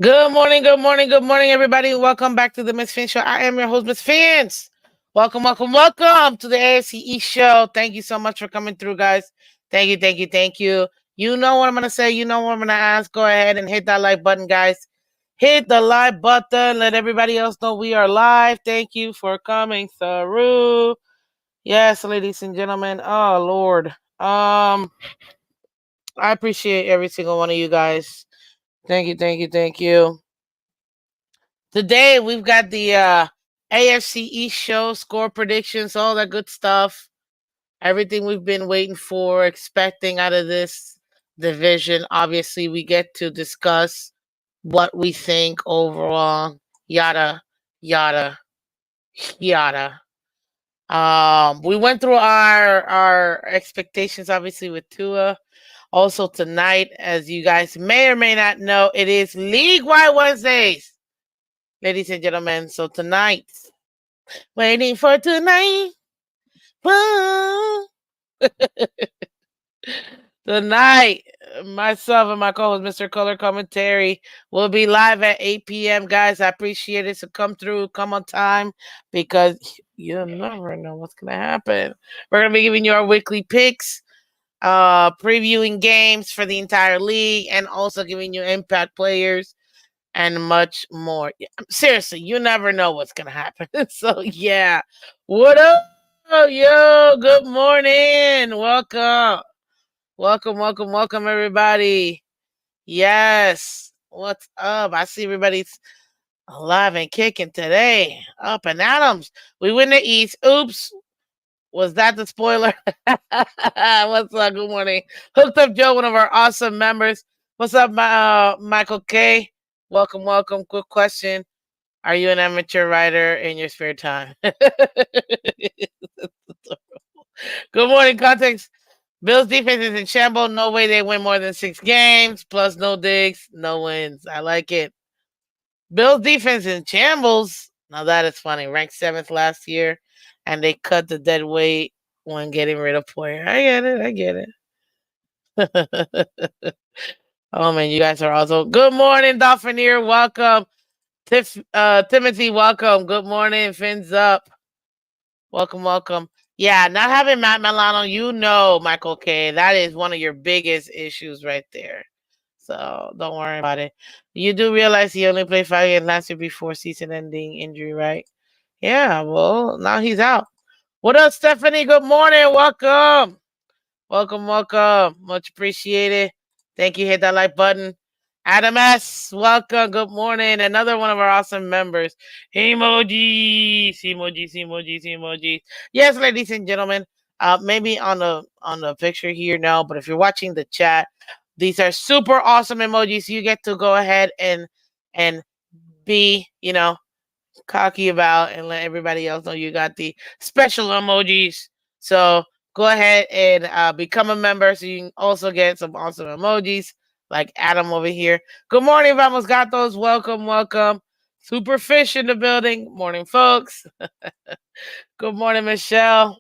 Good morning, good morning, good morning, everybody. Welcome back to the Miss Fin Show. I am your host, Miss Fins. Welcome, welcome, welcome to the AFC East Show. Thank you so much for coming through, guys. Thank you, thank you, thank you. You know what I'm gonna say. You know what I'm gonna ask. Go ahead and hit that like button, guys. Hit the like button. Let everybody else know we are live. Thank you for coming through. Yes, ladies and gentlemen. Oh Lord. I appreciate every single one of you guys. Thank you, thank you, thank you. Today we've got the AFC East show, score predictions, all that good stuff. Everything we've been waiting for, expecting out of this division. Obviously, we get to discuss what we think overall. Yada yada yada. We went through our expectations, obviously, with Tua. Also tonight, as you guys may or may not know, it is League Wide Wednesdays, ladies and gentlemen. So tonight, waiting for tonight. Whoa. Tonight, myself and my co-host, Mr. Color Commentary, will be live at 8 p.m. Guys, I appreciate it. So come through, come on time, because you never know what's gonna happen. We're gonna be giving you our weekly picks, previewing games for the entire league, and also giving you impact players and much more. Seriously, you never know what's gonna happen. So yeah, what up, yo? Good morning. Welcome, welcome, welcome, welcome, everybody. Yes, what's up? I see everybody's alive and kicking today. Up and Adams. We win the East. Oops. Was that the spoiler? What's up? Good morning. Hooked Up Joe, one of our awesome members. What's up, Michael K? Welcome, welcome. Quick question. Are you an amateur writer in your spare time? Good morning, context. Bills defense is in shambles. No way they win more than 6 games. Plus no digs, no wins. I like it. Bills defense in shambles. Now that is funny. Ranked 7th last year, and they cut the dead weight when getting rid of Poyer. I get it. I get it. Oh man, you guys are awesome. Good morning, Dolphinier. Welcome. Timothy, welcome. Good morning. Fins up. Welcome, welcome. Yeah, not having Matt Milano, you know, Michael K. That is one of your biggest issues right there. So don't worry about it. You do realize he only played 5 games last year before season-ending injury, right? Yeah. Well, now he's out. What up, Stephanie? Good morning. Welcome. Welcome, welcome. Much appreciated. Thank you. Hit that like button. Adam S. Welcome. Good morning. Another one of our awesome members. Emojis. Emojis, emojis, emojis. Yes, ladies and gentlemen. Maybe on the picture here now, but if you're watching the chat, these are super awesome emojis. You get to go ahead and be, cocky about and let everybody else know you got the special emojis. So go ahead and become a member so you can also get some awesome emojis like Adam over here. Good morning, Vamos Gatos. Welcome, welcome. Super Fish in the building. Morning, folks. Good morning, Michelle.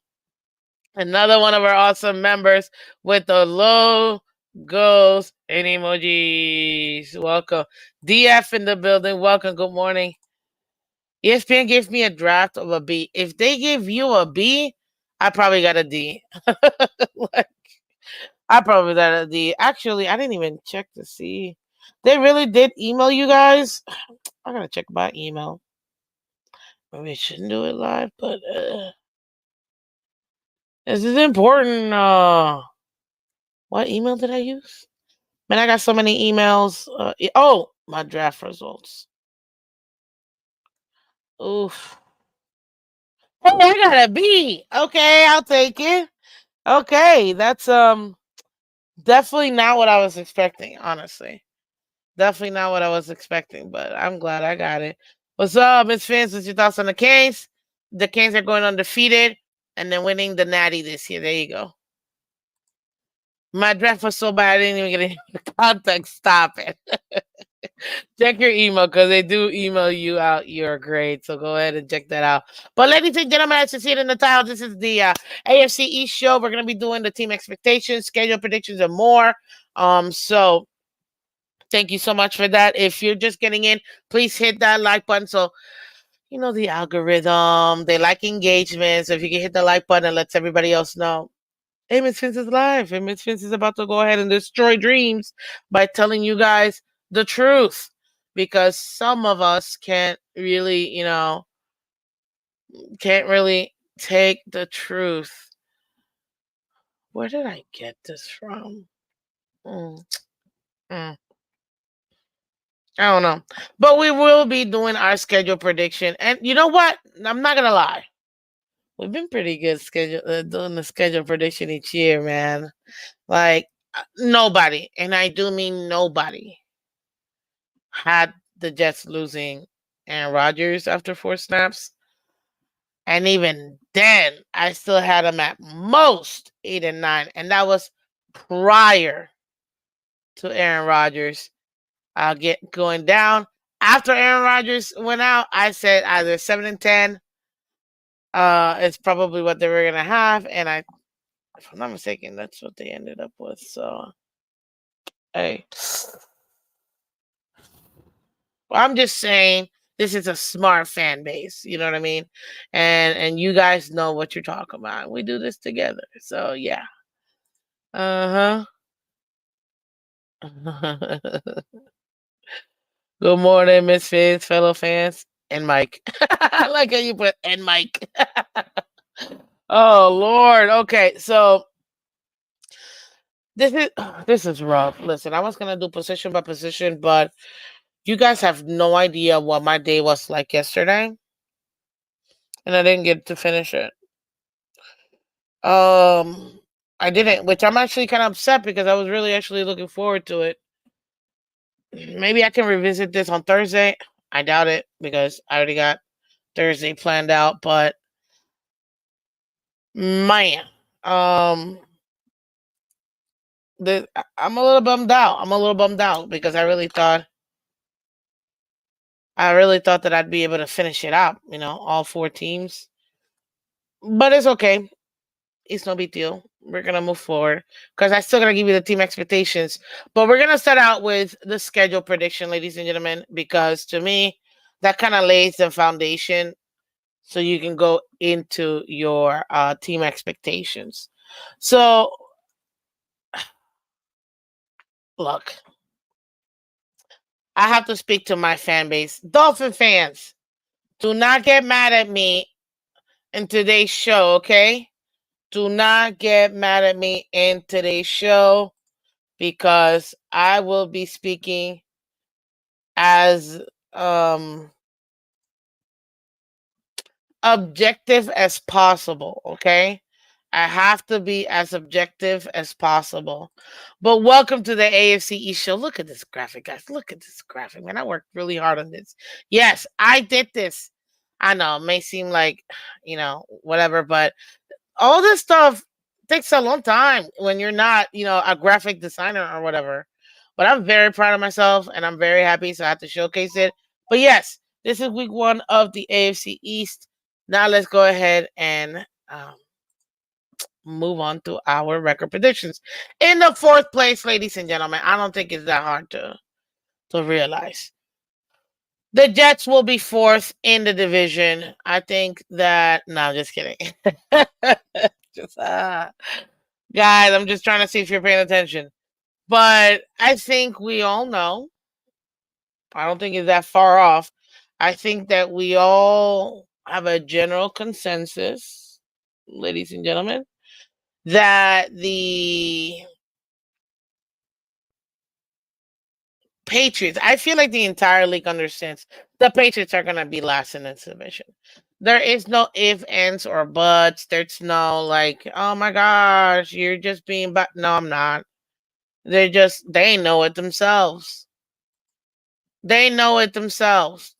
Another one of our awesome members with the logos and emojis. Welcome. DF in the building. Welcome. Good morning. ESPN gave me a draft of a B. If they give you a B, I probably got a D. Like, I probably got a D. Actually, I didn't even check to see. They really did email you guys. I gotta check my email. Maybe I shouldn't do it live, but this is important. What email did I use? Man, I got so many emails. Oh, my draft results. Oof. Hey, I got a B. Okay, I'll take it. Okay, that's definitely not what I was expecting, honestly. Definitely not what I was expecting, but I'm glad I got it. What's up, Miss Fans? What's your thoughts on the Canes? The Canes are going undefeated and then winning the Natty this year. There you go. My draft was so bad I didn't even get any context. Stop it. Check your email because they do email you out your grade. So go ahead and check that out. But ladies and gentlemen, as you see it in the title, this is the AFC East show. We're going to be doing the team expectations, schedule predictions, and more. So Thank you so much for that. If you're just getting in, please hit that like button. So you know the algorithm. They like engagement. So if you can hit the like button, it lets everybody else know. Hey, Miss Phins is live. And Miss Phins is about to go ahead and destroy dreams by telling you guys the truth. Because some of us can't really, can't really take the truth. Where did I get this from? Mm, mm, I don't know. But we will be doing our schedule prediction. And you know what? I'm not going to lie. We've been pretty good doing the schedule prediction each year, man. Like, nobody, and I do mean nobody, had the Jets losing Aaron Rodgers after 4 snaps. And even then, I still had them at most 8 and 9. And that was prior to Aaron Rodgers get going down. After Aaron Rodgers went out, I said either 7 and 10 is probably what they were gonna have, and if I'm not mistaken, that's what they ended up with. So, hey, I'm just saying this is a smart fan base. You know what I mean? And you guys know what you're talking about. We do this together. So yeah. Uh huh. Good morning, Miss Fizz, fellow fans, and Mike. I like how you put and Mike. Oh Lord. Okay, so this is this is rough. Listen, I was gonna do position by position, but you guys have no idea what my day was like yesterday, and I didn't get to finish it. Um, I didn't, which I'm actually kind of upset because I was really actually looking forward to it. Maybe I can revisit this on Thursday. I doubt it because I already got Thursday planned out. But man, um, I'm a little bummed out. I'm a little bummed out because I really thought that I'd be able to finish it out. All 4 teams. But it's okay. It's no big deal. We're gonna move forward because I still gotta give you the team expectations. But we're gonna start out with the schedule prediction, ladies and gentlemen, because to me, that kind of lays the foundation so you can go into your team expectations. So, look, I have to speak to my fan base. Dolphin fans, do not get mad at me in today's show, okay? Do not get mad at me in today's show because I will be speaking as objective as possible, okay? I have to be as objective as possible. But welcome to the AFC East show. Look at this graphic, guys. Look at this graphic, man. I worked really hard on this. Yes, I did this. I know it may seem like, whatever, but all this stuff takes a long time when you're not, a graphic designer or whatever. But I'm very proud of myself and I'm very happy, so I have to showcase it. But yes, this is week 1 of the AFC East. Now let's go ahead and move on to our record predictions. In the 4th place, ladies and gentlemen, I don't think it's that hard to realize. The Jets will be 4th in the division. I think that no, just kidding. just guys, I'm just trying to see if you're paying attention. But I think we all know. I don't think it's that far off. I think that we all have a general consensus, ladies and gentlemen, that the Patriots, I feel like the entire league understands the Patriots are going to be last in this division. There is no if, ands, or buts. There's no like, oh my gosh, you're just being, but no, I'm not. They know it themselves. They know it themselves.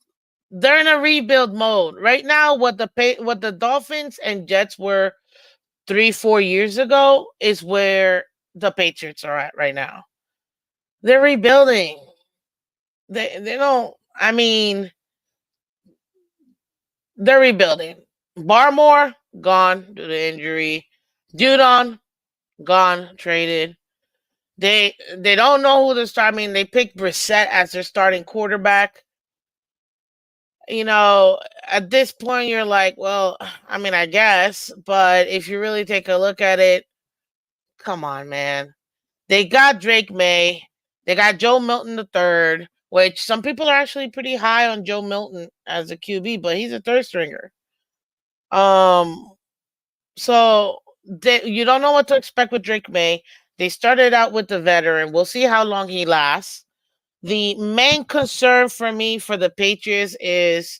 They're in a rebuild mode right now. What the Dolphins and Jets were 3-4 years ago is where the Patriots are at right now. They're rebuilding. They don't. I mean, they're rebuilding. Barmore gone due to injury. Judon gone, traded. They don't know who to start. I mean, they picked Brissett as their starting quarterback. You know, at this point, you're like, well, I mean, I guess, but if you really take a look at it, come on, man. They got Drake May. They got Joe Milton the third, which some people are actually pretty high on Joe Milton as a QB, but he's a third stringer. Um, so you don't know what to expect with Drake May. They started out with the veteran. We'll see how long he lasts. The main concern for me for the Patriots is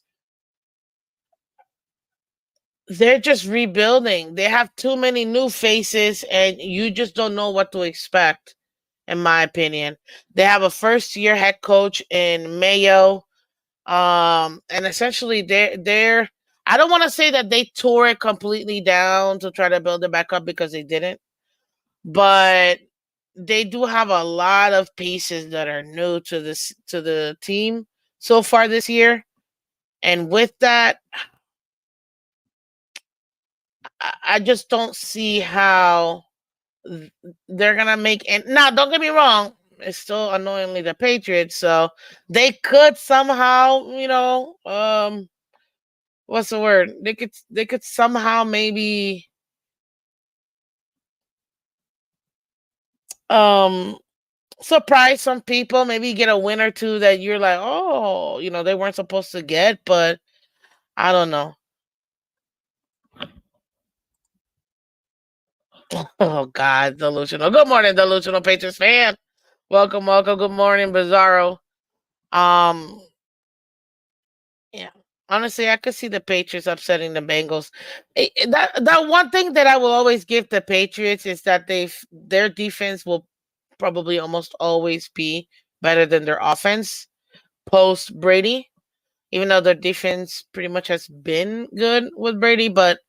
they're just rebuilding. They have too many new faces, and you just don't know what to expect, in my opinion. They have a first year head coach in Mayo. And essentially they're I don't want to say that they tore it completely down to try to build it back up because they didn't, but they do have a lot of pieces that are new to the team so far this year. And with that, I just don't see how they're gonna make. And now, don't get me wrong, it's still annoyingly the Patriots, so they could somehow, what's the word? They could somehow maybe um surprise some people, maybe get a win or two that you're like, oh, they weren't supposed to get, but I don't know. Oh God, delusional. Good morning, delusional Patriots fan. Welcome, welcome. Good morning, Bizarro. Um, yeah. Honestly, I could see the Patriots upsetting the Bengals. That one thing that I will always give the Patriots is that their defense will probably almost always be better than their offense post Brady, even though their defense pretty much has been good with Brady. But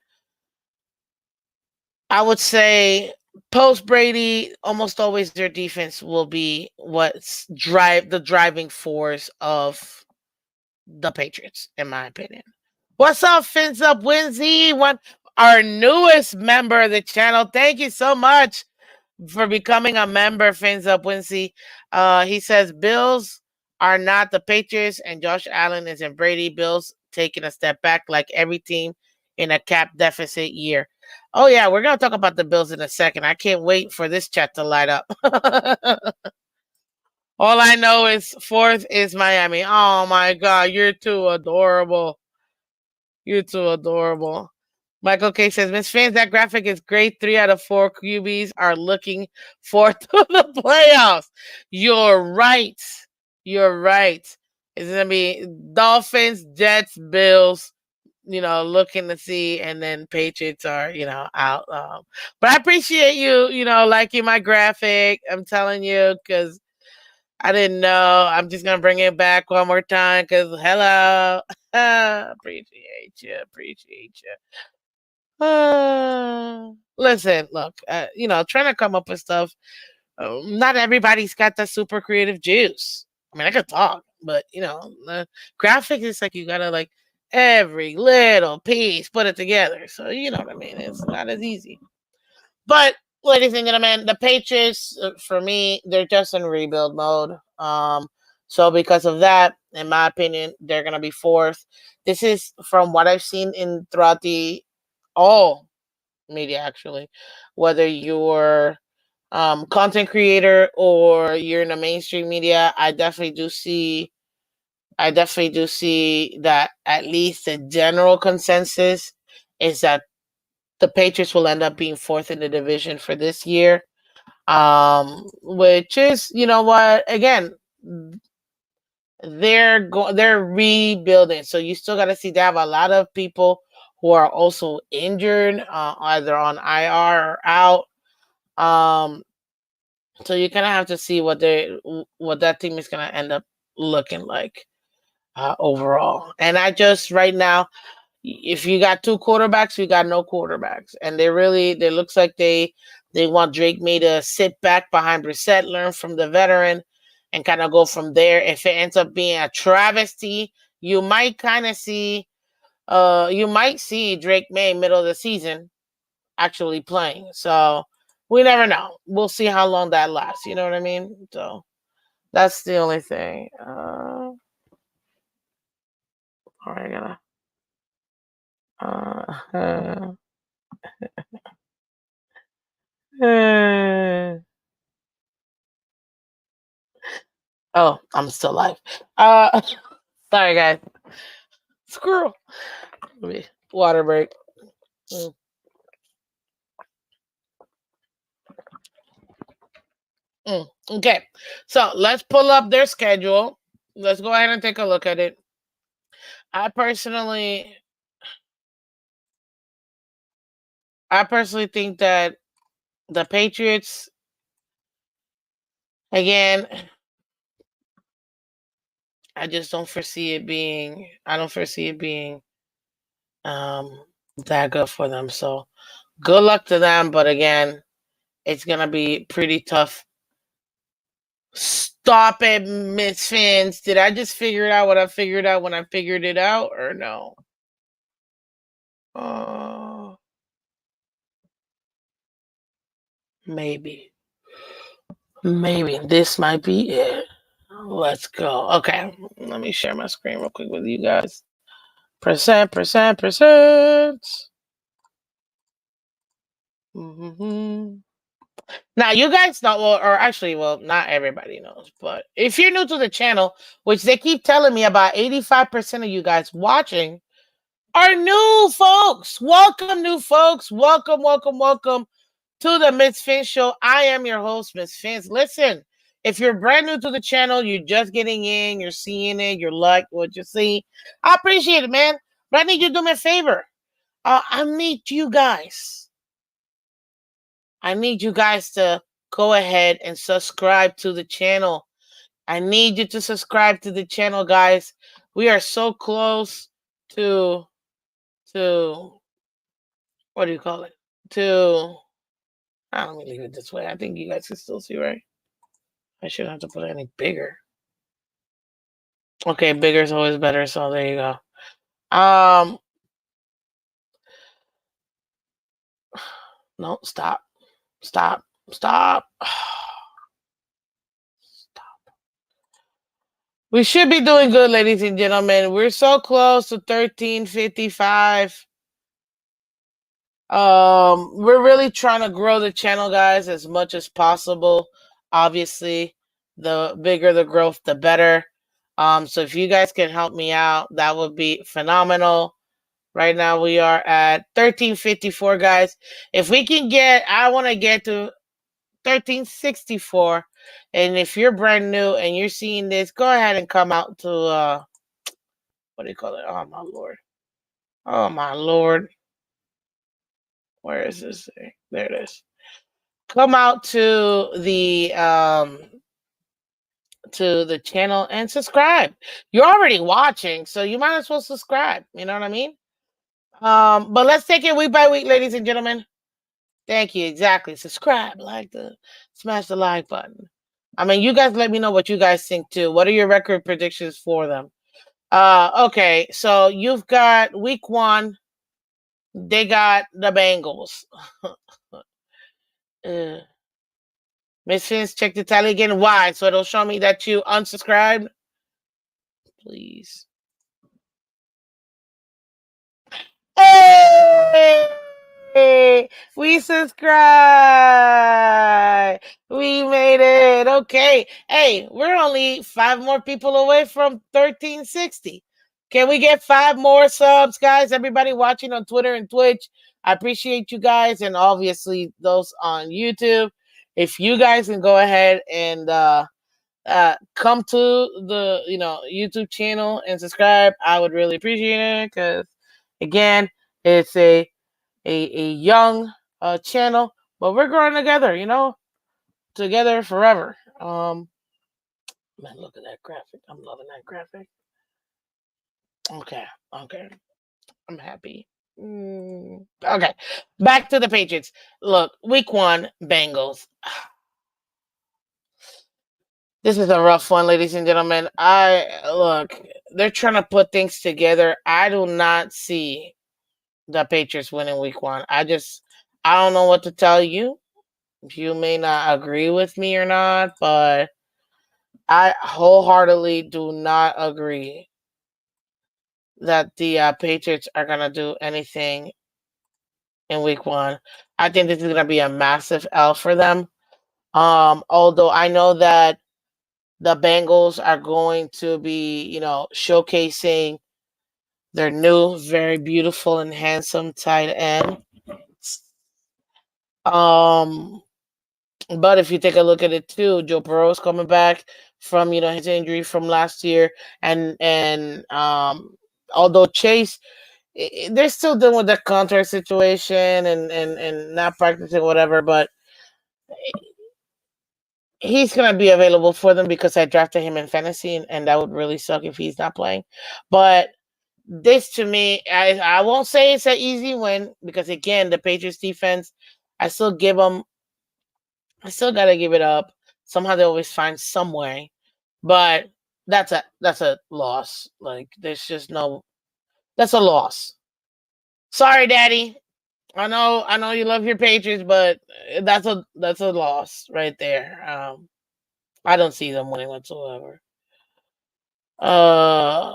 I would say post Brady, almost always their defense will be what's the driving force of the Patriots, in my opinion. What's up, Fins Up Winsy? Our newest member of the channel. Thank you so much for becoming a member, Fins Up Winsy. He says Bills are not the Patriots, and Josh Allen isn't Brady. Bills taking a step back, like every team in a cap deficit year. Oh yeah, we're gonna talk about the Bills in a second. I can't wait for this chat to light up. All I know is fourth is Miami. Oh my God, you're too adorable. You're too adorable. Michael K says, Miss Fans, that graphic is great. 3 out of 4 QBs are looking forward to the playoffs. You're right. You're right. It's going to be Dolphins, Jets, Bills, looking to see, and then Patriots are, out. But I appreciate you, liking my graphic. I'm telling you, because I didn't know. I'm just gonna bring it back one more time because hello, appreciate you, appreciate you. Listen, look, trying to come up with stuff. Not everybody's got that super creative juice. I mean, I could talk, but the graphics is like you gotta like every little piece, put it together. So you know what I mean. It's not as easy. But ladies and gentlemen, the Patriots, for me, they're just in rebuild mode. So because of that, in my opinion, they're gonna be fourth. This is from what I've seen in throughout the all media, actually, whether you're content creator or you're in the mainstream media. I definitely do see that at least the general consensus is that the Patriots will end up being fourth in the division for this year. Which is, you know what, again, they're rebuilding, so you still got to see they have a lot of people who are also injured, either on IR or out. Um, so you kind of have to see what that team is gonna end up looking like overall. And I just right now, if you got 2 quarterbacks, you got no quarterbacks, and they looks like they want Drake May to sit back behind Brissett, learn from the veteran, and kind of go from there. If it ends up being a travesty, you might kind of see you might see Drake May middle of the season actually playing. So we never know. We'll see how long that lasts. You know what I mean? So that's the only thing. All right, gotta. Uh, oh, I'm still live. Sorry guys. Squirrel. Let me water break. Mm. Okay, so let's pull up their schedule. Let's go ahead and take a look at it. I personally, I personally think that the Patriots, again, I just don't foresee it being. I don't foresee it being um, that good for them. So good luck to them. But again, it's gonna be pretty tough. Stop it, Miss Phins. Did I just figure out what I figured out when I figured it out, or no? Uh, maybe. Maybe this might be it. Let's go. Okay, let me share my screen real quick with you guys. Percent. Mm-hmm. Now, you guys know, well, or actually, well, not everybody knows, but if you're new to the channel, which they keep telling me about 85% of you guys watching are new folks. Welcome, new folks. Welcome to the Miss Phins Show. I am your host, Miss Phins. Listen, if you're brand new to the channel, you're just getting in, you're seeing it, you're like what you see. I appreciate it, man. But I need you to do me a favor. I need you guys. I need you guys to go ahead and subscribe to the channel. I need you to subscribe to the channel, guys. We are so close to what do you call it? To let me leave it this way. I think you guys can still see, right? I shouldn't have to put it any bigger. Okay, bigger is always better, so there you go. No, stop. Stop. Stop. We should be doing good, ladies and gentlemen. We're so close to 1355. We're really trying to grow the channel, guys, as much as possible. Obviously, the bigger the growth, the better. So if you guys can help me out, that would be phenomenal. Right now we are at 1354, guys. If we can get, I want to get to 1364. And if you're brand new and you're seeing this, go ahead and come out to what do you call it? Oh my lord. Oh my lord. Where is this thing? There it is. Come out to the channel and subscribe. You're already watching, so you might as well subscribe. You know what I mean? But let's take it week by week, ladies and gentlemen. Thank you. Exactly. Subscribe, smash the like button. I mean, you guys let me know what you guys think too. What are your record predictions for them? Okay, so you've got week 1. They got the Bengals. Miss Phins, check the tally again. Why? So it'll show me that you unsubscribed. Please. Hey! We subscribe. We made it. Okay. Hey, we're only 5 more people away from 1360. Can we get 5 more subs, guys? Everybody watching on Twitter and Twitch, I appreciate you guys, and obviously those on YouTube. If you guys can go ahead and come to the YouTube channel and subscribe, I would really appreciate it, because again, it's a young channel, but we're growing together, together forever. Man, look at that graphic. I'm loving that graphic. Okay, I'm happy. Okay, back to the Patriots. Look, week 1, Bengals. This is a rough one, ladies and gentlemen. They're trying to put things together. I do not see the Patriots winning week 1. I don't know what to tell you. You may not agree with me or not, but I wholeheartedly do not agree that the Patriots are gonna do anything in Week 1. I think this is gonna be a massive L for them. Although I know that the Bengals are going to be, showcasing their new, very beautiful and handsome tight end. Um, but if you take a look at it too, Joe Burrow's coming back from his injury from last year, and although Chase, they're still dealing with that contract situation and not practicing whatever, but he's gonna be available for them because I drafted him in fantasy, and that would really suck if he's not playing. But this to me, I won't say it's an easy win because again, the Patriots defense, I still give them, I still gotta give it up. Somehow they always find some way, but that's a loss. Like there's just no, that's a loss. Sorry, Daddy. I know you love your Patriots, but that's a loss right there. I don't see them winning whatsoever. Uh,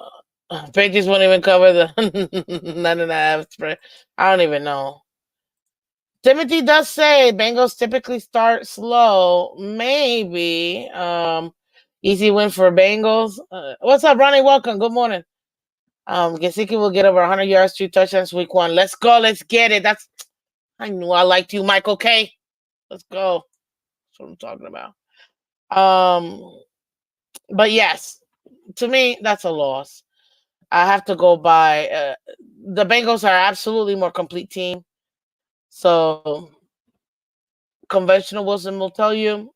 Patriots won't even cover the 9.5 spread. I don't even know. Timothy does say Bengals typically start slow. Maybe. Easy win for Bengals. What's up, Ronnie? Welcome. Good morning. Gesicki will get over 100 yards, 2 touchdowns week 1. Let's go. Let's get it. I knew I liked you, Michael K. Let's go. That's what I'm talking about. But yes, to me, that's a loss. I have to go by the Bengals are absolutely more complete team. So conventional wisdom will tell you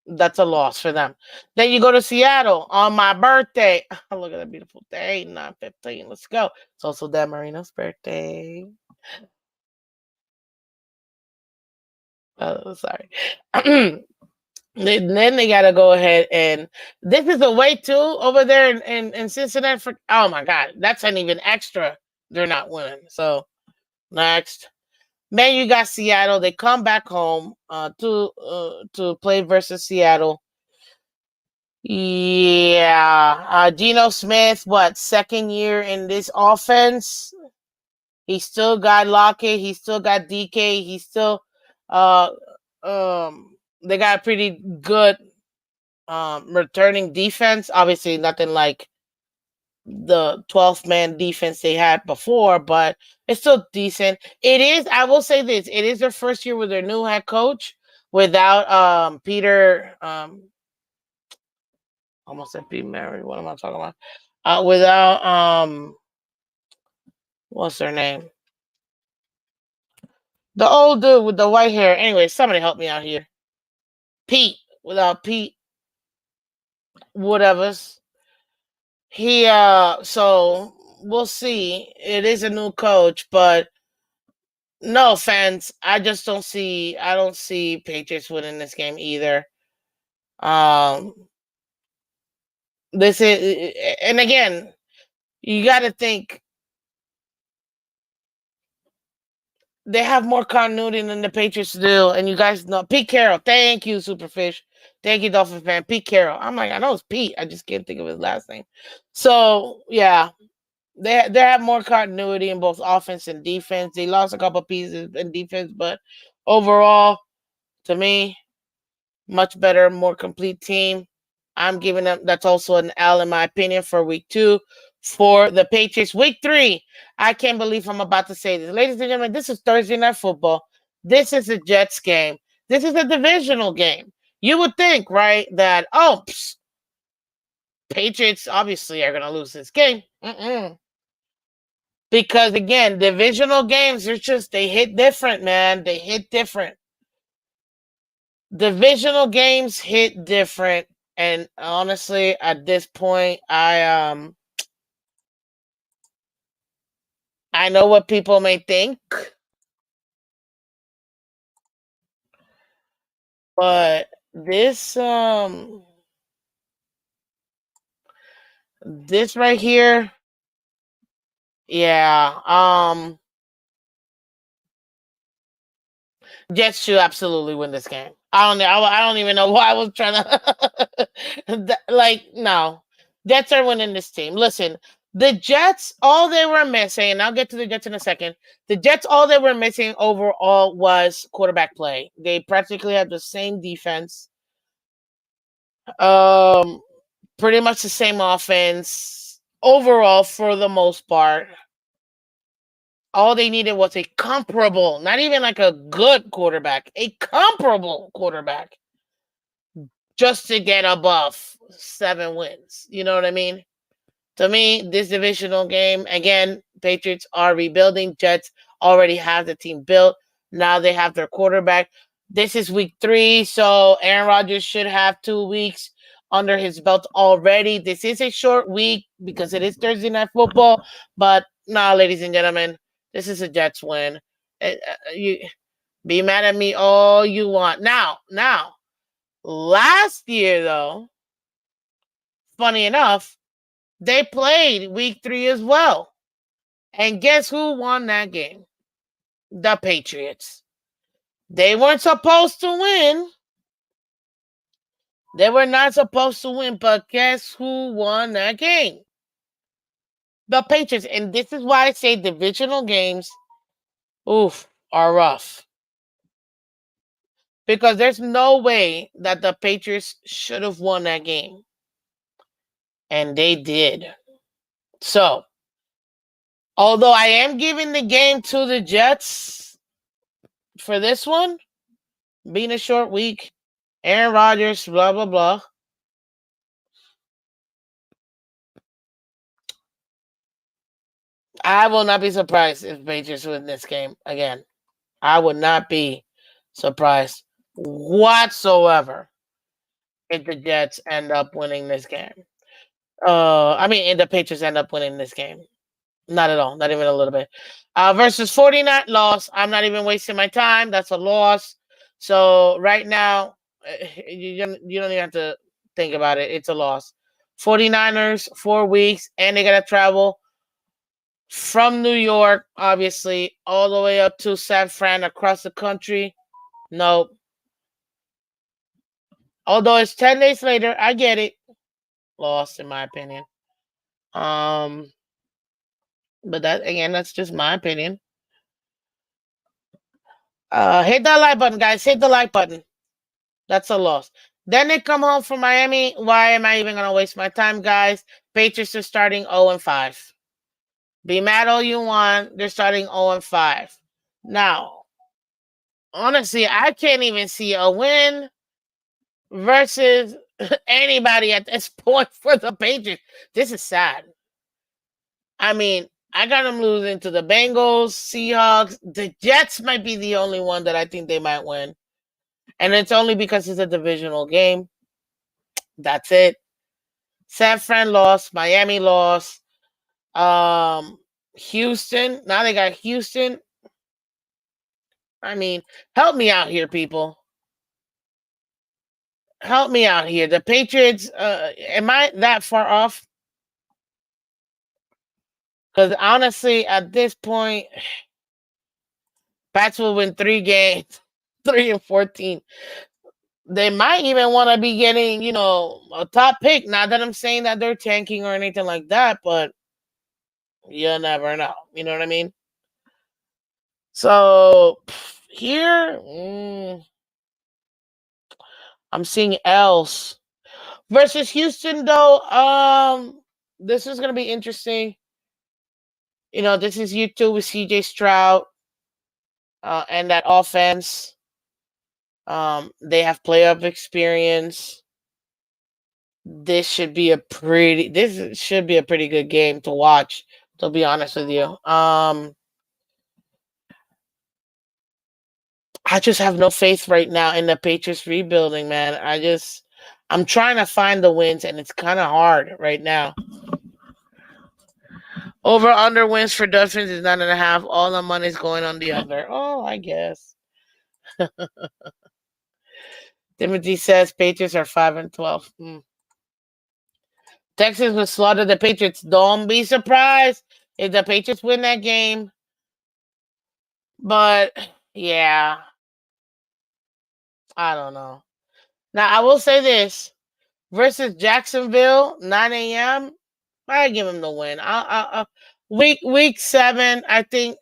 that's a loss for them. Then you go to Seattle on my birthday. Look at that beautiful day, 9/15. Let's go. It's also Dan Marino's birthday. Sorry. Then they gotta go ahead and this is a way too over there in Cincinnati for oh my god, that's an even extra. They're not winning. So next. Man, you got Seattle. They come back home to play versus Seattle. Yeah, Geno Smith, what second year in this offense? He still got Lockett. He still got DK. He still, uh, they got a pretty good returning defense. Obviously, nothing like the 12th man defense they had before, but it's still decent. It is, I will say this, it is their first year with their new head coach without Peter almost said Pete Mary. What am I talking about? Without what's their name? The old dude with the white hair. Anyway, somebody help me out here. Pete. Without Pete whatever's. So we'll see. It is a new coach, but no offense, I don't see Patriots winning this game either. Um this is and again, you gotta think they have more continuity than the Patriots do, and you guys know Pete Carroll. Thank you, Superfish. Thank you, Dolphin fan. Pete Carroll. I'm like, I know it's Pete. I just can't think of his last name. So yeah, they have more continuity in both offense and defense. They lost a couple pieces in defense, but overall, to me, much better, more complete team. I'm giving them that's also an L in my opinion for week 2 for the Patriots. Week 3, I can't believe I'm about to say this. Ladies and gentlemen, this is Thursday Night Football. This is a Jets game. This is a divisional game. You would think, right, that, Patriots obviously are going to lose this game. Because again, divisional games, they hit different, man. They hit different. Divisional games hit different. And honestly, at this point, I know what people may think, but this right here, yeah, Jets should absolutely win this game. I don't even know why I was trying to like no. Jets are winning this team. Listen, the Jets, all they were missing, and I'll get to the Jets in a second. The Jets, all they were missing overall was quarterback play. They practically had the same defense. Um, Pretty much the same offense overall for the most part. All they needed was a comparable, not even like a good quarterback, a comparable quarterback just to get above 7 wins. You know what I mean? To me, this divisional game, again, Patriots are rebuilding. Jets already have the team built. Now they have their quarterback. This is week 3, so Aaron Rodgers should have 2 weeks under his belt already. This is a short week because it is Thursday Night Football, but nah, ladies and gentlemen, this is a Jets win. You be mad at me all you want. Now, last year though, funny enough, they played week 3 as well. And guess who won that game? The Patriots. They weren't supposed to win. They were not supposed to win, but guess who won that game? The Patriots. And this is why I say divisional games, are rough. Because there's no way that the Patriots should have won that game. And they did. So, although I am giving the game to the Jets for this one, being a short week, Aaron Rodgers, blah, blah, blah. I will not be surprised if Patriots win this game again. I would not be surprised whatsoever if the Jets end up winning this game. If the Patriots end up winning this game. Not at all. Not even a little bit. Versus 49 loss. I'm not even wasting my time. That's a loss. So right now, you don't even have to think about it. It's a loss. 49ers, 4 weeks, and they got to travel from New York, obviously, all the way up to San Fran across the country. Nope. Although it's 10 days later, I get it. Lost, in my opinion. But that again, that's just my opinion. Hit that like button, guys. Hit the like button. That's a loss. Then they come home from Miami. Why am I even gonna waste my time, guys? Patriots are starting 0-5. Be mad all you want. They're starting 0-5. Now, honestly, I can't even see a win versus anybody at this point for the Patriots. This is sad. I mean, I got them losing to the Bengals, Seahawks. The Jets might be the only one that I think they might win. And it's only because it's a divisional game. That's it. San Fran lost. Miami lost. Houston. Now they got Houston. I mean, help me out here, people. Help me out here. The Patriots, am I that far off? Because honestly, at this point, Pats will win 3 games, 3-14. They might even want to be getting, a top pick. Not that I'm saying that they're tanking or anything like that, but you never know. You know what I mean? So here, I'm seeing else versus Houston though. This is gonna be interesting. This is year 2 with CJ Stroud, and that offense. They have playoff experience. This should be a pretty good game to watch, to be honest with you. I just have no faith right now in the Patriots rebuilding, man. I'm trying to find the wins and it's kind of hard right now. Over under wins for Dolphins is 9.5. All the money's going on the under. Oh, I guess. Timothy says Patriots are 5-12. Texas will slaughter the Patriots. Don't be surprised if the Patriots win that game. But yeah, I don't know. Now I will say this versus Jacksonville, 9 a.m. I give them the win. Week 7, I think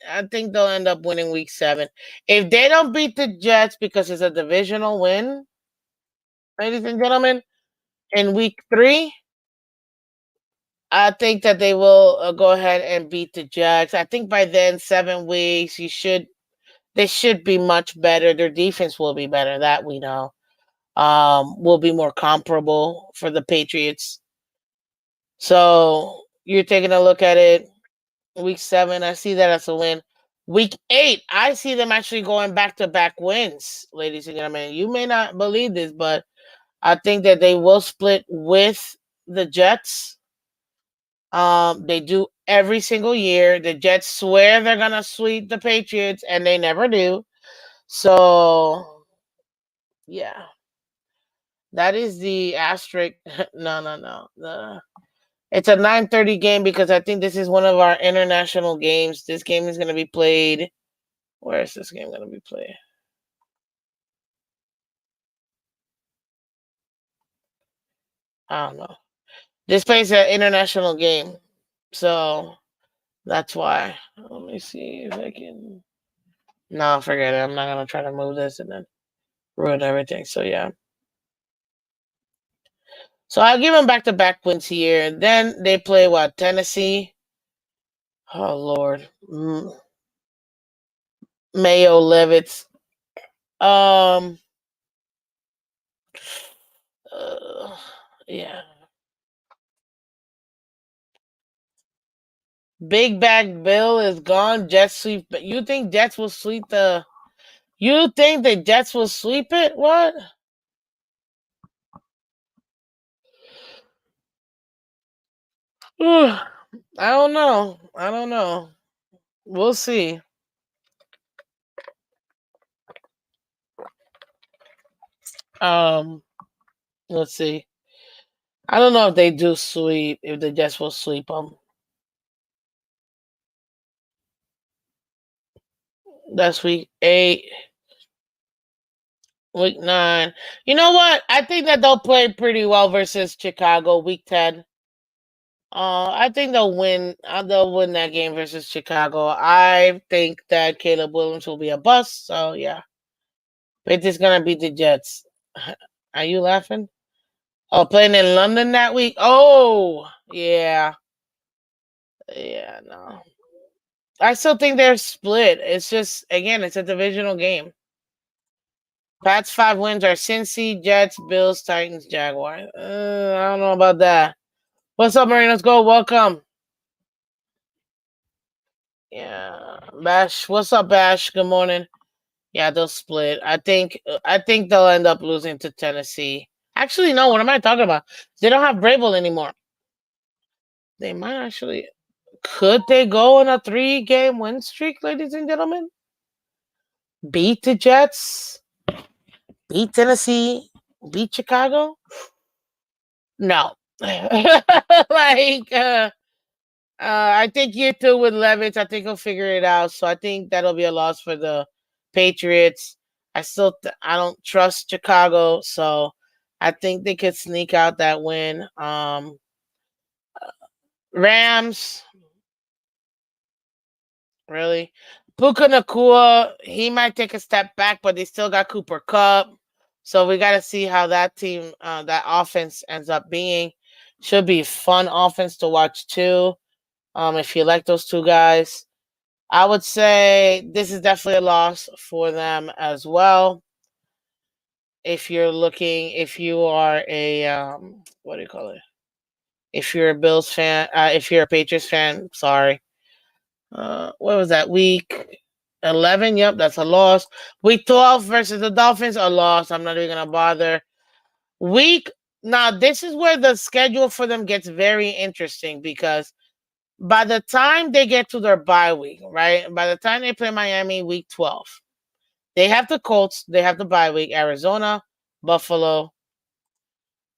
they'll end up winning week 7. If they don't beat the Jets because it's a divisional win, ladies and gentlemen, in week 3, I think that they will go ahead and beat the Jags. I think by then, 7 weeks, they should be much better. Their defense will be better. That we know. Will be more comparable for the Patriots. So you're taking a look at it. Week 7, I see that as a win. Week 8, I see them actually going back to back wins, ladies and gentlemen. You may not believe this, but I think that they will split with the Jets. They do every single year. The Jets swear they're gonna sweep the Patriots, and they never do. So yeah, that is the asterisk. No, no, no. It's a 9:30 game because I think this is one of our international games. This game is gonna be played. Where is this game gonna be played? I don't know. This plays an international game, so that's why. Let me see if I can. No, forget it. I'm not gonna try to move this and then ruin everything. So yeah. So I give them back to back wins here. Then they play what, Tennessee? Oh Lord, Mayo Levitz. Um, uh, yeah. Big Bag Bill is gone. Jets sweep. But you think Jets will sweep the? You think the Jets will sweep it? What? I don't know. I don't know. We'll see. Um, let's see. I don't know if they do sweep. If the Jets will sweep them. That's week 8. Week 9. You know what? I think that they'll play pretty well versus Chicago week 10. I think they'll win. They'll win that game versus Chicago. I think that Caleb Williams will be a bust. So yeah, but it's gonna beat the Jets. Are you laughing? Oh, playing in London that week. Oh, yeah, yeah. No, I still think they're split. It's just again, it's a divisional game. Pats 5 wins are Cincy, Jets, Bills, Titans, Jaguars. I don't know about that. What's up, Marine? Let's go. Welcome. Yeah, Bash. What's up, Bash? Good morning. Yeah, they'll split. I think they'll end up losing to Tennessee. Actually, no. What am I talking about? They don't have Brable anymore. They might actually. Could they go on a 3-game win streak, ladies and gentlemen? Beat the Jets, beat Tennessee, beat Chicago? No. like, I think year 2 with Levitt, I think he'll figure it out. So I think that'll be a loss for the Patriots. I don't trust Chicago, so I think they could sneak out that win. Rams, really? Puka Nakua, he might take a step back, but they still got Cooper Cup. So we got to see how that team, that offense ends up being. Should be fun offense to watch too. If you like those two guys, I would say this is definitely a loss for them as well. If you are a, what do you call it? If you're a Bills fan, if you're a Patriots fan, sorry. What was that, week 11? Yep, that's a loss. Week 12 versus the Dolphins, a loss. I'm not even gonna bother. Week Now this is where the schedule for them gets very interesting because by the time they get to their bye week, right? By the time they play Miami week 12, they have the Colts, they have the bye week, Arizona, Buffalo,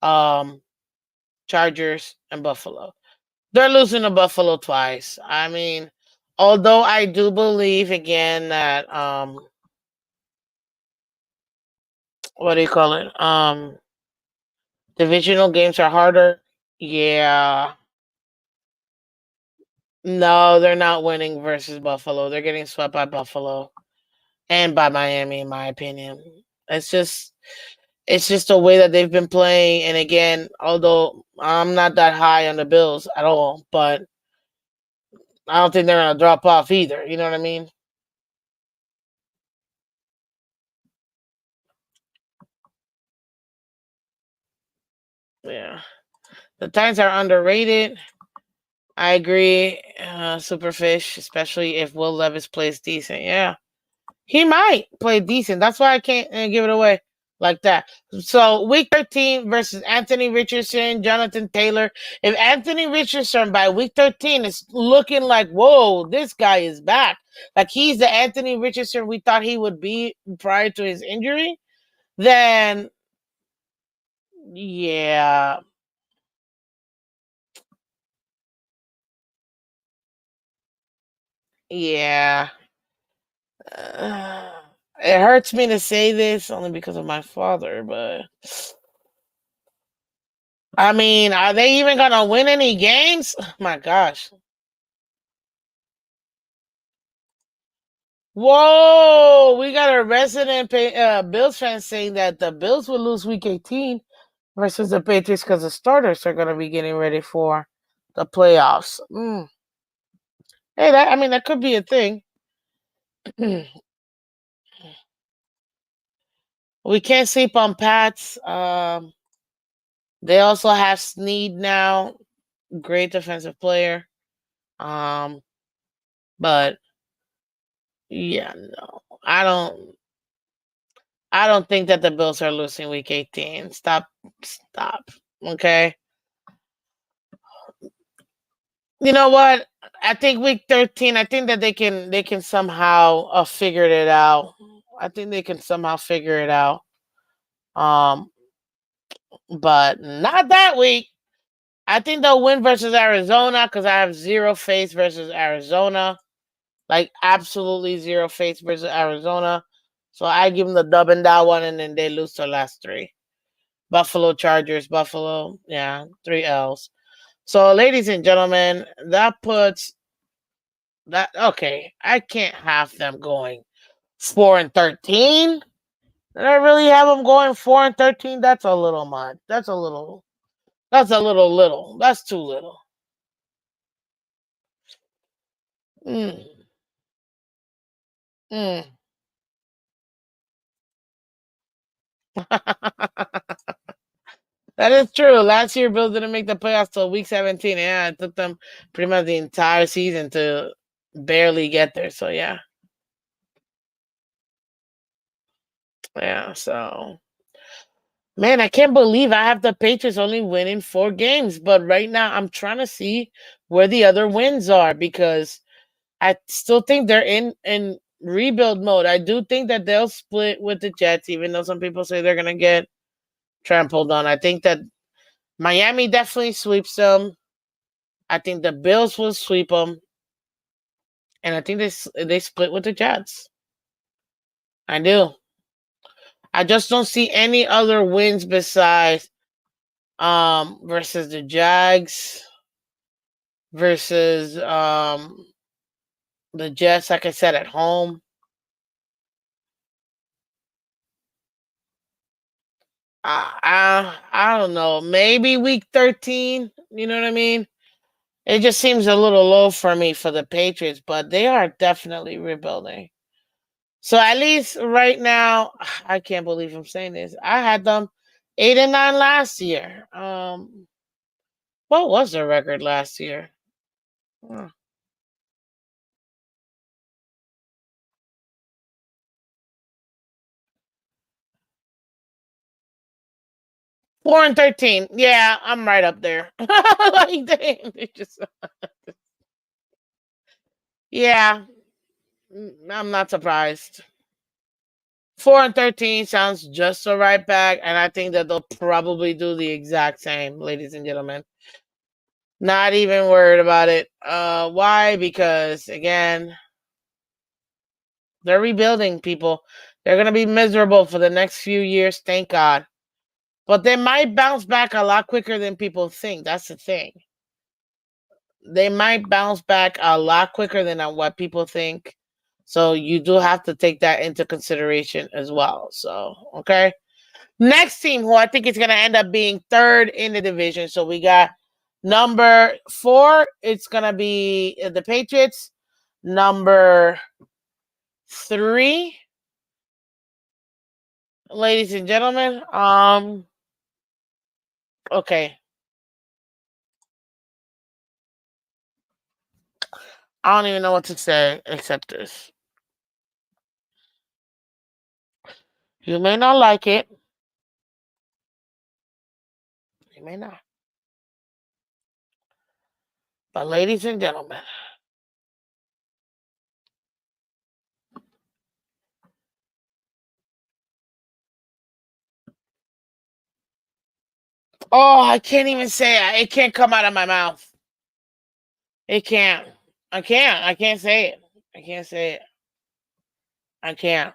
um, Chargers, and Buffalo. They're losing to Buffalo twice. I mean, although I do believe again that what do you call it? Divisional games are harder. Yeah. No, they're not winning versus Buffalo. They're getting swept by Buffalo and by Miami, in my opinion. It's just it's just the way that they've been playing. And again, although I'm not that high on the Bills at all, but I don't think they're gonna drop off either. You know what I mean? Yeah. The Titans are underrated. I agree. Superfish, especially if Will Levis plays decent. Yeah. He might play decent. That's why I can't give it away like that. So week 13 versus Anthony Richardson, Jonathan Taylor. If Anthony Richardson by week 13 is looking like, whoa, this guy is back. Like he's the Anthony Richardson we thought he would be prior to his injury, then yeah. Yeah. Uh, it hurts me to say this only because of my father, but I mean, are they even gonna win any games? My gosh. Whoa, we got a resident Bills fan saying that the Bills will lose week 18 versus the Patriots because the starters are going to be getting ready for the playoffs. Hey, that I mean that could be a thing. We can't sleep on Pats. They also have Snead now, great defensive player. Um, but yeah, no, I don't think that the Bills are losing week 18. Stop. Okay. You know what? I think week 13, I think that they can somehow figure it out. I think they can somehow figure it out. Um, but not that week. I think they'll win versus Arizona because I have zero faith versus Arizona. Like absolutely zero faith versus Arizona. So I give them the dub in that one, and then they lose their last three. Buffalo Chargers, Buffalo, yeah, 3 L's. So, ladies and gentlemen, that puts that okay. I can't have them going 4-13. Did I really have them going 4-13? That's a little much. That's a little. That's a little. That's too little. Mm, mm. That is true. Last year, Bills didn't make the playoffs till week 17. Yeah, it took them pretty much the entire season to barely get there. So yeah, yeah. So man, I can't believe I have the Patriots only winning 4 games. But right now, I'm trying to see where the other wins are because I still think they're in rebuild mode. I do think that they'll split with the Jets, even though some people say they're gonna get trampled on. I think that Miami definitely sweeps them. I think the Bills will sweep them, and I think they split with the Jets. I do. I just don't see any other wins besides versus the Jags versus the Jets. Like I said, at home. I don't know. Maybe week 13. You know what I mean? It just seems a little low for me for the Patriots, but they are definitely rebuilding. So at least right now, I can't believe I'm saying this. I had them 8-9 last year. What was their record last year? Hmm. 4-13. Yeah, I'm right up there. Like they just yeah. I'm not surprised. 4-13 sounds just the right back, and I think that they'll probably do the exact same, ladies and gentlemen. Not even worried about it. Why? Because again, they're rebuilding people. They're gonna be miserable for the next few years, thank God. But they might bounce back a lot quicker than people think. That's the thing. They might bounce back a lot quicker than what people think. So you do have to take that into consideration as well. So, okay. Next team, who I think is going to end up being third in the division. So we got number 4. It's going to be the Patriots. Number 3, ladies and gentlemen. Okay. I don't even know what to say except this. You may not like it. You may not. But ladies and gentlemen, oh, I can't even say it. It can't come out of my mouth. It can't. I can't. I can't say it. I can't say it. I can't.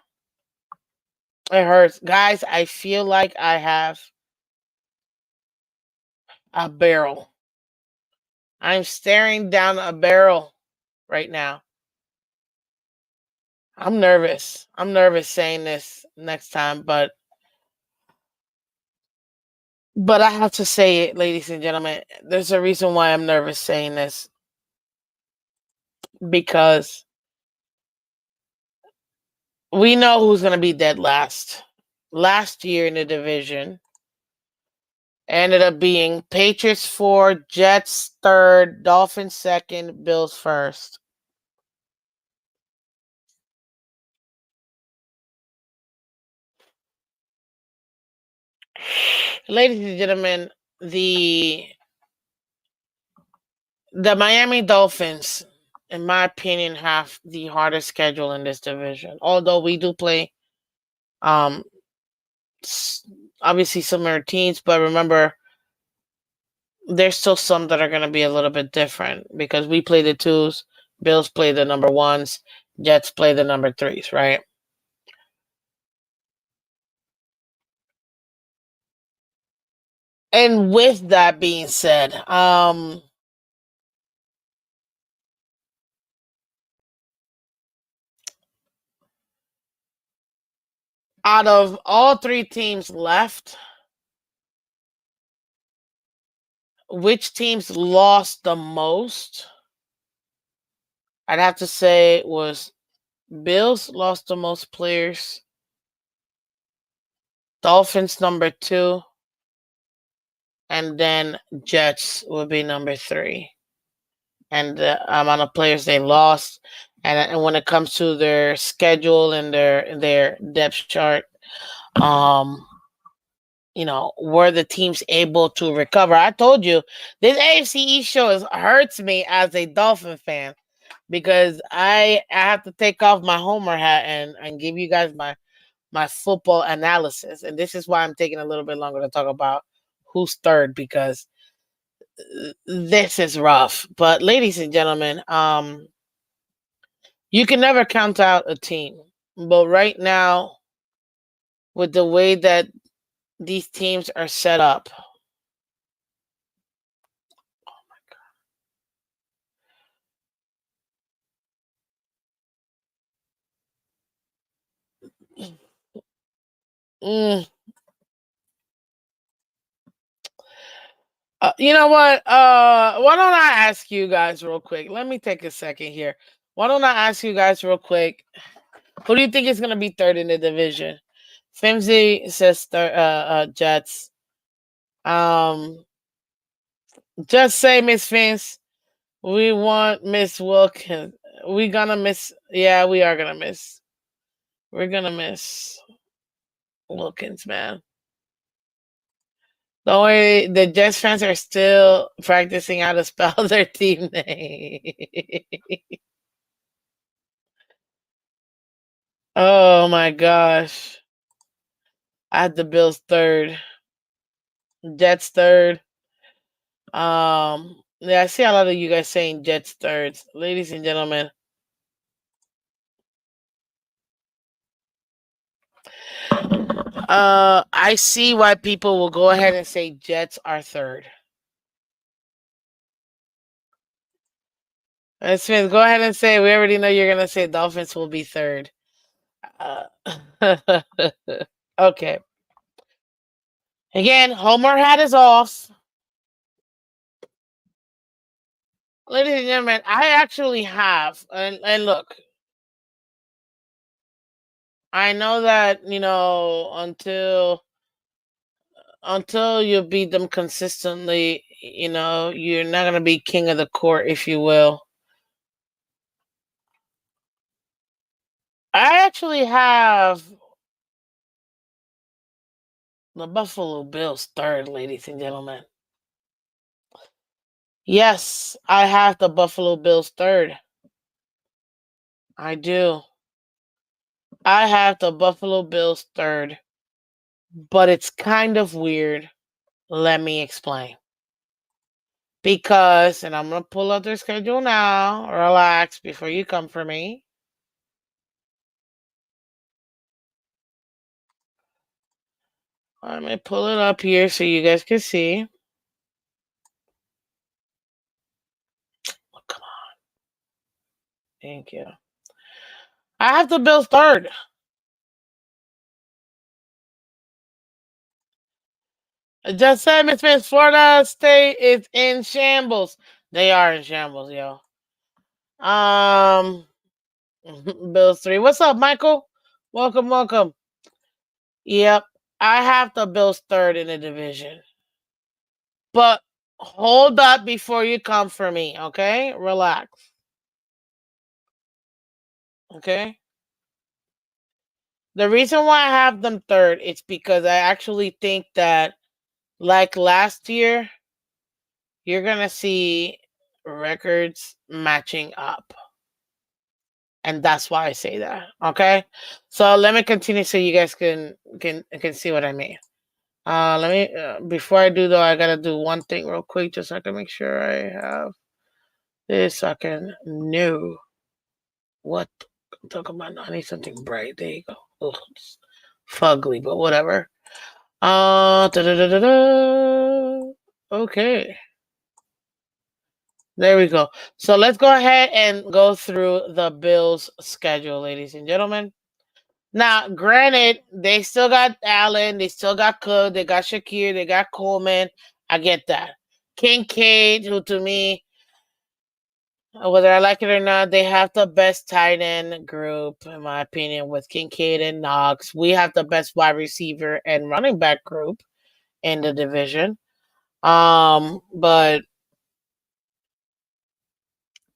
It hurts. Guys, I feel like I have a barrel. I'm staring down a barrel right now. I'm nervous. I'm nervous saying this next time, but I have to say it, ladies and gentlemen. There's a reason why I'm nervous saying this. Because we know who's going to be dead last. Last year in the division ended up being Patriots 4, Jets 3rd, Dolphins 2nd, Bills 1st. Ladies and gentlemen, the Miami Dolphins, in my opinion, have the hardest schedule in this division. Although we do play, um, obviously similar teams, but remember, there's still some that are going to be a little bit different because we play the 2s, Bills play the number 1s, Jets play the number 3s, right? And with that being said, out of all 3 teams left, which teams lost the most? I'd have to say it was Bills lost the most players, Dolphins number 2, and then Jets would be number 3. And the amount of players they lost, and when it comes to their schedule and their depth chart, um, were the teams able to recover? I told you this AFC East show hurts me as a Dolphin fan because I have to take off my homer hat and give you guys my football analysis, and this is why I'm taking a little bit longer to talk about who's third because this is rough. But ladies and gentlemen, you can never count out a team, but right now, with the way that these teams are set up, mm, you know what? Why don't I ask you guys real quick? Let me take a second here. Why don't I ask you guys real quick? Who do you think is going to be third in the division? Fimsy says Jets. Um, just say Miss Fins. We want Miss Wilkins. We gonna miss. Yeah, we are gonna miss. We're gonna miss Wilkins, man. Don't worry, the Jets fans are still practicing how to spell their team name. Oh my gosh. I had the Bills third. Jets third. Yeah, I see a lot of you guys saying Jets third. Ladies and gentlemen. I see why people will go ahead and say Jets are third. Smith, go ahead and say. We already know you're gonna say Dolphins will be third. Okay. Again, Homer hat is off. Ladies and gentlemen, I actually have, and look, I know that until you beat them consistently, you're not gonna be king of the court, if you will. I actually have the Buffalo Bills third, ladies and gentlemen. Yes, I have the Buffalo Bills third. I do. I have the Buffalo Bills third. But it's kind of weird. Let me explain. Because, and I'm going to pull up their schedule now. Relax before you come for me. I'm going to pull it up here so you guys can see. Oh, come on. Thank you. I have the Bills third. Just said, Miss Miss, Florida State is in shambles. They are in shambles, yo. Bills 3. What's up, Michael? Welcome, welcome. Yep. I have the Bills third in the division. But hold up before you come for me, okay? Relax. Okay? The reason why I have them third is because I actually think that, like last year, you're gonna see records matching up. And that's why I say that. Okay? So let me continue so you guys can see what I mean. Let me before I do though, I gotta do one thing real quick just so I can make sure I have this so I can know what I'm talking about. I need something bright. There you go. Ugh, it's fugly, but whatever. Okay. There we go. So let's go ahead and go through the Bills' schedule, ladies and gentlemen. Now, granted, they still got Allen, they still got Cook, they got Shakir, they got Coleman. I get that. Kincaid, who to me, whether I like it or not, they have the best tight end group, in my opinion, with Kincaid and Knox. We have the best wide receiver and running back group in the division. But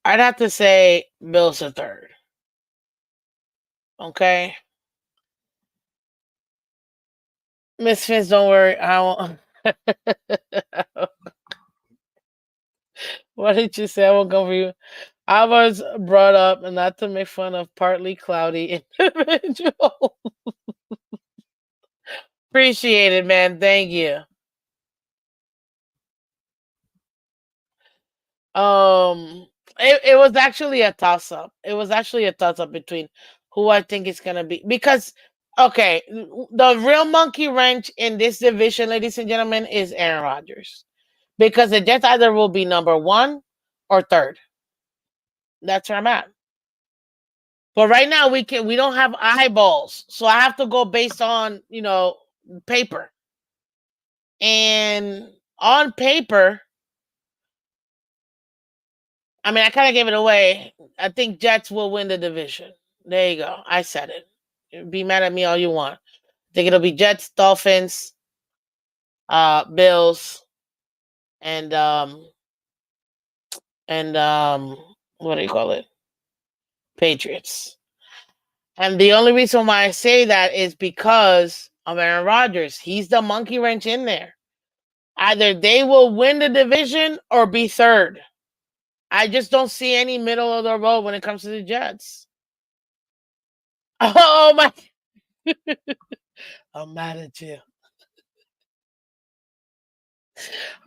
I'd have to say Bills are third. Okay. Miss Fitz, don't worry. I won't. What did you say? I won't come for you. I was brought up not to make fun of partly cloudy individuals. Appreciate it, man. Thank you. It was actually a toss up. It was actually a toss up between who I think is gonna be, because okay, the real monkey wrench in this division, ladies and gentlemen, is Aaron Rodgers. Because the Jets either will be number one or third. That's where I'm at. But right now we don't have eyeballs. So I have to go based on, paper. And on paper, I mean, I kind of gave it away. I think Jets will win the division. There you go. I said it. Be mad at me all you want. I think it'll be Jets, Dolphins, Bills, and what do you call it? Patriots. And the only reason why I say that is because of Aaron Rodgers. He's the monkey wrench in there. Either they will win the division or be third. I just don't see any middle of the road when it comes to the Jets. Oh my! I'm mad at you.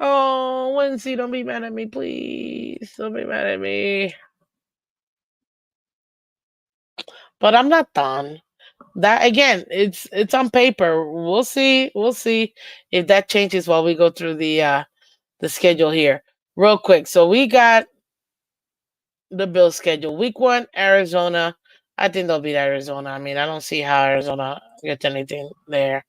Oh, Wincy, don't be mad at me, please. Don't be mad at me. But I'm not done. That again, it's on paper. We'll see. We'll see if that changes while we go through the schedule here. Real quick. So we got the Bills schedule. Week 1, Arizona. I think they'll beat Arizona. I mean, I don't see how Arizona gets anything there.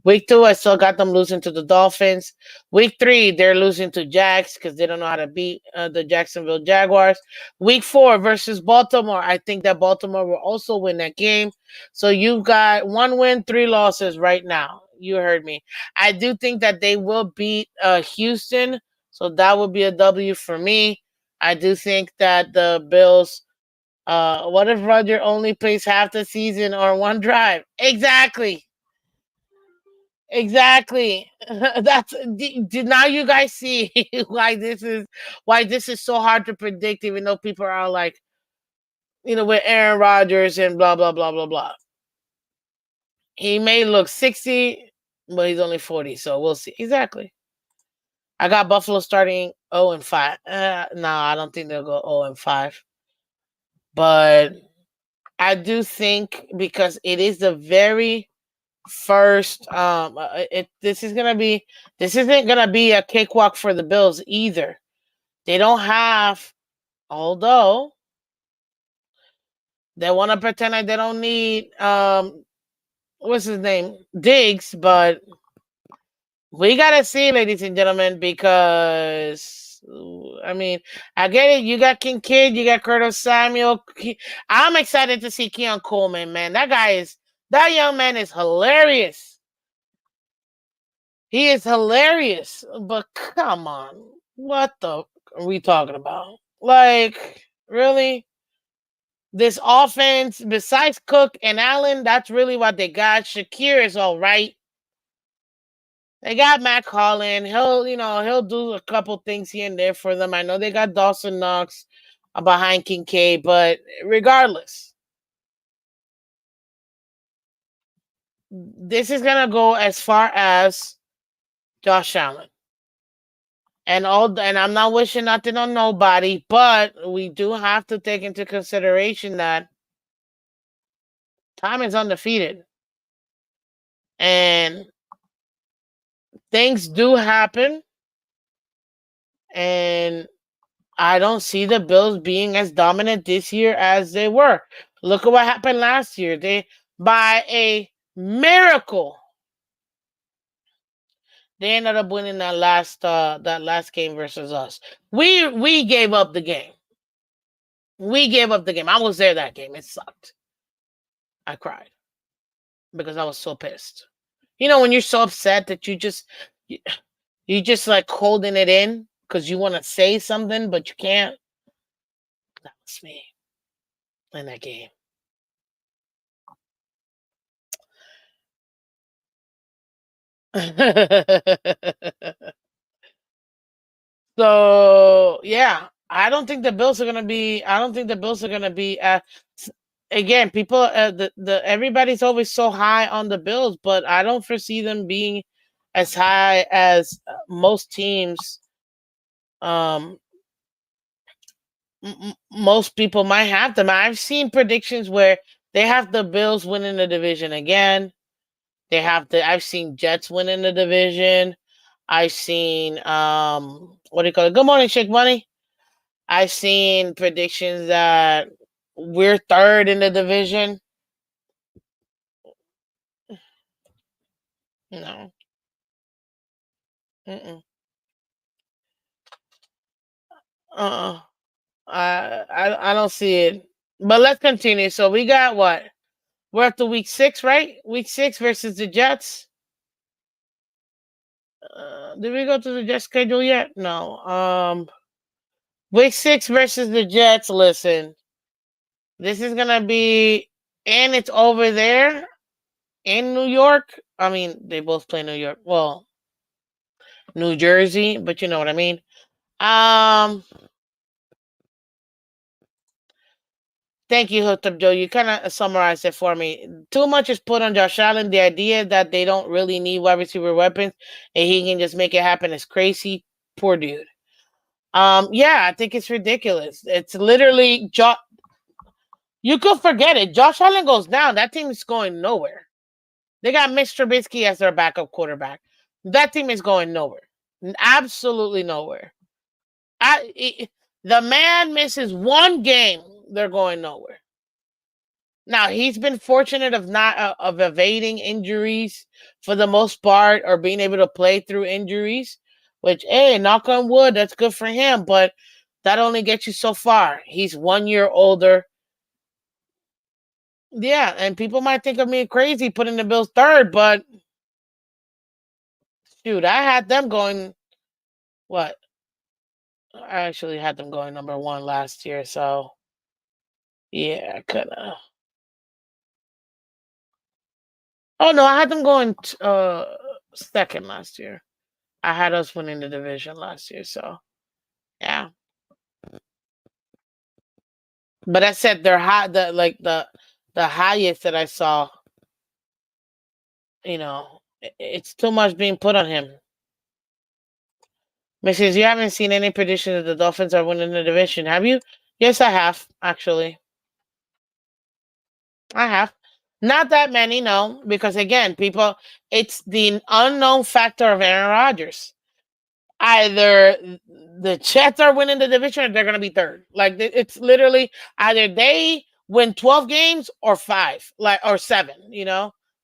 Week 2, I still got them losing to the Dolphins. Week 3, they're losing to Jags because they don't know how to beat the Jacksonville Jaguars. Week 4 versus Baltimore, I think that Baltimore will also win that game. So you've got 1 win, 3 losses right now. You heard me. I do think that they will beat Houston, so that would be a W for me. I do think that the Bills. What if Roger only plays half the season or one drive? Exactly. Exactly. Now you guys see why this is so hard to predict, even though people are like, with Aaron Rodgers and blah blah blah blah blah. He may look 60, but he's only 40, so we'll see. Exactly. I got Buffalo starting 0-5. No, I don't think they'll go 0-5. But I do think because it is the very first this isn't gonna be a cakewalk for the Bills either. They don't have, although they want to pretend like they don't need what's his name, Diggs, but we gotta see, ladies and gentlemen, because I mean, I get it. You got Kincaid, you got Curtis Samuel. I'm excited to see Keon Coleman, man. That young man is hilarious. He is hilarious, but come on, what the are we talking about? Like, really? This offense, besides Cook and Allen, that's really what they got. Shakir is all right. They got Matt Collin. He'll do a couple things here and there for them. I know they got Dawson Knox behind Kincaid, but regardless, this is gonna go as far as Josh Allen. And I'm not wishing nothing on nobody, but we do have to take into consideration that Tom is undefeated. And things do happen. And I don't see the Bills being as dominant this year as they were. Look at what happened last year. By a miracle, they ended up winning that last game versus us. We gave up the game. We gave up the game. I was there that game. It sucked. I cried because I was so pissed. When you're so upset that you just like holding it in because you want to say something but you can't. That was me in that game. So yeah, I don't think the Bills are gonna be. I don't think the Bills are gonna be. Again, people, the everybody's always so high on the Bills, but I don't foresee them being as high as most teams. Um, most people might have them. I've seen predictions where they have the Bills winning the division again. I've seen Jets winning the division. I've seen what do you call it? Good morning, Shake Money. I've seen predictions that we're third in the division. No. Mm-mm. Uh-uh. I don't see it. But let's continue. So we got what? We're up to week 6, right? Week 6 versus the Jets. Did we go to the Jets schedule yet? No. Week 6 versus the Jets. Listen, this is gonna be, and it's over there in New York. I mean, they both play New York. Well, New Jersey, but you know what I mean. Um, Thank you, Hooked Up Joe. You kind of summarized it for me. Too much is put on Josh Allen. The idea that they don't really need wide receiver weapons and he can just make it happen is crazy. Poor dude. Yeah, I think it's ridiculous. It's literally You could forget it. Josh Allen goes down. That team is going nowhere. They got Mitch Trubisky as their backup quarterback. That team is going nowhere. Absolutely nowhere. The man misses one game, they're going nowhere. Now he's been fortunate of not of evading injuries for the most part, or being able to play through injuries. Which, hey, knock on wood, that's good for him. But that only gets you so far. He's 1 year older. Yeah, and people might think of me crazy putting the Bills third, but shoot, I had them going. What? I actually had them going number one last year, so yeah, I could have. Oh no, I had them going second last year. I had us winning the division last year, so yeah. But I said they're high. The highest that I saw. It's too much being put on him. Mrs. You haven't seen any prediction that the Dolphins are winning the division, have you? Yes, I have actually. I have. Not that many, no, because again, people, it's the unknown factor of Aaron Rodgers. Either the Jets are winning the division or they're going to be third. Like it's literally either they win 12 games or 5, like or 7,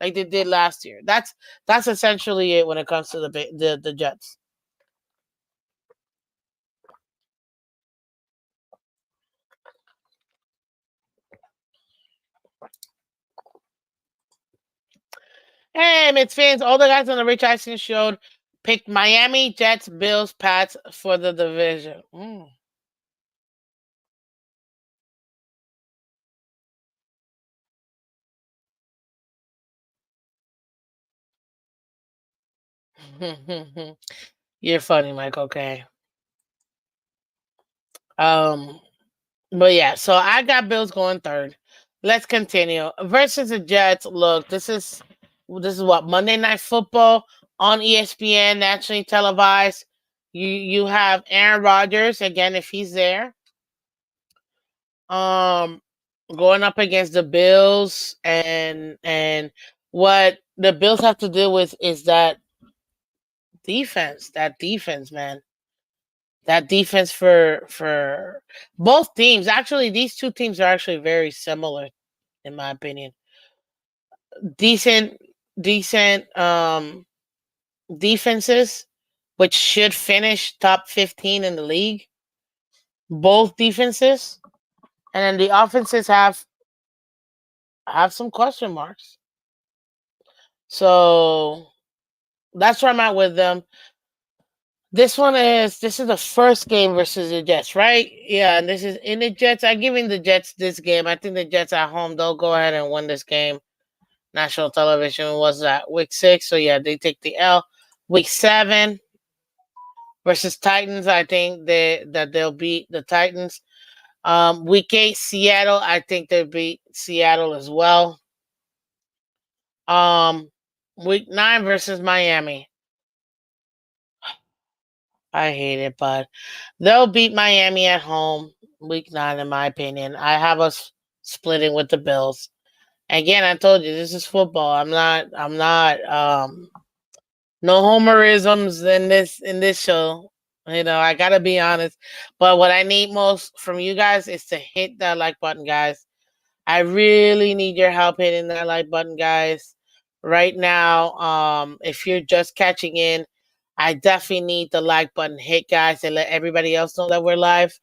like they did last year. That's essentially it when it comes to the Jets. Hey, it's fans. All the guys on the Rich Eisen showed picked Miami, Jets, Bills, Pats for the division. You're funny, Mike. Okay. Um, but yeah, so I got Bills going third. Let's continue. Versus the Jets. Look, this is what Monday Night Football on ESPN, nationally televised. You have Aaron Rodgers again if he's there. Um, Going up against the Bills, and what the Bills have to deal with is that defense. That defense, man. That defense for both teams. Actually, these two teams are actually very similar, in my opinion. Decent, decent defenses, which should finish top 15 in the league. Both defenses, and then the offenses have some question marks. So that's where I'm at with them. This is the first game versus the Jets, right? Yeah, and this is in the Jets. I'm giving the Jets this game. I think the Jets at home, they'll go ahead and win this game. National television was at week 6, so yeah, they take the L. Week 7 versus Titans, I think they'll beat the Titans. Week 8, Seattle, I think they'll beat Seattle as well. Um, Week 9 versus Miami. I hate it, but they'll beat Miami at home week 9, in my opinion. I have us splitting with the Bills. Again, I told you this is football. I'm not no homerisms in this show. I gotta be honest. But what I need most from you guys is to hit that like button, guys. I really need your help hitting that like button, guys. Right now, if you're just catching in, I definitely need the like button hit, guys, and let everybody else know that we're live.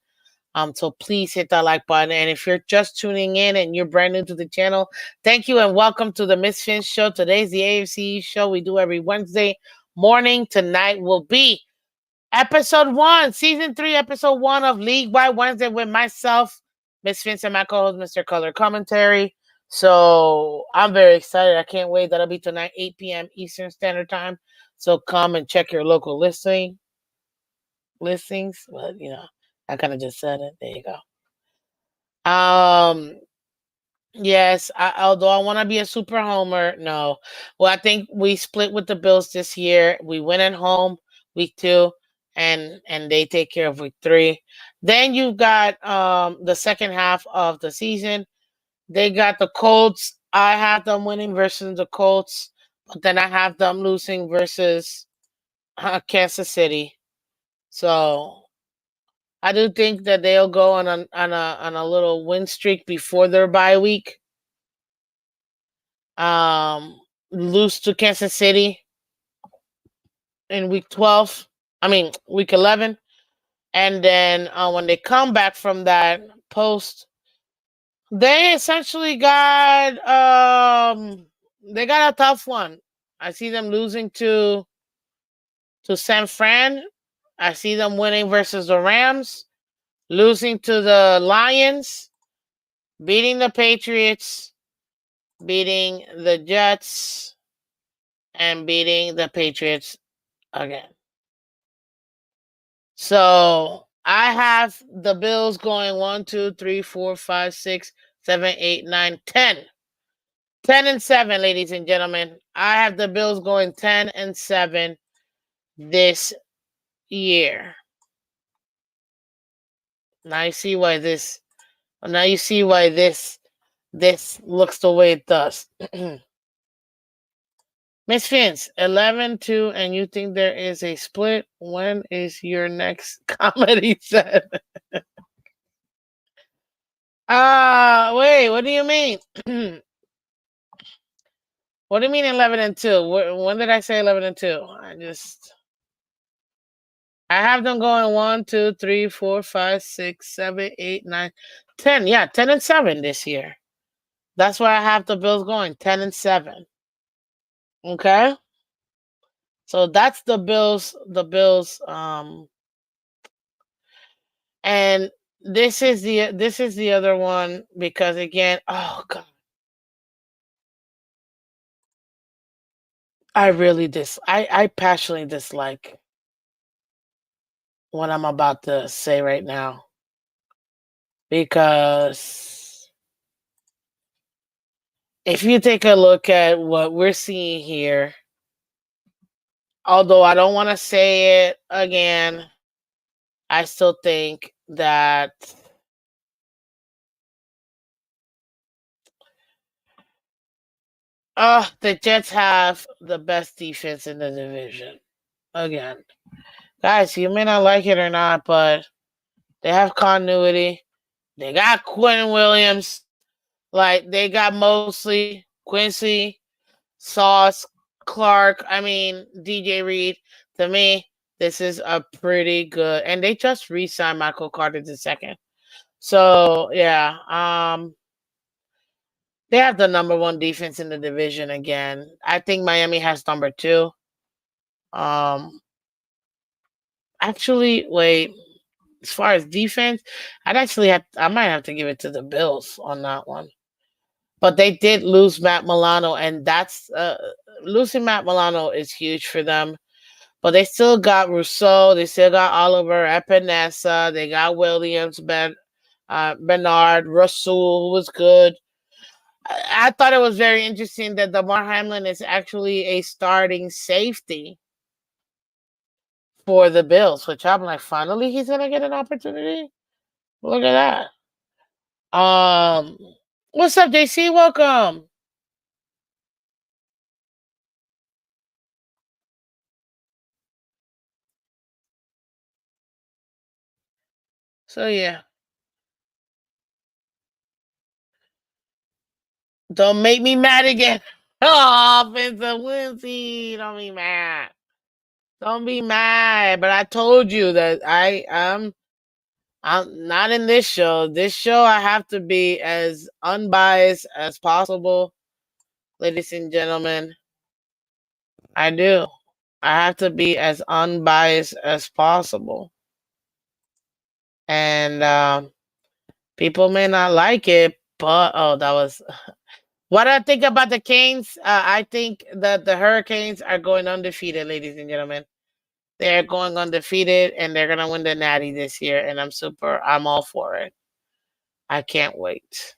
So please hit that like button. And if you're just tuning in and you're brand new to the channel, thank you and welcome to the Miss Phins show. Today's the AFC show we do every Wednesday morning. Tonight will be episode 1, season 3, episode 1 of League by Wednesday with myself, Miss Phins, and my co-host, Mr. Color Commentary. So I'm very excited. I can't wait. That'll be tonight, 8 p.m. Eastern Standard Time. So come and check your local listings. Well, I kind of just said it. There you go. Yes, although I want to be a super homer, no. Well, I think we split with the Bills this year. We win at home week 2, and they take care of week 3. Then you've got the second half of the season. They got the Colts. I have them winning versus the Colts, but then I have them losing versus Kansas City. So I do think that they'll go on a little win streak before their bye week. Lose to Kansas City in week 12. I mean week 11, and then when they come back from that post, they essentially they got a tough one. I see them losing to San Fran. I see them winning versus the Rams, losing to the Lions, beating the Patriots, beating the Jets, and beating the Patriots again. So I have the Bills going 1, 2, 3, 4, 5, 6, 7, 8, 9, 10. 10-7, ladies and gentlemen. I have the Bills going 10-7 this year. Now you see why this. Now you see why this looks the way it does. Miss Phins, 11-2, and you think there is a split? When is your next comedy set? Wait, what do you mean? What do you mean 11-2? When did I say 11-2? I have them going 1, 2, 3, 4, 5, 6, 7, 8, 9, 10. Yeah, 10-7 this year. That's why I have the Bills going 10-7. Okay? So that's the Bills, and this is the other one because again, oh god. I passionately dislike what I'm about to say right now because if you take a look at what we're seeing here, although I don't want to say it again, I still think that the Jets have the best defense in the division. Again, guys, you may not like it or not, but they have continuity. They got Quinn Williams. Like, they got Mosley, Quincy, Sauce, Clark. I mean, DJ Reed. To me, this is a pretty good. And they just re-signed Michael Carter II. So, yeah. They have the number one defense in the division again. I think Miami has number two. Actually, wait. As far as defense, I might have to give it to the Bills on that one. But they did lose Matt Milano, and that's losing Matt Milano is huge for them. But they still got Rousseau, they still got Oliver, Epinesa, they got Williams, Bernard, Russell, who was good. I thought it was very interesting that Damar Hamlin is actually a starting safety for the Bills, which I'm like, finally he's gonna get an opportunity. Look at that. What's up, JC? Welcome. So yeah. Don't make me mad again. Oh, offensive Wincy. Don't be mad. Don't be mad. But I told you that I'm not in this show. This show I have to be as unbiased as possible, ladies and gentlemen. I do. I have to be as unbiased as possible. And people may not like it, but that was what I think about the Canes. I think that the Hurricanes are going undefeated, ladies and gentlemen. They're going undefeated and they're gonna win the Natty this year, and I'm all for it. I can't wait.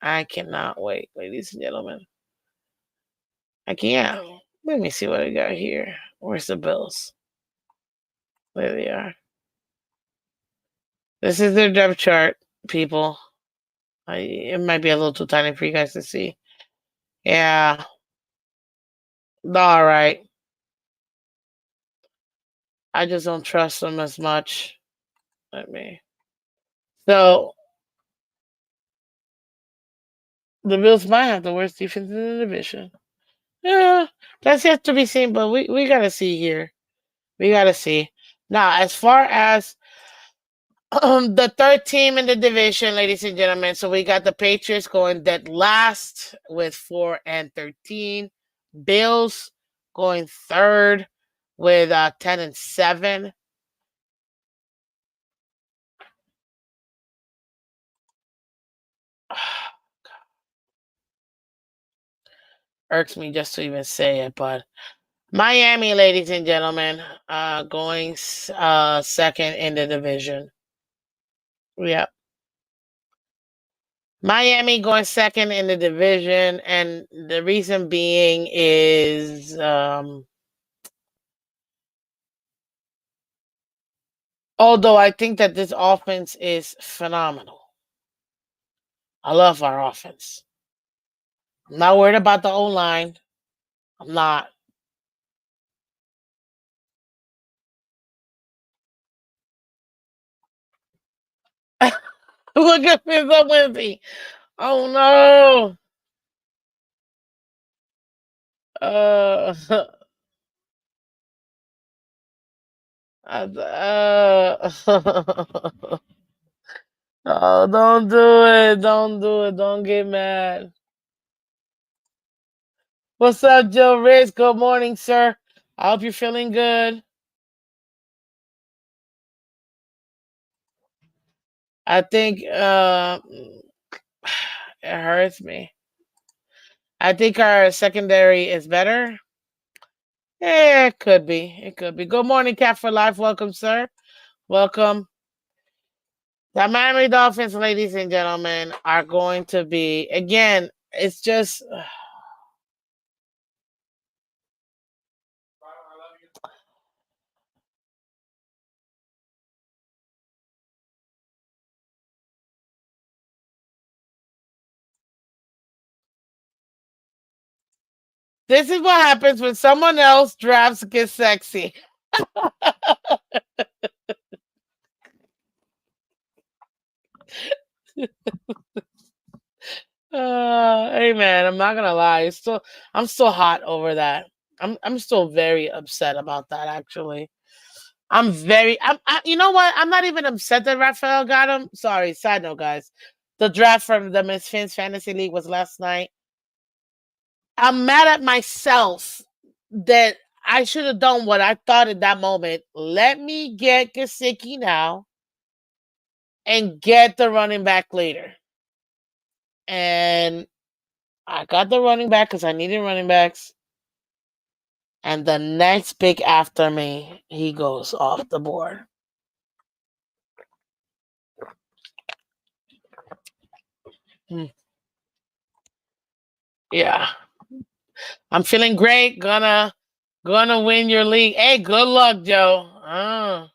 I cannot wait, ladies and gentlemen. I can't. Let me see what I got here. Where's the Bills? There they are. This is their depth chart, people. It might be a little too tiny for you guys to see. Yeah. All right. I just don't trust them as much. Let me. So the Bills might have the worst defense in the division. Yeah, that's yet to be seen, but we gotta see here. We gotta see. Now, as far as the third team in the division, ladies and gentlemen, so we got the Patriots going dead last with 4-13. Bills going third with 10-7. Irks me just to even say it, but Miami, ladies and gentlemen, going second in the division. Yep. Miami going second in the division, and the reason being is although I think that this offense is phenomenal. I love our offense. I'm not worried about the O line. I'm not. Look at Phins up Wimpy. Oh no. Uh, oh, don't do it. Don't do it. Don't get mad. What's up, Joe Rich? Good morning, sir. I hope you're feeling good. I think it hurts me. I think our secondary is better. Yeah, it could be. It could be. Good morning, Cat for Life. Welcome, sir. Welcome. The Miami Dolphins, ladies and gentlemen, are going to be again. It's just this is what happens when someone else drafts get sexy. Hey man, I'm not gonna lie. I'm still hot over that. I'm still very upset about that. Actually, you know what? I'm not even upset that Raphael got him. Sorry. Side note, guys. The draft from the Miss Phins Fantasy League was last night. I'm mad at myself that I should have done what I thought at that moment. Let me get Gasicki now and get the running back later. And I got the running back because I needed running backs. And the next pick after me, he goes off the board. Hmm. Yeah. I'm feeling great. Gonna win your league. Hey, good luck, Joe.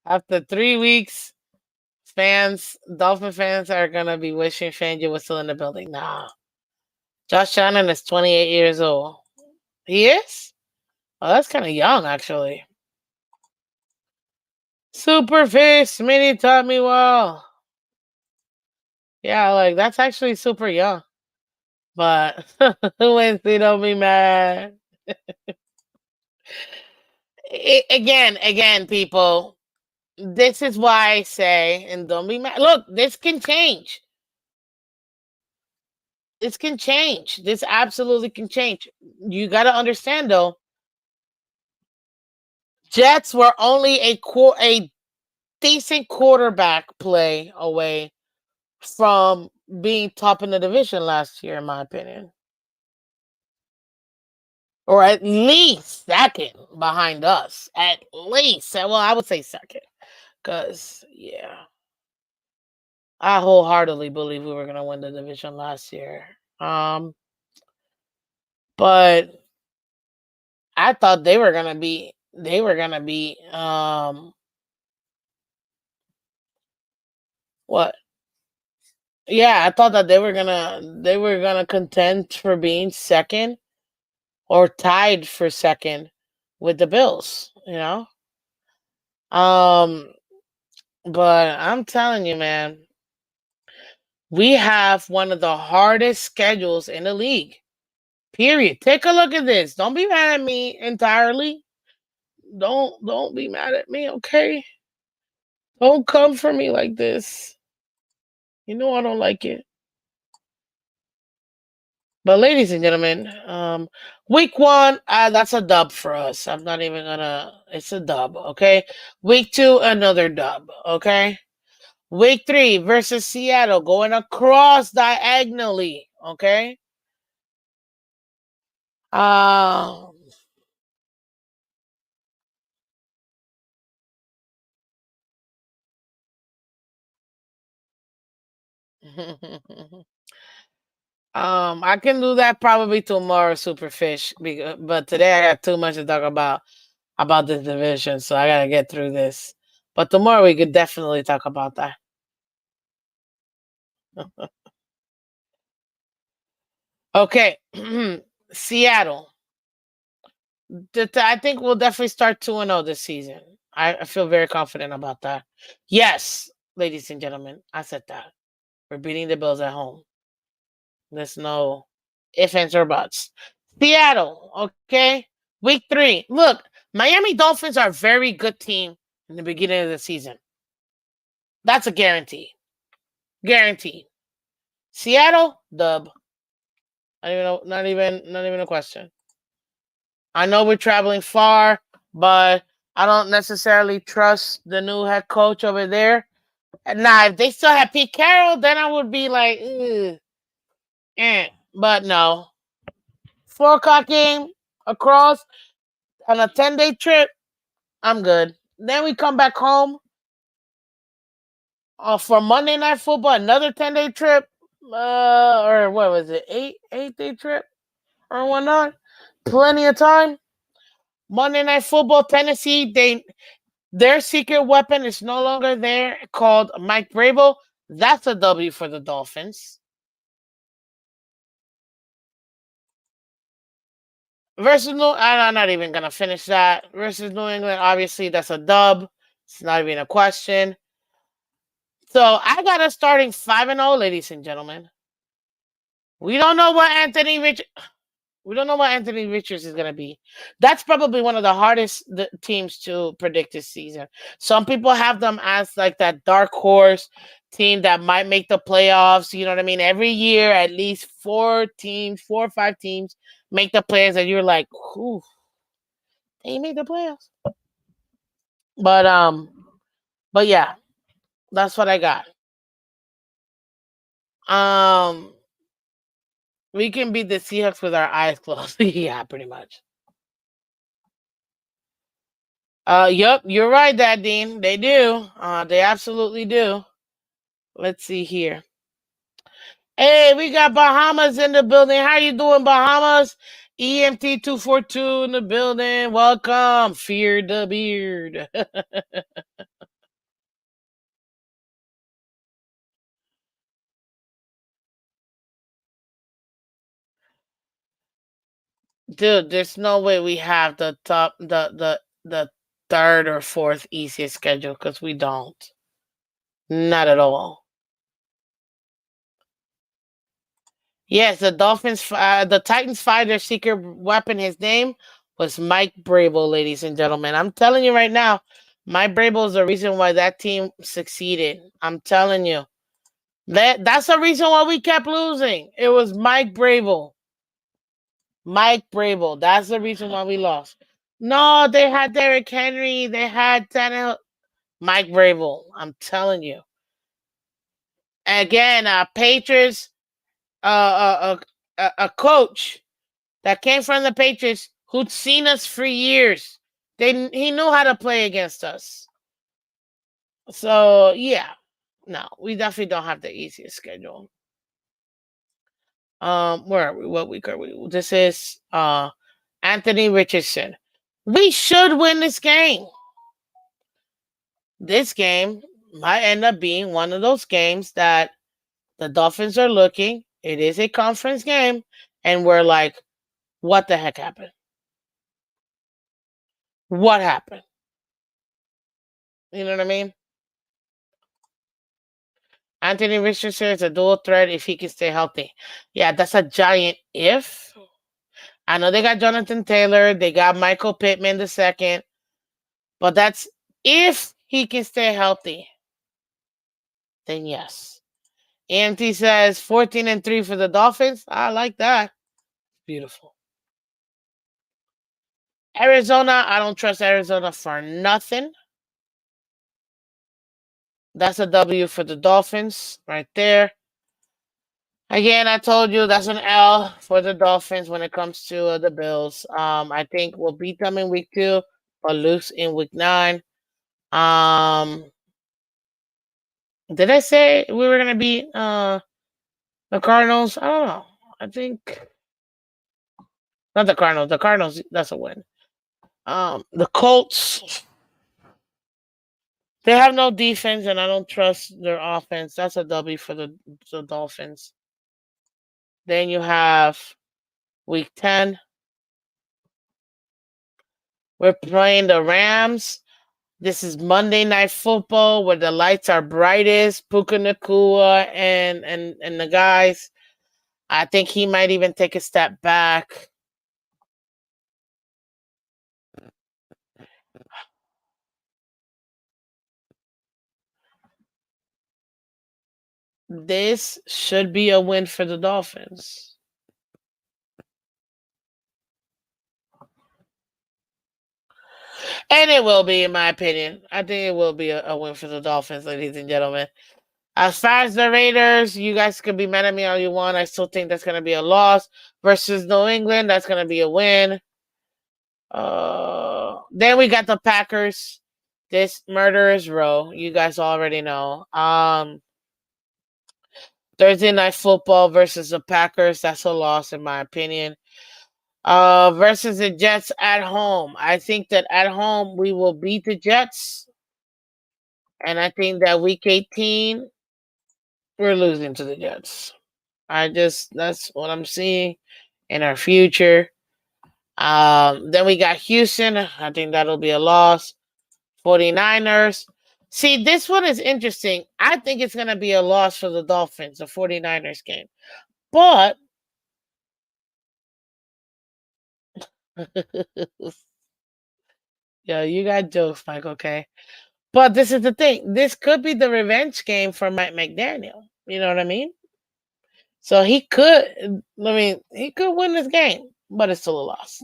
After 3 weeks, Dolphin fans are gonna be wishing Fangio was still in the building. Nah. Josh Shannon is 28 years old. He is? Oh, that's kind of young, actually. Superfish, Mini taught me well. Yeah, like that's actually super young. But Wednesday, don't be mad. Again, people. This is why I say, and don't be mad. Look, this can change. This can change. This absolutely can change. You got to understand, though. Jets were only a decent quarterback play away from being top in the division last year, in my opinion, or at least second behind us. At least, well, I would say second, because yeah, I wholeheartedly believe we were going to win the division last year. But I thought they were gonna be What? Yeah, I thought that they were gonna contend for being second or tied for second with the Bills. Um, but I'm telling you, man, we have one of the hardest schedules in the league. Period. Take a look at this. Don't be mad at me entirely. Don't be mad at me, okay? Don't come for me like this. You know I don't like it. But ladies and gentlemen, week one, that's a dub for us. I'm not even gonna. It's a dub, okay. Week two, another dub, okay. Week three versus Seattle, going across diagonally, okay. Um, I can do that probably tomorrow, Superfish. But today I got too much to talk about this division, so I gotta get through this. But tomorrow we could definitely talk about that. Okay, Seattle. I think we'll definitely start 2-0 this season. I feel very confident about that. Yes, ladies and gentlemen, I said that. We're beating the Bills at home. There's no ifs, ands, or buts. Seattle, okay? Week three. Look, Miami Dolphins are a very good team in the beginning of the season. That's a guarantee. Guarantee. Seattle, dub. Not even a question. I know we're traveling far, but I don't necessarily trust the new head coach over there. Now, if they still had Pete Carroll, then I would be like, ugh, but no. 4 o'clock game across on a 10-day trip. I'm good. Then we come back home for Monday Night Football, another 10-day trip. Or what was it? 8-day trip or whatnot. Plenty of time. Monday Night Football, Tennessee. Their secret weapon is no longer there, called Mike Vrabel. That's a W for the Dolphins. Versus I'm not even gonna finish that. Versus New England, obviously that's a dub. It's not even a question. So I got us starting 5-0, ladies and gentlemen. We don't know what Anthony Rich. We don't know what Anthony Richards is gonna be. That's probably one of the hardest teams to predict this season. Some people have them as like that dark horse team that might make the playoffs. You know what I mean? Every year, at least 4 or 5 teams make the playoffs, and you're like, "Ooh, they made the playoffs." But yeah, that's what I got. Um, we can beat the Seahawks with our eyes closed. Yeah, pretty much. Yep, you're right, Dad Dean. They do. They absolutely do. Let's see here. Hey, we got Bahamas in the building. How you doing, Bahamas? EMT 242 in the building. Welcome. Fear the beard. Dude, there's no way we have the third or fourth easiest schedule because we don't. Not at all. Yes, the Titans find their secret weapon. His name was Mike Brable, ladies and gentlemen. I'm telling you right now, Mike Brable is the reason why that team succeeded. I'm telling you. That's the reason why we kept losing. It was Mike Brable. Mike Brable. That's the reason why we lost. No, they had Derrick Henry. They had Tannehill. Mike Brable. I'm telling you. Again, Patriots, a coach that came from the Patriots who'd seen us for years. He knew how to play against us. So yeah, no, we definitely don't have the easiest schedule. Where are we? What week are we? This is Anthony Richardson. We should win this game. This game, might end up being one of those games that the Dolphins are looking. It is a conference game, and we're like, what the heck happened? What happened? You know what I mean? Anthony Richardson is a dual threat if he can stay healthy. Yeah, that's a giant if. I know they got Jonathan Taylor, they got Michael Pittman the second, but that's if he can stay healthy. Then yes. EMT says 14-3 for the Dolphins. I like that. Beautiful. Arizona, I don't trust Arizona for nothing. That's a W for the Dolphins right there. Again, I told you that's an L for the Dolphins when it comes to the Bills. I think we'll beat them in week 2, but lose in week 9. Um, did I say we were gonna beat the Cardinals? I don't know. I think not the Cardinals. The Cardinals, that's a win. The Colts, they have no defense, and I don't trust their offense. That's a W for the Dolphins. Then you have week 10. We're playing the Rams. This is Monday Night Football where the lights are brightest. Puka Nakua and the guys. I think he might even take a step back. This should be a win for the Dolphins. And it will be, in my opinion. I think it will be a win for the Dolphins, ladies and gentlemen. As far as the Raiders, you guys can be mad at me all you want. I still think that's going to be a loss. Versus New England, that's going to be a win. Then we got the Packers. This murderer's row. You guys already know. Thursday Night Football versus the Packers. That's a loss, in my opinion. Versus the Jets at home. I think that at home we will beat the Jets. And I think that week 18, we're losing to the Jets. That's what I'm seeing in our future. Then we got Houston. I think that'll be a loss. 49ers. See, this one is interesting. I think it's going to be a loss for the Dolphins, the 49ers game. But yeah, you got jokes, Mike, okay? But this is the thing. This could be the revenge game for Mike McDaniel. You know what I mean? So he could, he could win this game, but it's still a loss.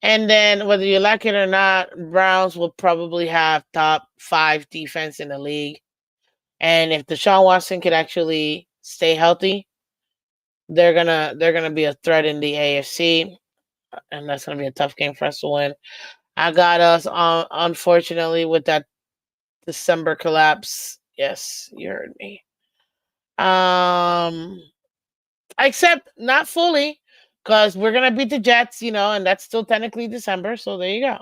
And then, whether you like it or not, Browns will probably have top 5 defense in the league. And if Deshaun Watson could actually stay healthy, they're gonna be a threat in the AFC, and that's gonna be a tough game for us to win. I got us unfortunately with that December collapse. Yes, you heard me. Um, except not fully, because we're gonna beat the Jets, and that's still technically December. So there you go.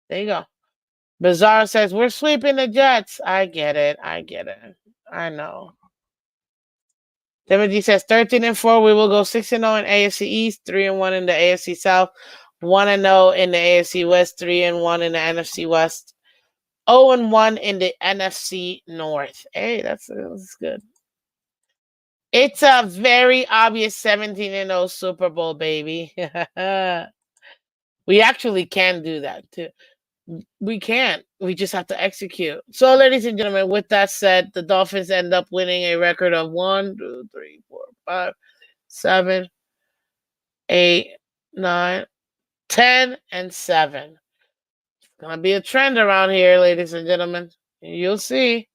There you go. Bizarre says we're sweeping the Jets. I get it. I get it. I know. Timothy says 13-4. We will go 6-0 in AFC East, 3-1 in the AFC South, 1-0 in the AFC West, 3-1 in the NFC West, 0-1 in the NFC North. Hey, that's good. It's a very obvious 17-0 Super Bowl, baby. We actually can do that too. We can. We just have to execute. So, ladies and gentlemen, with that said, the Dolphins end up winning a record of 1, 2, 3, 4, 5, 7, 8, 9, 10, and 7. It's gonna be a trend around here, ladies and gentlemen. You'll see.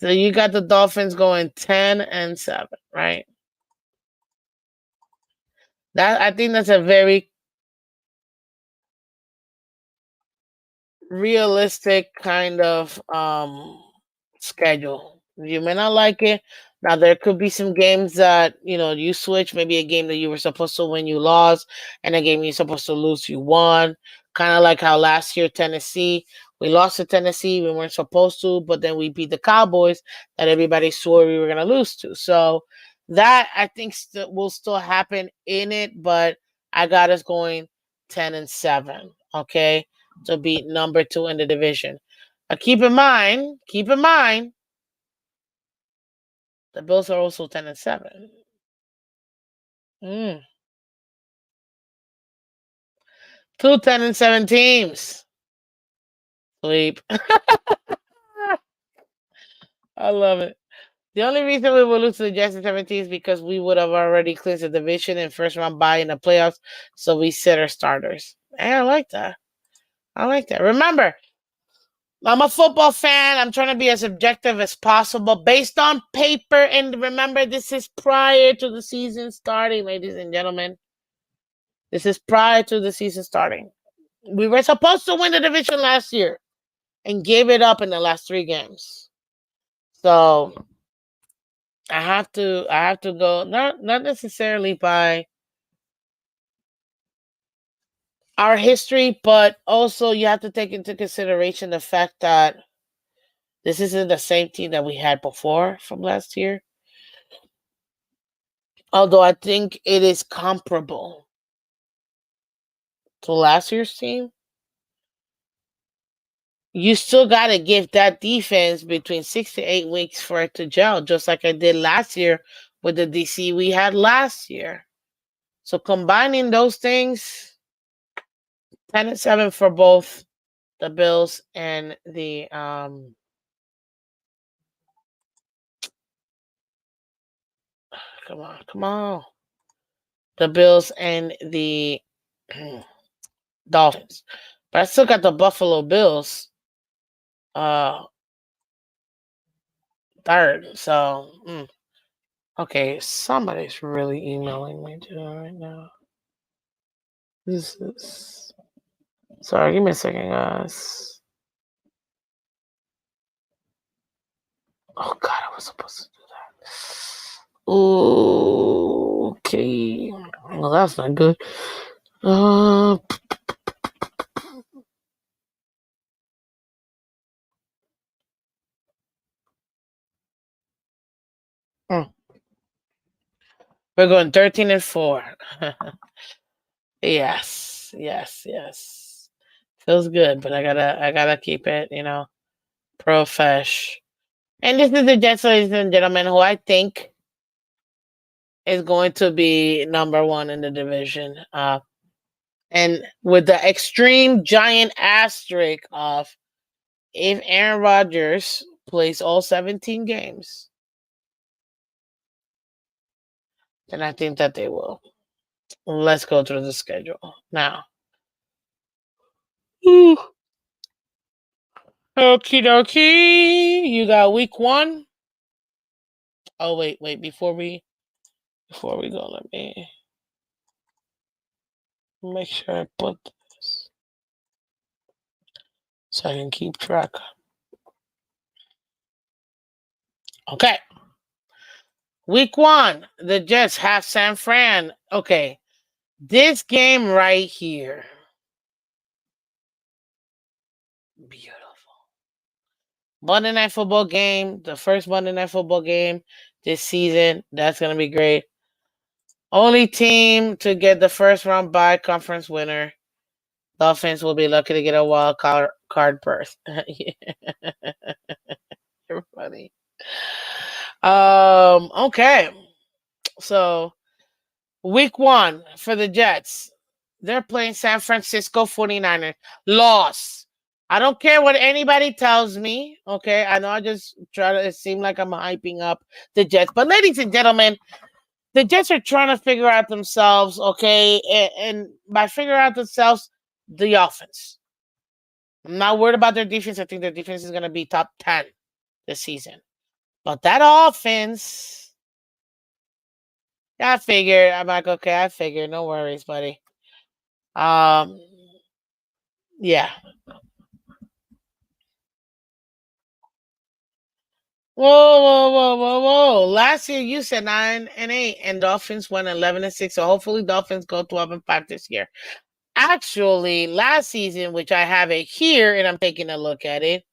So you got the Dolphins going 10-7, right? I think that's a very realistic kind of schedule. You may not like it. Now there could be some games that you switch. Maybe a game that you were supposed to win, you lost, and a game you're supposed to lose, you won. Kind of like how last year Tennessee We lost to Tennessee. We weren't supposed to, but then we beat the Cowboys that everybody swore we were going to lose to. So that I think will still happen in it, but I got us going 10-7, okay, to beat number 2 in the division. Keep in mind, the Bills are also 10-7. Mm. 2 10-7 teams. Sleep. I love it. The only reason we will lose to the Jets in 17 is because we would have already clinched the division and first round bye in the playoffs, so we set our starters. Hey, I like that. Remember, I'm a football fan. I'm trying to be as objective as possible based on paper. And remember, this is prior to the season starting, ladies and gentlemen. This is prior to the season starting. We were supposed to win the division last year and gave it up in the last 3 games. So I have to go not necessarily by our history, but also you have to take into consideration the fact that this isn't the same team that we had before from last year. Although I think it is comparable to last year's team. You still got to give that defense between 6 to 8 weeks for it to gel, just like I did last year with the DC we had last year. So combining those things, 10-7 for both the Bills and the come on. The Bills and the Dolphins. But I still got the Buffalo Bills third. So okay, somebody's really emailing me right now. This is sorry, give me a second, guys. Oh God, I was supposed to do that. Okay. Well, that's not good. We're going 13-4. Yes. Feels good, but I gotta keep it, profesh. And this is the Jets, ladies and gentlemen, who I think is going to be number 1 in the division. And with the extreme giant asterisk of if Aaron Rodgers plays all 17 games, then I think that they will. Let's go through the schedule now. Okie dokie. You got week 1. Oh wait. Before we go, let me make sure I put this so I can keep track. Okay. Week 1, the Jets have San Fran. Okay. This game right here. Beautiful. Monday Night Football game. The first Monday Night Football game this season. That's going to be great. Only team to get the first round bye, conference winner. Dolphins will be lucky to get a wild card berth. You're funny. Okay. So, week 1 for the Jets. They're playing San Francisco 49ers. Loss. I don't care what anybody tells me. Okay. I know I just try to seem like I'm hyping up the Jets. But, ladies and gentlemen, the Jets are trying to figure out themselves. Okay. And by figure out themselves, the offense. I'm not worried about their defense. I think their defense is going to be top 10 this season. But that offense, I figured. I'm like, okay, I figured. No worries, buddy. Yeah. Whoa. Last year you said 9-8 and Dolphins went 11-6. So hopefully Dolphins go 12-5 this year. Actually, last season, which I have it here, and I'm taking a look at it,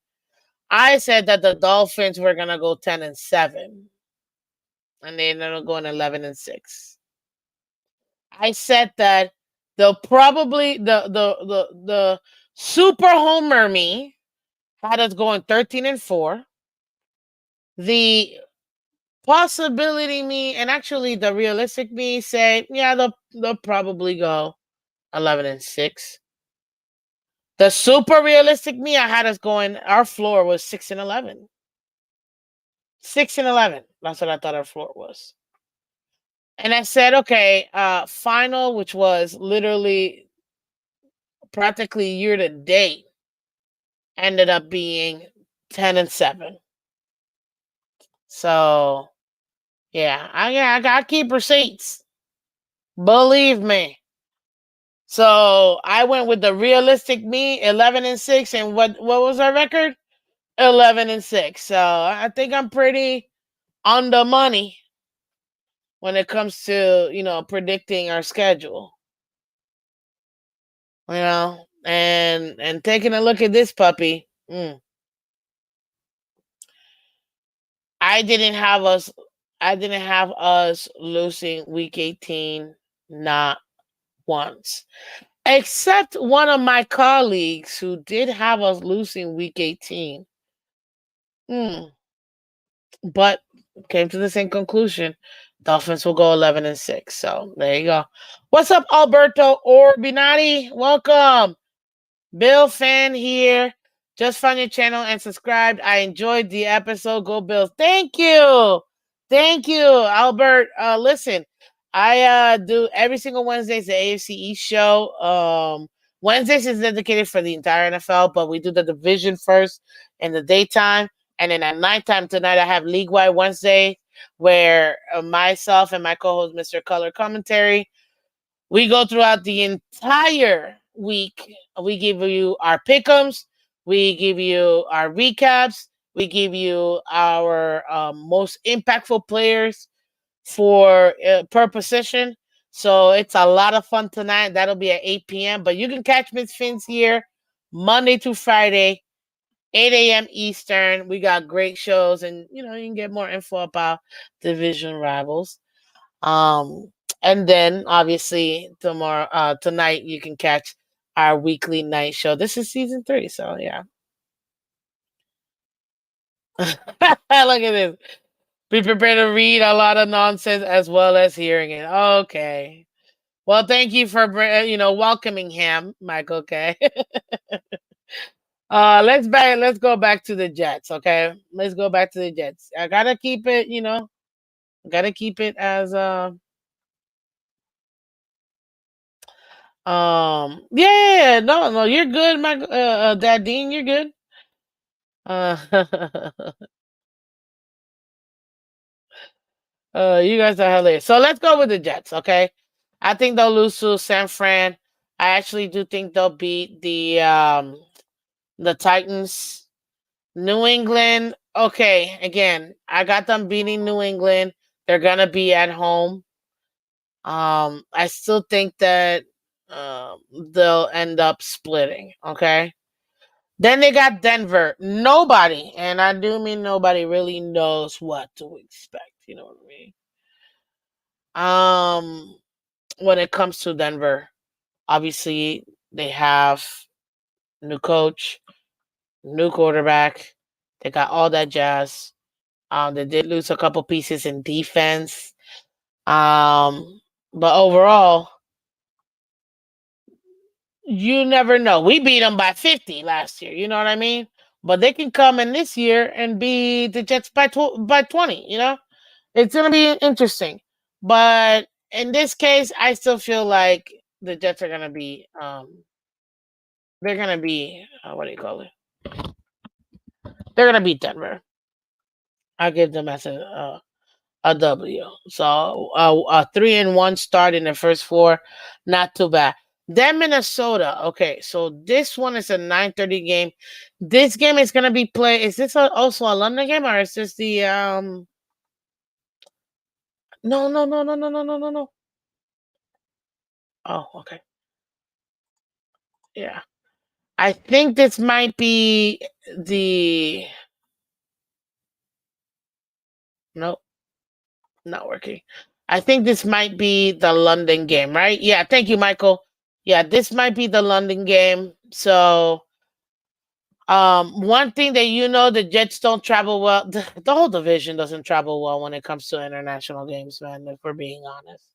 I said that the Dolphins were gonna go 10-7, and they ended up going 11-6. I said that they'll probably the super homer me had us going 13-4. The possibility me and actually the realistic me say, yeah, they'll probably go 11-6. The super realistic me, I had us going. Our floor was 6-11. 6-11. That's what I thought our floor was. And I said, okay, final, which was literally practically year to date, ended up being 10-7. So I got keep receipts. Believe me. So I went with the realistic me, 11-6, and what was our record? 11-6. So I think I'm pretty on the money when it comes to predicting our schedule. And taking a look at this puppy. I didn't have us. I didn't have us losing week 18, not once. Except one of my colleagues who did have us losing week 18. But came to the same conclusion. Dolphins will go 11-6. So there you go. What's up, Alberto Orbinati? Welcome. Bill fan here. Just found your channel and subscribed. I enjoyed the episode. Go Bills. Thank you. Thank you, Albert. Listen, I do every single Wednesday's the AFC East show. Wednesdays is dedicated for the entire NFL, but we do the division first in the daytime. And then at nighttime tonight, I have League Wide Wednesday, where myself and my co-host, Mr. Color Commentary, we go throughout the entire week. We give you our pick'ems. We give you our recaps. We give you our most impactful players for per position. So it's a lot of fun tonight. That'll be at 8 p.m. But you can catch Miss Phins here Monday to Friday, 8 a.m. Eastern. We got great shows, and you can get more info about division rivals. And then obviously tonight you can catch our weekly night show. This is season 3, so yeah. Look at this. Be prepared to read a lot of nonsense as well as hearing it. Okay. Well, thank you for welcoming him, Michael. Okay. Let's go back to the Jets. Okay, let's go back to the Jets. I gotta keep it. Gotta keep it as yeah, no, you're good, my Dad Dean, you're good. Uh, you guys are hilarious. So let's go with the Jets, okay? I think they'll lose to San Fran. I actually do think they'll beat the Titans. New England, okay, again, I got them beating New England. They're gonna be at home. I still think that they'll end up splitting, okay? Then they got Denver. Nobody, and I do mean nobody, really knows what to expect. You know what I mean? When it comes to Denver, obviously they have new coach, new quarterback. They got all that jazz. They did lose a couple pieces in defense. But overall, you never know. We beat them by 50 last year. You know what I mean? But they can come in this year and beat the Jets by 20. It's gonna be interesting. But in this case, I still feel like the Jets are gonna be they're gonna be what do you call it? They're gonna beat Denver. I'll give them as a W. So a 3-1 start in the first 4, not too bad. Then Minnesota. Okay, so this one is a 9:30 game. This game is gonna be played. Is this also a London game, or is this the No, no, no, no, no, no, no, no, no. Oh, okay. Yeah. I think this might be the nope, not working. I think this might be the London game, right? Yeah, thank you, Michael. Yeah, this might be the London game. So, one thing that you know, the Jets don't travel well. The whole division doesn't travel well when it comes to international games, man. If we're being honest,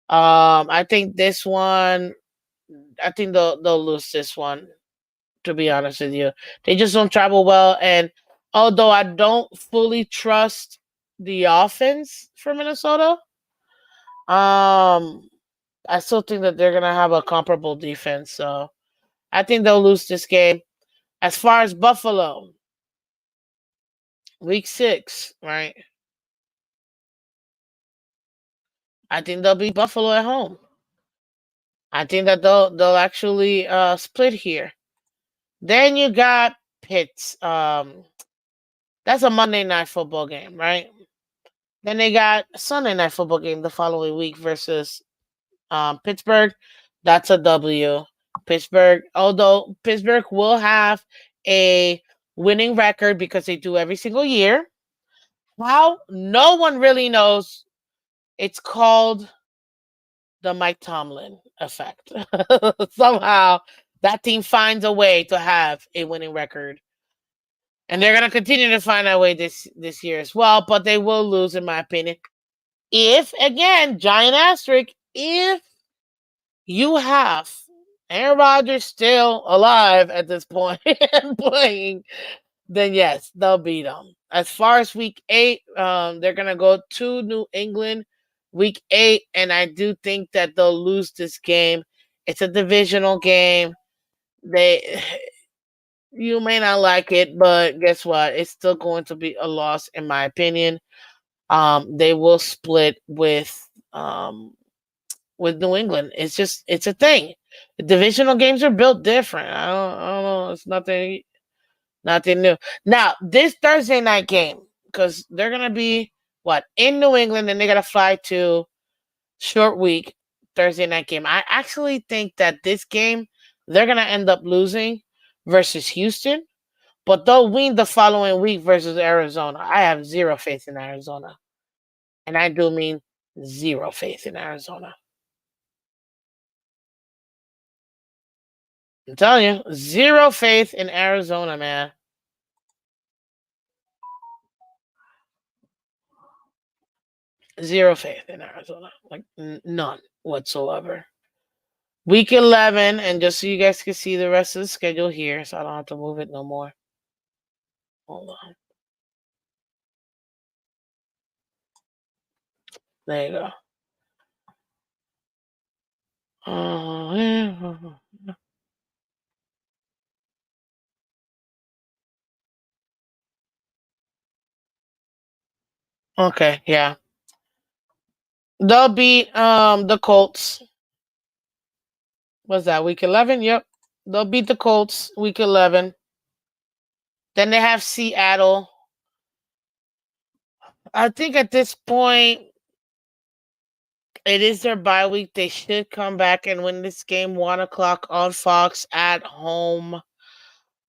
I think this one, I think they'll lose this one. To be honest with you, they just don't travel well. And although I don't fully trust the offense for Minnesota, um, I still think that they're gonna have a comparable defense. So I think they'll lose this game. As far as Buffalo, week 6, right? I think they'll beat Buffalo at home. I think that they'll actually split here. Then you got Pitts. That's a Monday night football game, right? Then they got a Sunday night football game the following week versus Pittsburgh. That's a W. Pittsburgh, although Pittsburgh will have a winning record because they do every single year. How? No one really knows. It's called the Mike Tomlin effect. Somehow that team finds a way to have a winning record. And they're gonna continue to find a way this year as well, but they will lose, in my opinion. If again, giant asterisk, if you have Aaron Rodgers still alive at this point and playing, then yes, they'll beat them. As far as week 8, they're gonna go to New England week 8, and I do think that they'll lose this game. It's a divisional game. They you may not like it, but guess what? It's still going to be a loss in my opinion. They will split with New England. It's a thing. The divisional games are built different. I don't know. It's nothing new. Now this Thursday night game, because they're gonna be what in New England, and they gotta fly to short week Thursday night game. I actually think that this game they're gonna end up losing versus Houston, but they'll win the following week versus Arizona. I have zero faith in Arizona, and I do mean zero faith in Arizona. I'm telling you, zero faith in Arizona, man. Zero faith in Arizona, like none whatsoever. Week 11, and just so you guys can see the rest of the schedule here, so I don't have to move it no more. Hold on. There you go. Okay, yeah. They'll beat the Colts. What's that? Week 11? Yep. They'll beat the Colts week 11. Then they have Seattle. I think at this point it is their bye week. They should come back and win this game 1 o'clock on Fox at home.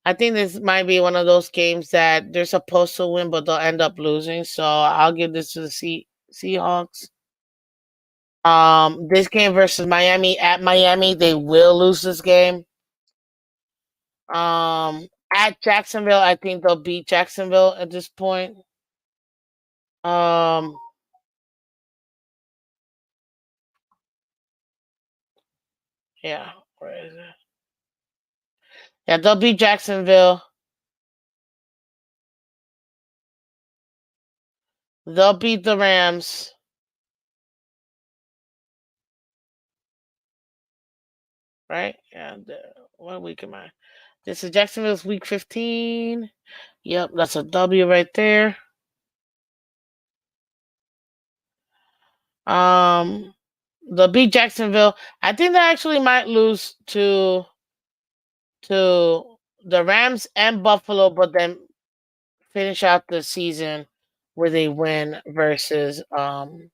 I think this might be one of those games that they're supposed to win, but they'll end up losing. So I'll give this to the Seahawks. This game versus Miami at Miami, they will lose this game. At Jacksonville, I think they'll beat Jacksonville at this point. Um, yeah, where is it? Yeah, they'll beat Jacksonville. They'll beat the Rams. Right? Yeah. What week am I? This is Jacksonville's week 15. Yep, that's a W right there. Um, they'll beat Jacksonville. I think they actually might lose to the Rams and Buffalo, but then finish out the season with a win versus the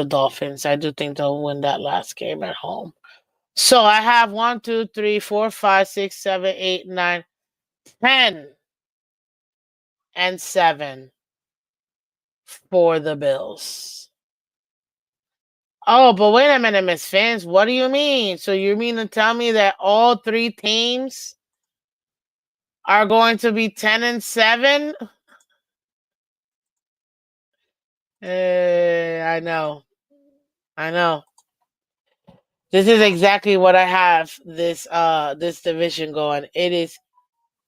Dolphins. I do think they'll win that last game at home. So I have 1, 2, 3, 4, 5, 6, 7, 8, 9, 10, and 7 for the Bills. Oh, but wait a minute, Miss Phins. What do you mean? So you mean to tell me that all three teams are going to be 10 and 7? I know. I know. This is exactly what I have this division going. It is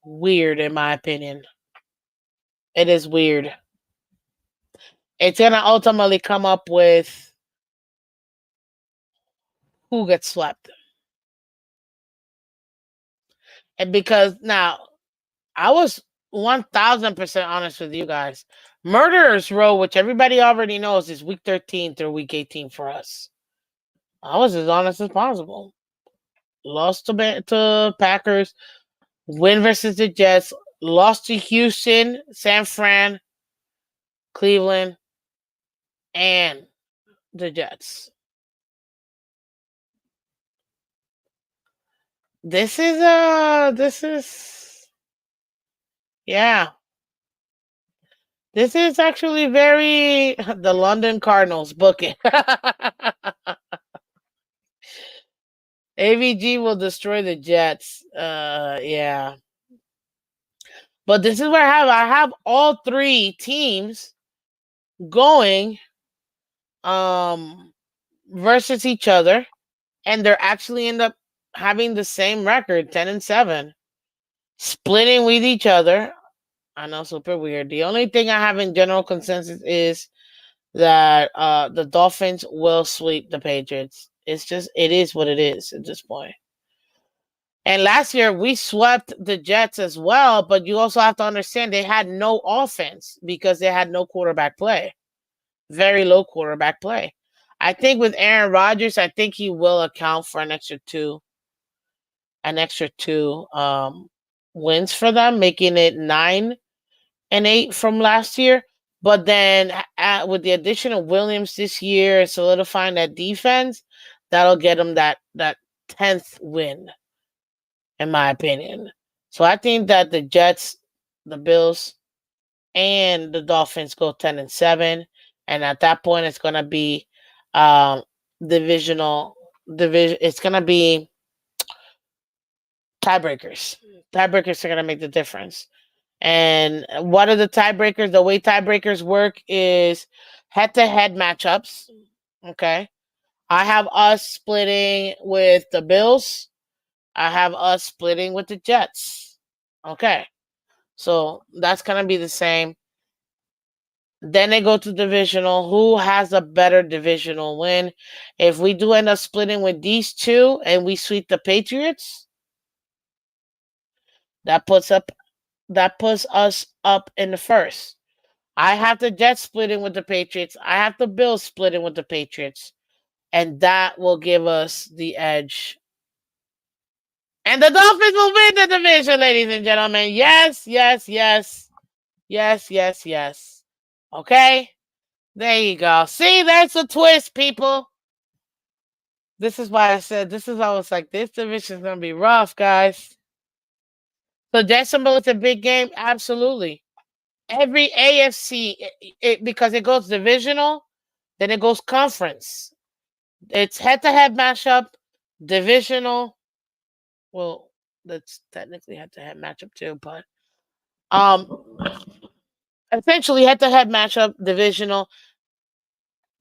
weird in my opinion. It is weird. It's gonna ultimately come up with who gets swept. And because now I was 1000% honest with you guys. Murderers Row, which everybody already knows, is week 13 through week 18 for us. I was as honest as possible. Lost to Packers, win versus the Jets, lost to Houston, San Fran, Cleveland, and the Jets. This is yeah. This is actually very the London Cardinals booking. AVG will destroy the Jets. Yeah. But this is where I have all three teams going versus each other, and they're actually end up having the same record, 10 and 7, splitting with each other. I know, super weird. The only thing I have in general consensus is that the Dolphins will sweep the Patriots. It is what it is at this point. And last year we swept the Jets as well, but you also have to understand they had no offense because they had no quarterback play. Very low quarterback play. I think with Aaron Rodgers, I think he will account for an extra two wins for them, making it 9 and 8 from last year. But then with the addition of Williams this year, solidifying that defense, that'll get them that 10th win, in my opinion. So I think that the Jets, the Bills, and the Dolphins go 10 and 7, and at that point it's gonna be divisional division. It's gonna be tiebreakers. Tiebreakers are gonna make the difference. And what are the tiebreakers? The way tiebreakers work is head-to-head matchups. Okay, I have us splitting with the Bills. I have us splitting with the Jets. Okay, so that's gonna be the same. Then they go to divisional. Who has a better divisional win? If we do end up splitting with these two and we sweep the Patriots, that puts us up in the first. I have the Jets splitting with the Patriots. I have the Bills splitting with the Patriots. And that will give us the edge. And the Dolphins will win the division, ladies and gentlemen. Yes, yes, yes. Yes, yes, yes. Okay? There you go. See, there's a twist, people. This is why I said this division is gonna be rough, guys. So Jacksonville is a big game, absolutely. Every AFC, because it goes divisional, then it goes conference. It's head-to-head matchup, divisional. Well, that's technically head-to-head matchup too, but essentially head-to-head matchup, divisional.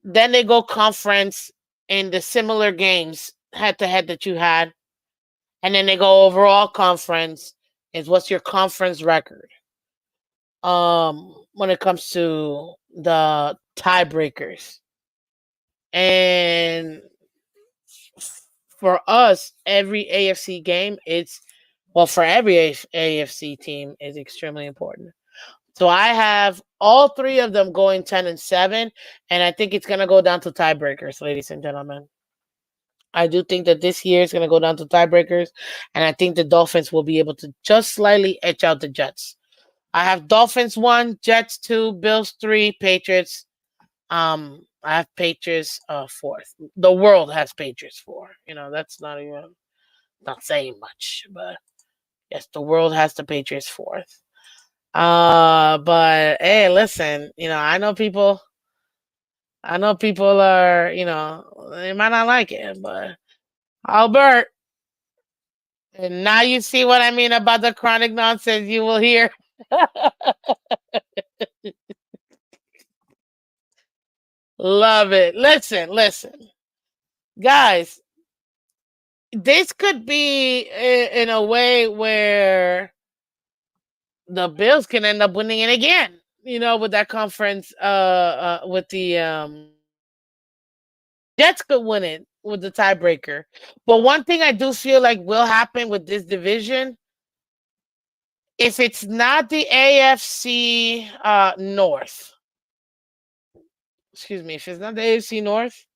Then they go conference in the similar games head-to-head that you had, and then they go overall conference. Is what's your conference record? When it comes to the tiebreakers. And for us, every AFC game, for every AFC team is extremely important. So I have all three of them going 10 and 7, and I think it's going to go down to tiebreakers, ladies and gentlemen. I do think that this year is going to go down to tiebreakers, and I think the Dolphins will be able to just slightly edge out the Jets. I have Dolphins 1, Jets 2, Bills 3, Patriots I have Patriots fourth. The world has Patriots four. That's not saying much, but yes, the world has the Patriots fourth. But hey, listen, I know people are, they might not like it, but Albert, and now you see what I mean about the chronic nonsense you will hear. Love it. Listen, guys. This could be in a way where the Bills can end up winning it again. With that conference, with the Jets could win it with the tiebreaker. But one thing I do feel like will happen with this division, if it's not the AFC North, excuse me, if it's not the AFC North,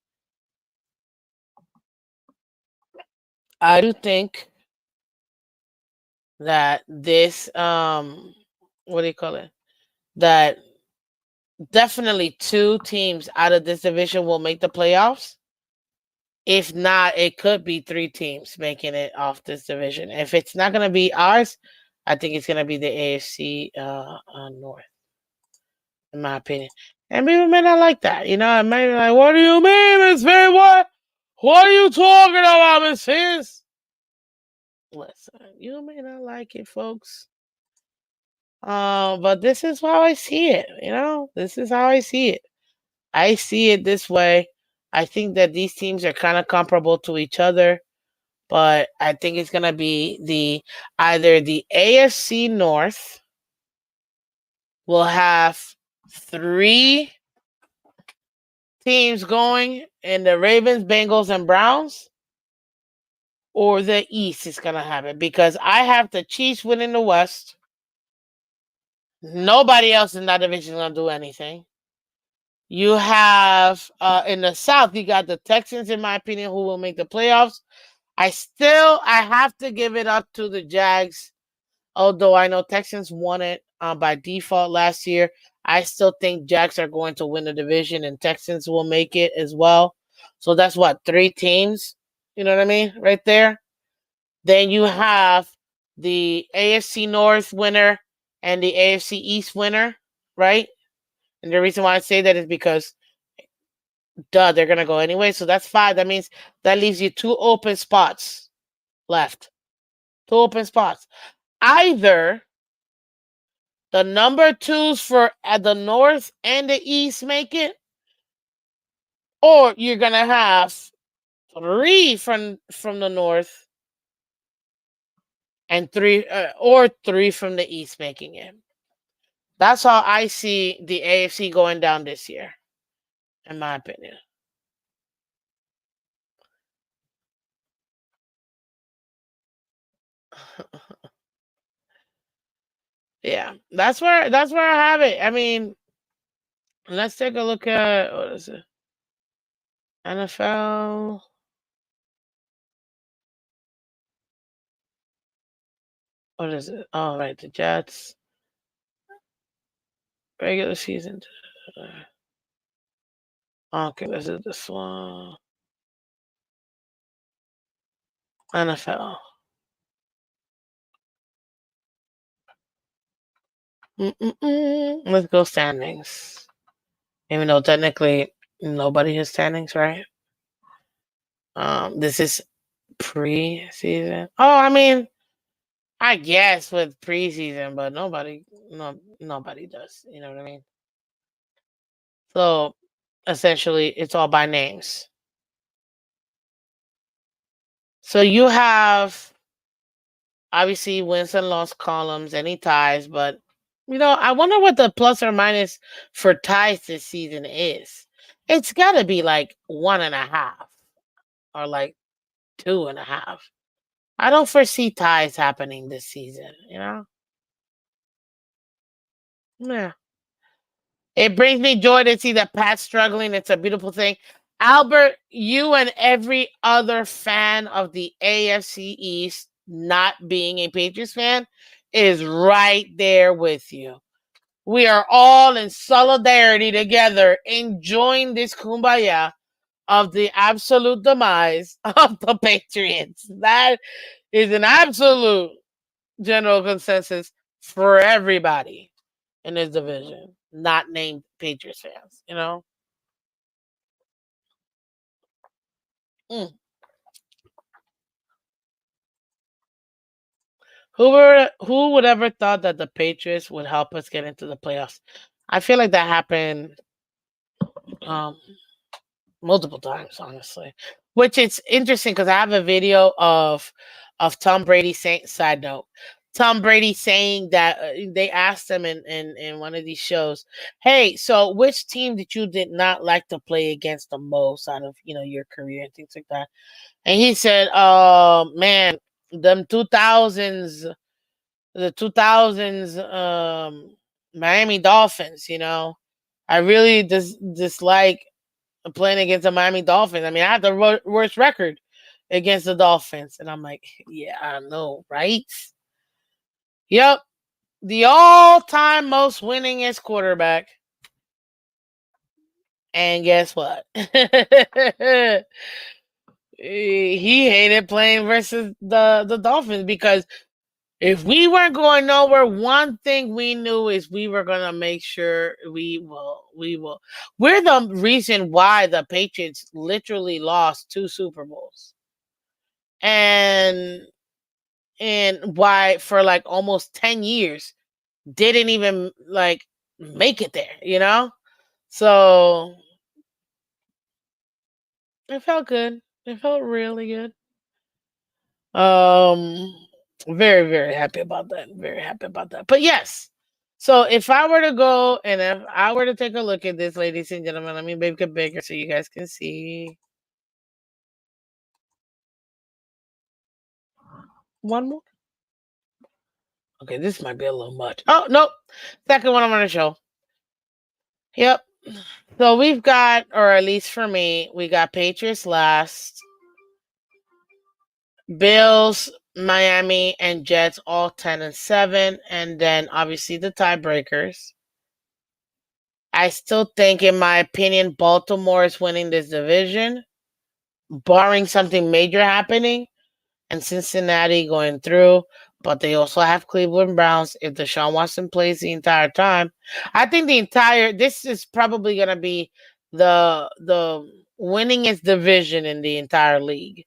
I do think that this what do you call it? That definitely two teams out of this division will make the playoffs. If not, it could be three teams making it off this division. If it's not going to be ours, I think it's going to be the AFC North, in my opinion. And people may not like that. I may be like, what do you mean, Miss Finn? What are you talking about, Miss Fizz? Listen, you may not like it, folks. But this is how I see it. This is how I see it. I see it this way. I think that these teams are kind of comparable to each other, but I think it's gonna be either the AFC North will have three teams going in the Ravens, Bengals, and Browns, or the East is gonna have it because I have the Chiefs winning the West. Nobody else in that division is gonna do anything. You have in the South, you got the Texans, in my opinion, who will make the playoffs. I have to give it up to the Jags, although I know Texans won it by default last year. I still think Jags are going to win the division, and Texans will make it as well. So that's what, three teams. You know what I mean, right there. Then you have the AFC North winner and the AFC East winner, right? And the reason why I say that is because, they're gonna go anyway. So that's five. That means that leaves you two open spots left. Two open spots. Either the number twos for the North and the East make it, or you're gonna have three from the North and three from the East making it. That's how I see the AFC going down this year, in my opinion. Yeah, that's where I have it. I mean, let's take a look at what is it? NFL. What is it? Oh, right, the Jets. Regular season. Okay, this is this one. NFL. Let's go standings. Even though technically nobody has standings, right? This is preseason. Oh, I mean, I guess with preseason, but nobody does. You know what I mean? So essentially, it's all by names. So you have obviously wins and loss columns, any ties, but I wonder what the plus or minus for ties this season is. It's got to be like 1.5 or like 2.5. I don't foresee ties happening this season. Yeah. It brings me joy to see that Pat's struggling. It's a beautiful thing. Albert, you and every other fan of the AFC East not being a Patriots fan is right there with you. we are all in solidarity together, enjoying this kumbaya of the absolute demise of the Patriots. That is an absolute general consensus for everybody in this division, not named Patriots fans, you know? Mm. Who would ever thought that the Patriots would help us get into the playoffs? I feel like that happened um, multiple times, honestly. Which it's interesting because I have a video of Tom Brady saying. Side note: Tom Brady saying that they asked him in one of these shows, "Hey, so which team did not like to play against the most out of your career and things like that?" And he said, "Oh man, them 2000s, the 2000s Miami Dolphins. I really dislike playing against the Miami Dolphins. I mean, I have the worst record against the Dolphins." And I'm like, yeah, I know, right? Yep. The all-time most winningest quarterback. And guess what? He hated playing versus the Dolphins because if we weren't going nowhere, one thing we knew is we were gonna make sure we will. We're the reason why the Patriots literally lost 2 Super Bowls. And why for like almost 10 years didn't even like make it there. So it felt good. It felt really good. Um, very, very happy about that. Very happy about that. But yes, so if I were to go and if I were to take a look at this, ladies and gentlemen, let me make it bigger so you guys can see. One more. Okay, this might be a little much. Oh nope, second one I'm gonna show. Yep. So we've got, or at least for me, we got Patriots last, Bills, Miami, and Jets all 10-7, and then obviously the tiebreakers. I still think, in my opinion, Baltimore is winning this division, barring something major happening, and Cincinnati going through. But they also have Cleveland Browns if Deshaun Watson plays the entire time. I think this is probably gonna be the winningest division in the entire league.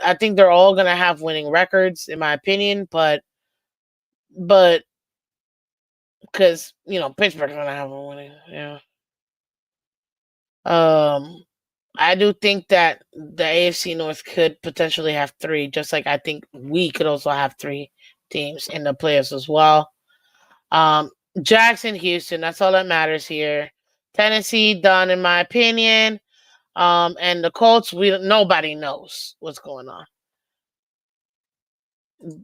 I think they're all gonna have winning records, in my opinion, but because Pittsburgh's gonna have a winning, I do think that the AFC North could potentially have three, just like I think we could also have three teams in the playoffs as well. Um, Jackson, Houston, that's all that matters here. Tennessee done, in my opinion. And the Colts, nobody knows what's going on.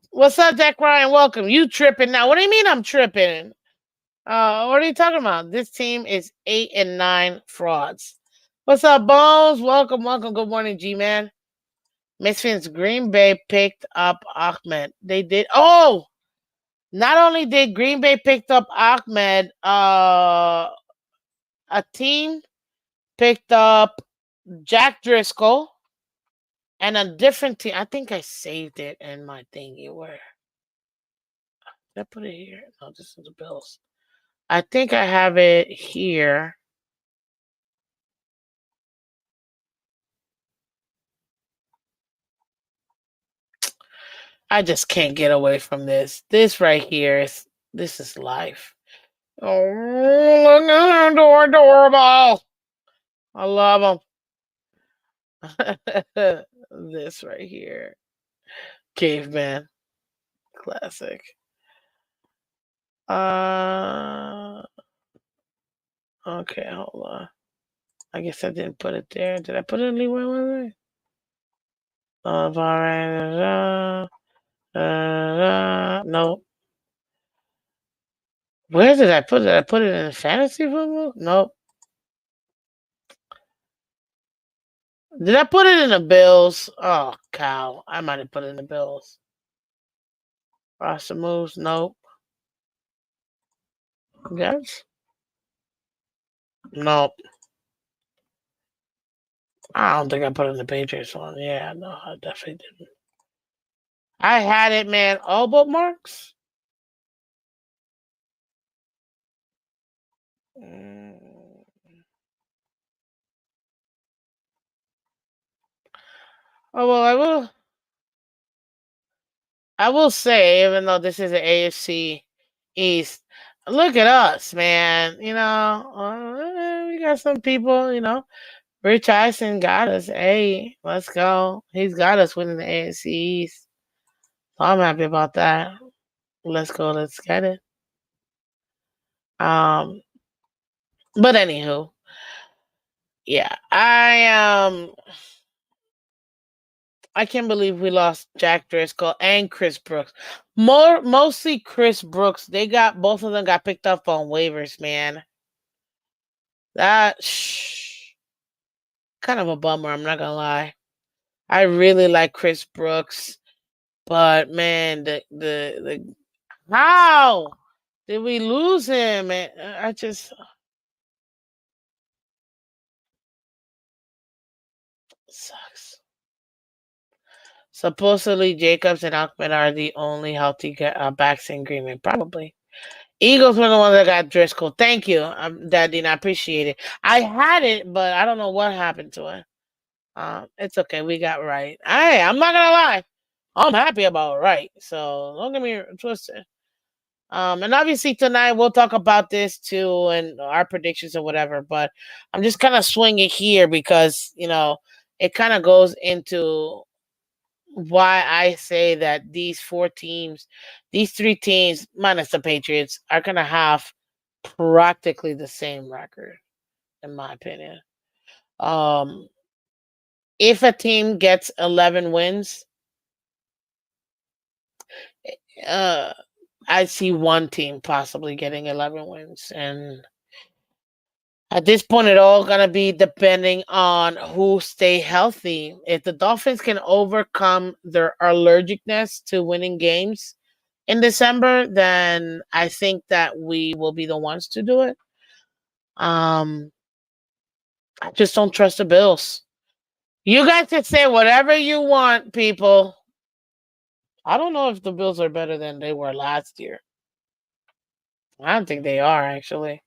What's up, Jack Ryan? Welcome. You tripping now? What do you mean I'm tripping? What are you talking about? This team is 8-9 frauds. What's up, Bones? Welcome, welcome. Good morning, G-Man. Misfits Green Bay picked up Ahmed. They did. Oh, not only did Green Bay picked up Ahmed, a team picked up Jack Driscoll and a different team. I think I saved it in my thingy. Where did I put it here? No, this is the Bills. I think I have it here. I just can't get away from this. This right here this is life. Oh, look at them, adorable. I love them. This right here. Caveman. Classic. Okay, hold on. I guess I didn't put it there. Did I put it anywhere? No. Where did I put it? I put it in fantasy football? Nope. Did I put it in the Bills? Oh, cow. I might have put it in the Bills. Roster moves? Nope. Yes. No, I don't think I put in the Patriots one. Yeah, no, I definitely didn't. I had it, man. All bookmarks. Mm. Oh well, I will say, even though this is an AFC East, look at us, man. We got some people. Rich Eisen got us. Hey, let's go. He's got us winning the AFC East. So I'm happy about that. Let's go. Let's get it. Um, but anywho, yeah, I can't believe we lost Jack Driscoll and Chris Brooks. Mostly Chris Brooks. They got both of them got picked up on waivers, man. That kind of a bummer. I'm not gonna lie. I really like Chris Brooks, but man, the how did we lose him? I just sucks. Supposedly, Jacobs and Ahmed are the only healthy backs in Green Bay. Probably. Eagles were the ones that got Driscoll. Thank you, Daddy. I appreciate it. I had it, but I don't know what happened to it. It's okay. We got right. I'm not gonna lie. I'm happy about right. So don't get me twisted. And obviously tonight we'll talk about this too and our predictions or whatever. But I'm just kind of swinging here because it kind of goes into why I say that these four teams, these three teams minus the Patriots, are gonna have practically the same record, in my opinion. Um, if a team gets 11 wins, uh, I see one team possibly getting 11 wins, and at this point, it all gonna be depending on who stay healthy. If the Dolphins can overcome their allergicness to winning games in December, then I think that we will be the ones to do it. Um, I just don't trust the Bills. You guys can say whatever you want, people. I don't know if the Bills are better than they were last year. I don't think they are actually.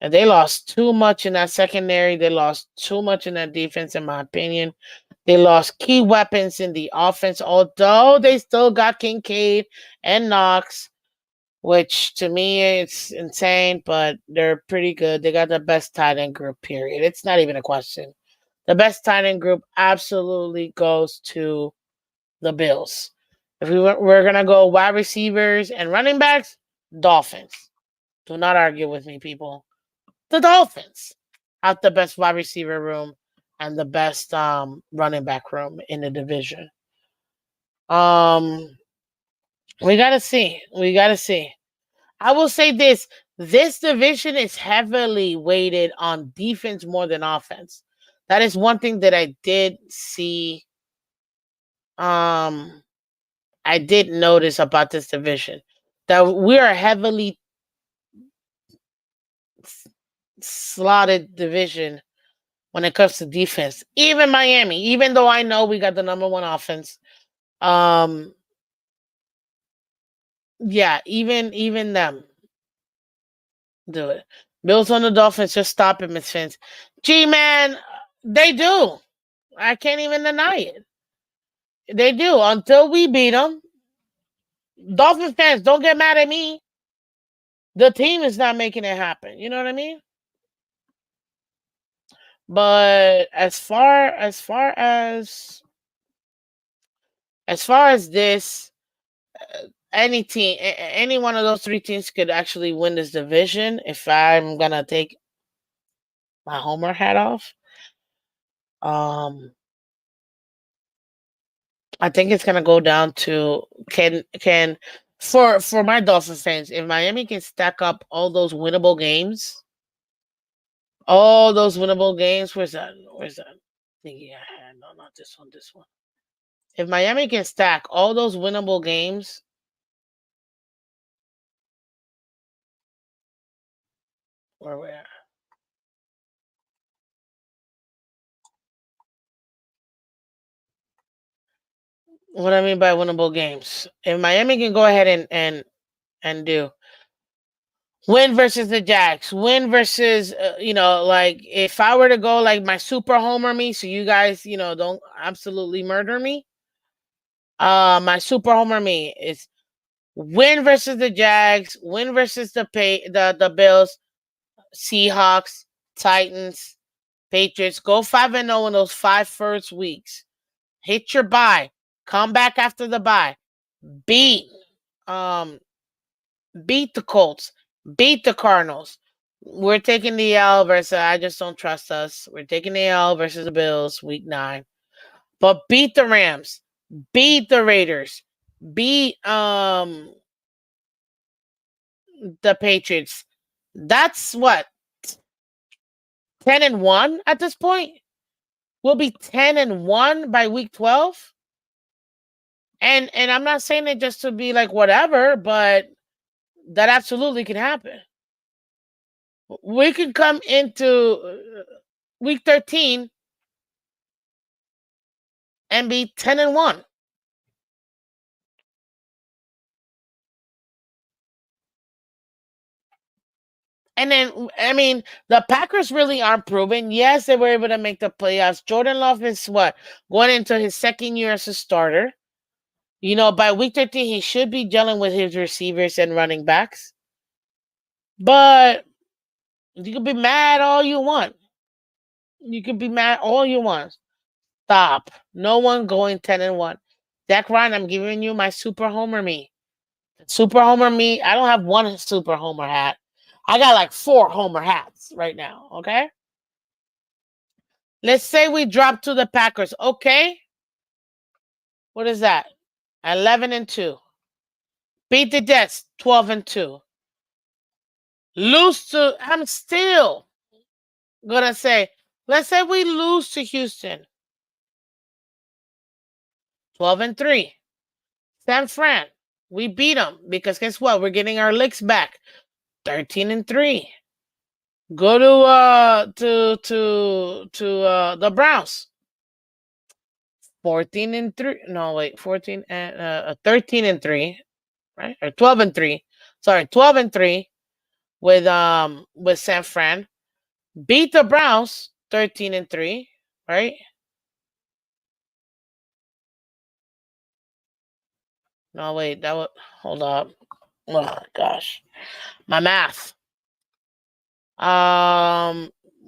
And they lost too much in that secondary. They lost too much in that defense, in my opinion. They lost key weapons in the offense, although they still got Kincaid and Knox, which to me it's insane, but they're pretty good. They got the best tight end group, period. It's not even a question. The best tight end group absolutely goes to the Bills. If we're gonna go wide receivers and running backs, Dolphins. Do not argue with me, people. The Dolphins have the best wide receiver room and the best running back room in the division. Um, we gotta see. We gotta see. I will say this: this division is heavily weighted on defense more than offense. That is one thing that I did see. Um, I did notice about this division that we are heavily slotted division when it comes to defense. Even Miami, even though I know we got the number one offense, um, yeah, even them do it. Bills on the Dolphins, just stop it, Miss Fins. Gee, man, they do. I can't even deny it. They do until we beat them. Dolphin fans, don't get mad at me. The team is not making it happen. You know what I mean? But as far as this, any team, any one of those three teams could actually win this division. If I'm gonna take my homer hat off, um, I think it's gonna go down to can for my Dolphin fans. If Miami can stack up all those winnable games. Where's that? Where's that? Thingy I had. No, not this one. This one. If Miami can stack all those winnable games, Where we at? What I mean by winnable games. If Miami can go ahead and do win versus the Jacks, win versus like if I were to go like my super homer me, so you guys don't absolutely murder me. My super homer me is win versus the Jags, win versus the Bills, Seahawks, Titans, Patriots. Go 5-0 in those 5 first weeks. Hit your bye. Come back after the bye. Beat um beat the Colts. Beat the Cardinals. We're taking the L versus I just don't trust us. We're taking the L versus the Bills week 9. But beat the Rams. Beat the Raiders. Beat the Patriots. That's what 10-1 at this point. We'll be 10-1 by week 12. And I'm not saying it just to be like whatever, but that absolutely can happen. We can come into week 13 and be 10-1. And then, I mean, the Packers really aren't proven. Yes, they were able to make the playoffs. Jordan Love is what? Going into his second year as a starter. By week 13, he should be gelling with his receivers and running backs. But you can be mad all you want. You can be mad all you want. Stop. No one going 10-1. Zach Ryan, I'm giving you my super homer me. Super homer me. I don't have one super homer hat. I got like 4 homer hats right now. Okay. Let's say we drop to the Packers. Okay. What is that? 11-2. Beat the Jets. 12-2. Lose to. I'm still gonna say. Let's say we lose to Houston. 12-3. San Fran. We beat them because guess what? We're getting our licks back. 13-3. Go to the Browns. 14-3. No, wait, 14 and 13-3, right? Or 12-3. Sorry, 12-3 with San Fran. Beat the Browns 13-3, right? No, wait, that was hold up. Oh my gosh. My math.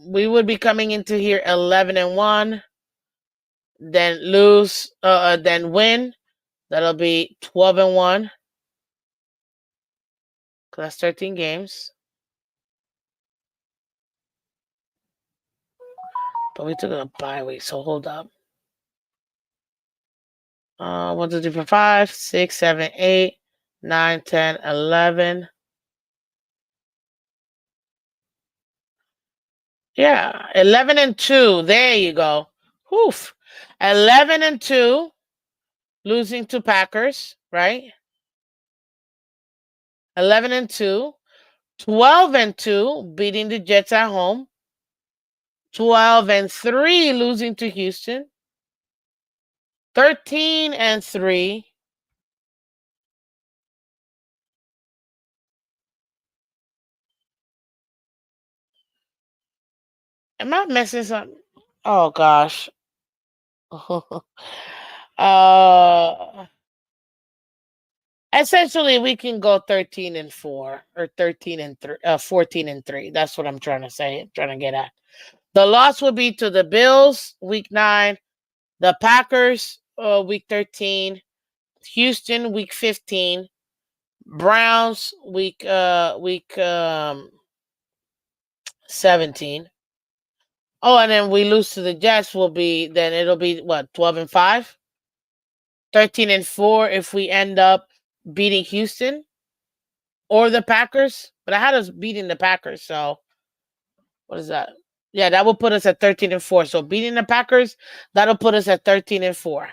We would be coming into here 11-1, then lose, then win. That'll be 12-1. That's 13 games. But we took a bye week, so hold up. 1, 2, 3, 4, 5, 6, 7, 8, 9, 10, 11. Yeah, 11-2. There you go. Oof. 11-2, losing to Packers, right? 11-2. 12-2, beating the Jets at home. 12-3, losing to Houston. 13-3. Am I missing something? Oh gosh. uh Essentially we can go 13-4 or 13-3, 14-3. That's what I'm trying to say, trying to get at. The loss would be to the Bills week 9, the Packers week 13, Houston week 15, Browns week 17. Oh, and then we lose to the Jets it'll be what, 12-5? 13-4 if we end up beating Houston or the Packers. But I had us beating the Packers, so what is that? Yeah, that will put us at 13-4. So beating the Packers, that'll put us at 13-4.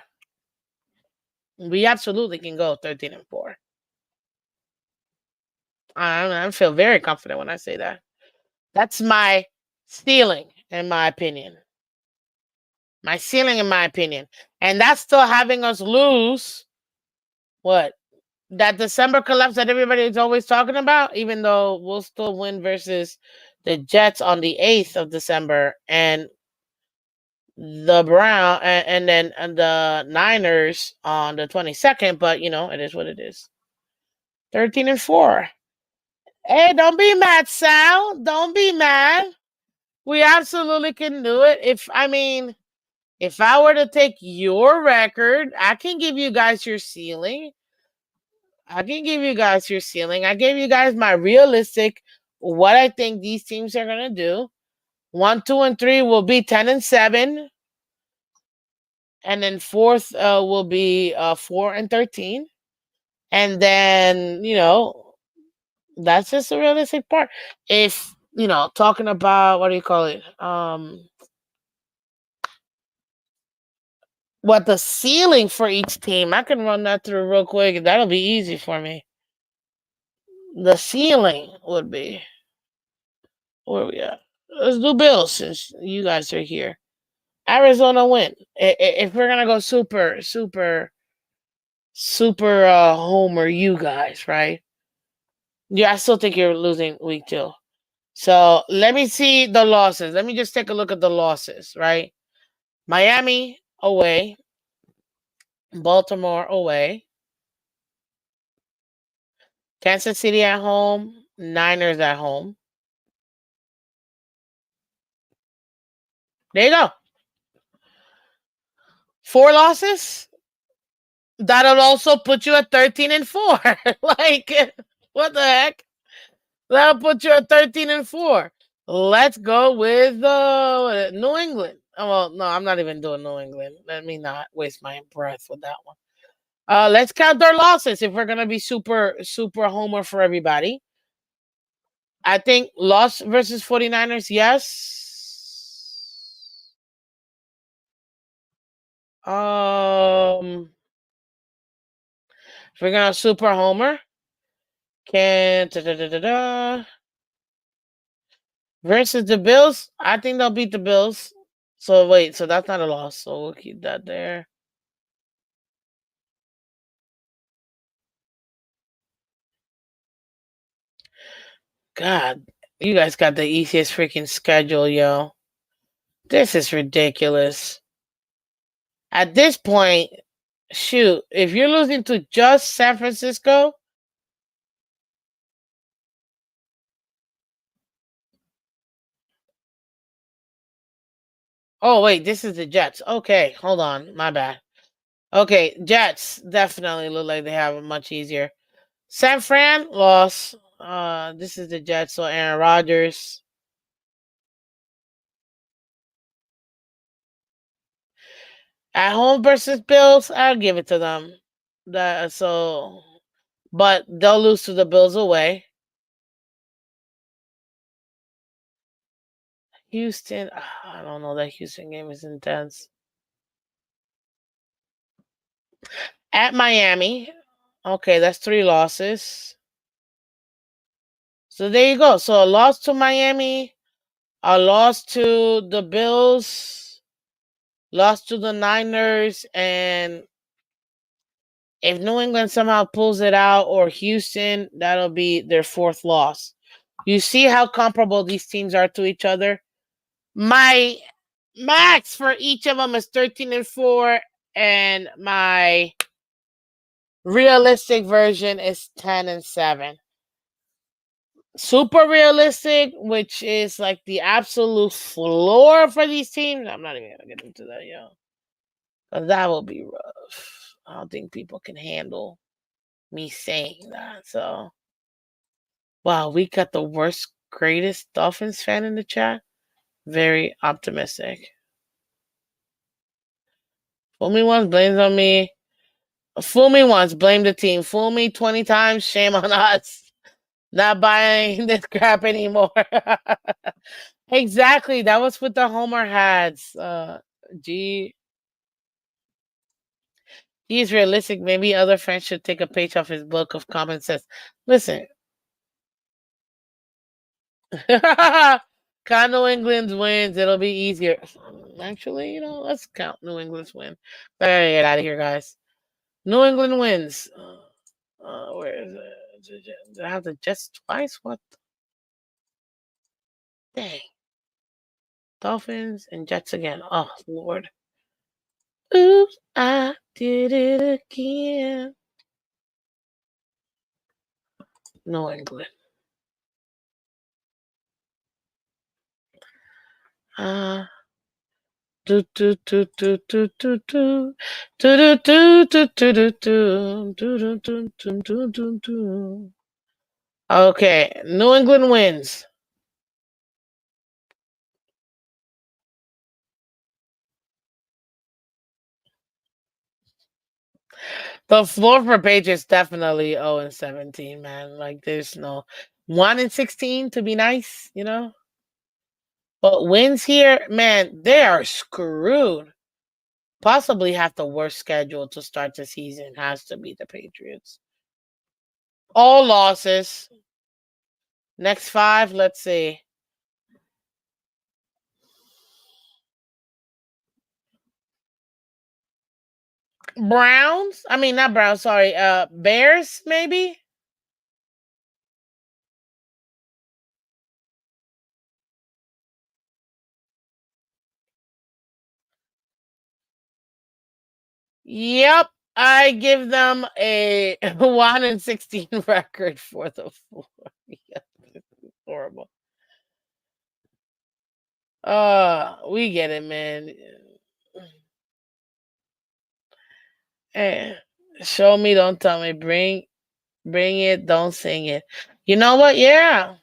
We absolutely can go 13-4. I feel very confident when I say that. That's my ceiling, in my opinion. My ceiling, in my opinion. And that's still having us lose what? That December collapse that everybody is always talking about, even though we'll still win versus the Jets on the 8th of December and the Brown and then the Niners on the 22nd, but it is what it is. 13-4. Hey, don't be mad, Sal. Don't be mad. We absolutely can do it. If I were to take your record, I can give you guys your ceiling. I can give you guys your ceiling. I gave you guys my realistic what I think these teams are gonna do. 1, 2, and 3 will be 10-7, and then fourth will be 4-13, and then that's just the realistic part. If talking about what do you call it? What the ceiling for each team? I can run that through real quick. That'll be easy for me. The ceiling would be where we at? Let's do Bills since you guys are here. Arizona win. If we're gonna go super, super, super homer, you guys, right? Yeah, I still think you're losing week 2. So let me see the losses. Let me just take a look at the losses, right? Miami away, Baltimore away, Kansas City at home, Niners at home. There you go. 4 losses. That'll also put you at 13-4. Like, what the heck? That'll put you at 13-4. Let's go with New England. Oh, well, no, I'm not even doing New England. Let me not waste my breath with that one. Let's count their losses if we're gonna be super, super homer for everybody. I think loss versus 49ers, yes. If we're gonna super homer, can versus the Bills, I think they'll beat the Bills. So wait, so that's not a loss. So we'll keep that there. God, you guys got the easiest freaking schedule, yo. This is ridiculous. At this point, shoot, if you're losing to just San Francisco, oh wait, this is the Jets. Okay, hold on, my bad. Okay, Jets definitely look like they have it much easier. San Fran lost. This is the Jets, so Aaron Rodgers. At home versus Bills, I'll give it to them. But they'll lose to the Bills away. Houston, I don't know. That Houston game is intense. At Miami, okay, that's 3 losses. So there you go. So a loss to Miami, a loss to the Bills, lost to the Niners, and if New England somehow pulls it out or Houston, that'll be their 4th loss. You see how comparable these teams are to each other? My max for each of them is 13-4, and my realistic version is 10-7. Super realistic, which is like the absolute floor for these teams. I'm not even gonna get into that, yo. Cause that will be rough. I don't think people can handle me saying that. So, wow, we got the worst, greatest Dolphins fan in the chat. Very optimistic. Fool me once, blames on me. Fool me once, blame the team. Fool me 20 times, shame on us. Not buying this crap anymore. Exactly. That was what the Homer hats. Gee, he's realistic. Maybe other friends should take a page off his book of common sense. Listen, Count New England's wins. It'll be easier. Actually, let's count New England's win. I gotta get out of here, guys. New England wins. Where is it? Did I have the Jets twice? What? Dang. Dolphins and Jets again. Oh, Lord. Oops, I did it again. New England. Do do do do do do do do do do do do do do do do do do do. Okay, New England wins. The floor for Patriots definitely 0-17, man. Like there's no 1-16 to be nice. But wins here, man, they are screwed. Possibly have the worst schedule to start the season. Has to be the Patriots. All losses. Next 5, let's see. Browns? I mean, not Browns, sorry. Bears, maybe? Yep. I give them a 1-16 record for the floor. Yeah, horrible. We get it, man. Eh, show me, don't tell me. Bring it, don't sing it. You know what? Yeah.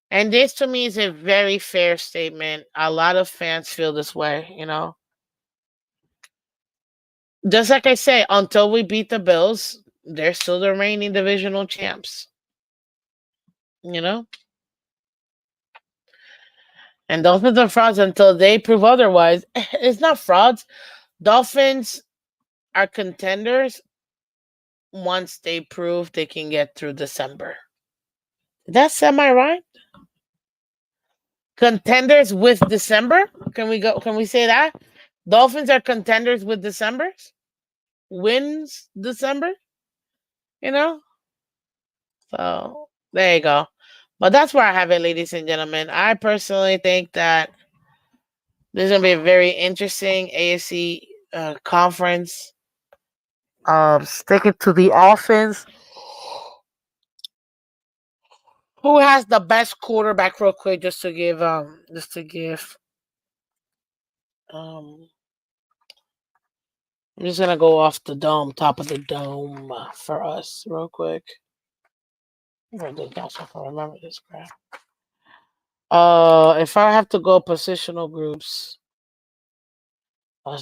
And this to me is a very fair statement. A lot of fans feel this way. Just like I say, until we beat the Bills, they're still the reigning divisional champs. You know? And Dolphins are frauds until they prove otherwise. It's not frauds. Dolphins are contenders once they prove they can get through December. That's semi right? Contenders with December? Can we say that? Dolphins are contenders with December's? Wins December? You know? So there you go. But that's where I have it, ladies and gentlemen. I personally think that this is gonna be a very interesting AFC conference. Sticking to the offense. Who has the best quarterback, real quick, just to give um I'm just gonna go off the dome, top of the dome for us, real quick. I'm gonna do that so I can remember this crap. If I have to go positional groups, and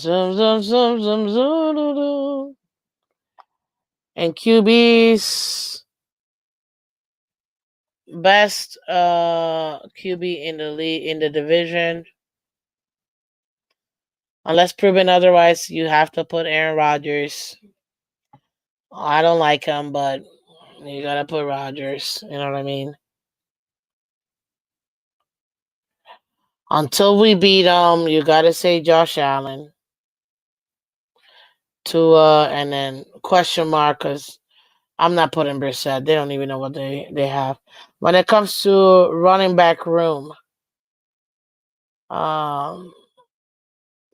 QBs, best QB in the league in the division. Unless proven otherwise, you have to put Aaron Rodgers. I don't like him, but you gotta put Rodgers. You know what I mean? Until we beat them, you gotta say Josh Allen. Tua, and then question mark because I'm not putting Brissett. They don't even know what they have. When it comes to running back room, um,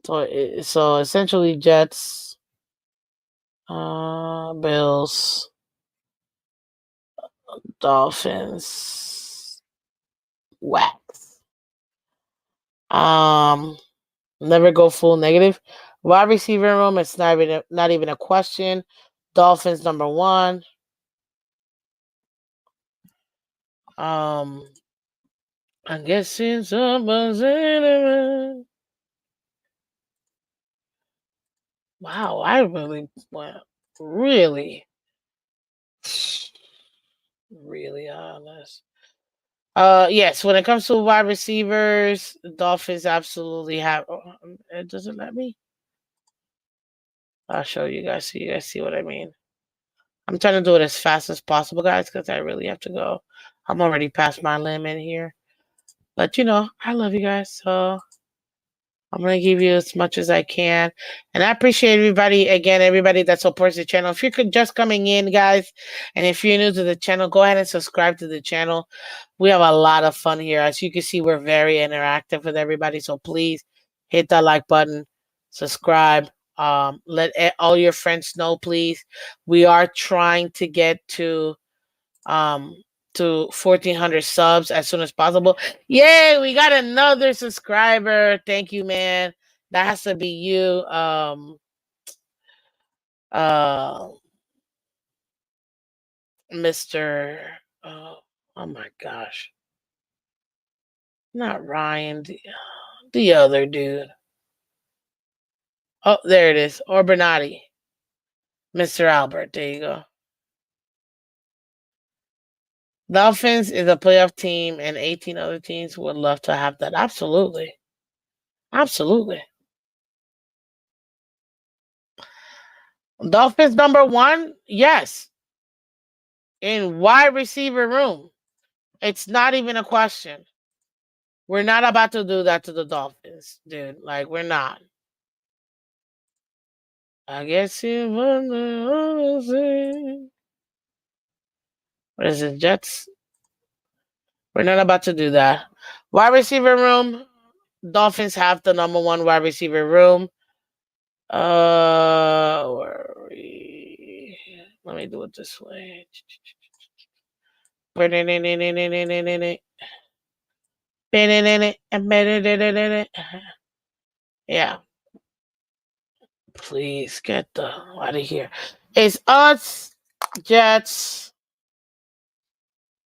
so essentially Jets, Bills, Dolphins, Wax. Never go full negative. Wide receiver room, it's not even a question. Dolphins number 1. I'm guessing someone's in. Wow, I really went really honest. Yes, when it comes to wide receivers, the Dolphins absolutely have. It doesn't let me. I'll show you guys so you guys see what I mean. I'm trying to do it as fast as possible, guys, because I really have to go. I'm already past my limit here. But I love you guys, so I'm gonna give you as much as I can, and I appreciate everybody again. Everybody that supports the channel. If you're just coming in, guys, and if you're new to the channel, go ahead and subscribe to the channel. We have a lot of fun here. As you can see, we're very interactive with everybody. So please hit that like button, subscribe. Let all your friends know, please. We are trying to get um to 1,400 subs as soon as possible. Yay, we got another subscriber. Thank you, man. That has to be you. Uh Mr. Oh my gosh. Not Ryan, the other dude. Oh, there it is. Or Bernardi. Mr. Albert. There you go. Dolphins is a playoff team, and 18 other teams would love to have that. Absolutely. Absolutely. Dolphins number one? Yes. In wide receiver room. It's not even a question. We're not about to do that to the Dolphins, dude. Like, we're not. I guess you wonder. What is it, Jets? We're not about to do that. Wide receiver room. Dolphins have the number one wide receiver room. Where are we? Let me do it this way. Yeah. Please get the out of here. It's us, Jets,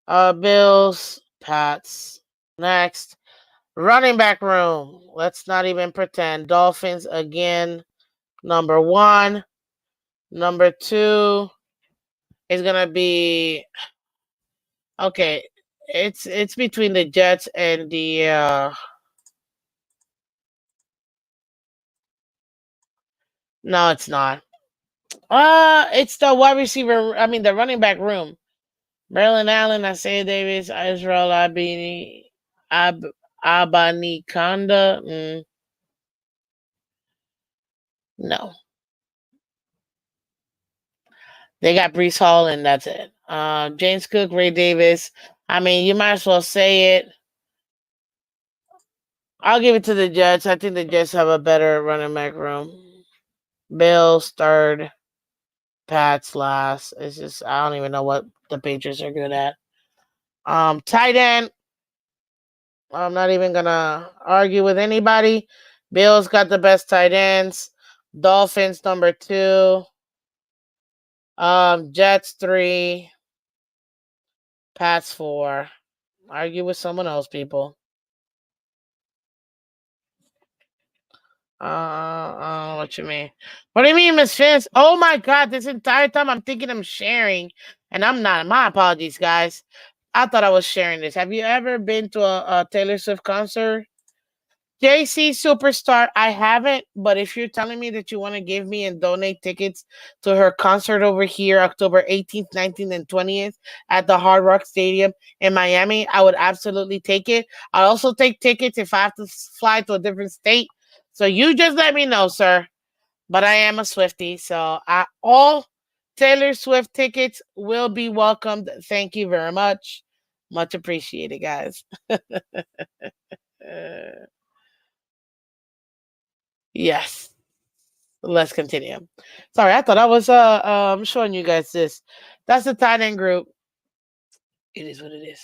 Bills, Pats. Next. Running back room. Let's not even pretend. Dolphins again. Number one. Number two is gonna be okay. It's between the Jets and the no, it's not. It's the wide receiver. I mean, the running back room. Maryland Allen, Isaiah Davis, Israel Abanikanda. No, they got Brees Hall, and that's it. James Cook, Ray Davis. I mean, you might as well say it. I'll give it to the Jets. I think the Jets have a better running back room. Bills third, Pats last. It's just I don't even know what the Patriots are good at. Tight end. I'm not even gonna argue with anybody. Bills got the best tight ends. Dolphins number two. Jets three. Pats four. Argue with someone else, people. What you mean? What do you mean, Miss Phins? Oh my God! This entire time I'm thinking I'm sharing, and I'm not. My apologies, guys. I thought I was sharing this. Have you ever been to a Taylor Swift concert? JC Superstar, I haven't, but if you're telling me that you want to give me and donate tickets to her concert over here, October 18th, 19th, and 20th at the Hard Rock Stadium in Miami, I would absolutely take it. I'll also take tickets if I have to fly to a different state. So you just let me know, sir. But I am a Swiftie, so all Taylor Swift tickets will be welcomed. Thank you very much. Much appreciated, guys. Yes. Let's continue. Sorry, I thought I was showing you guys this. That's the tight end group. It is what it is.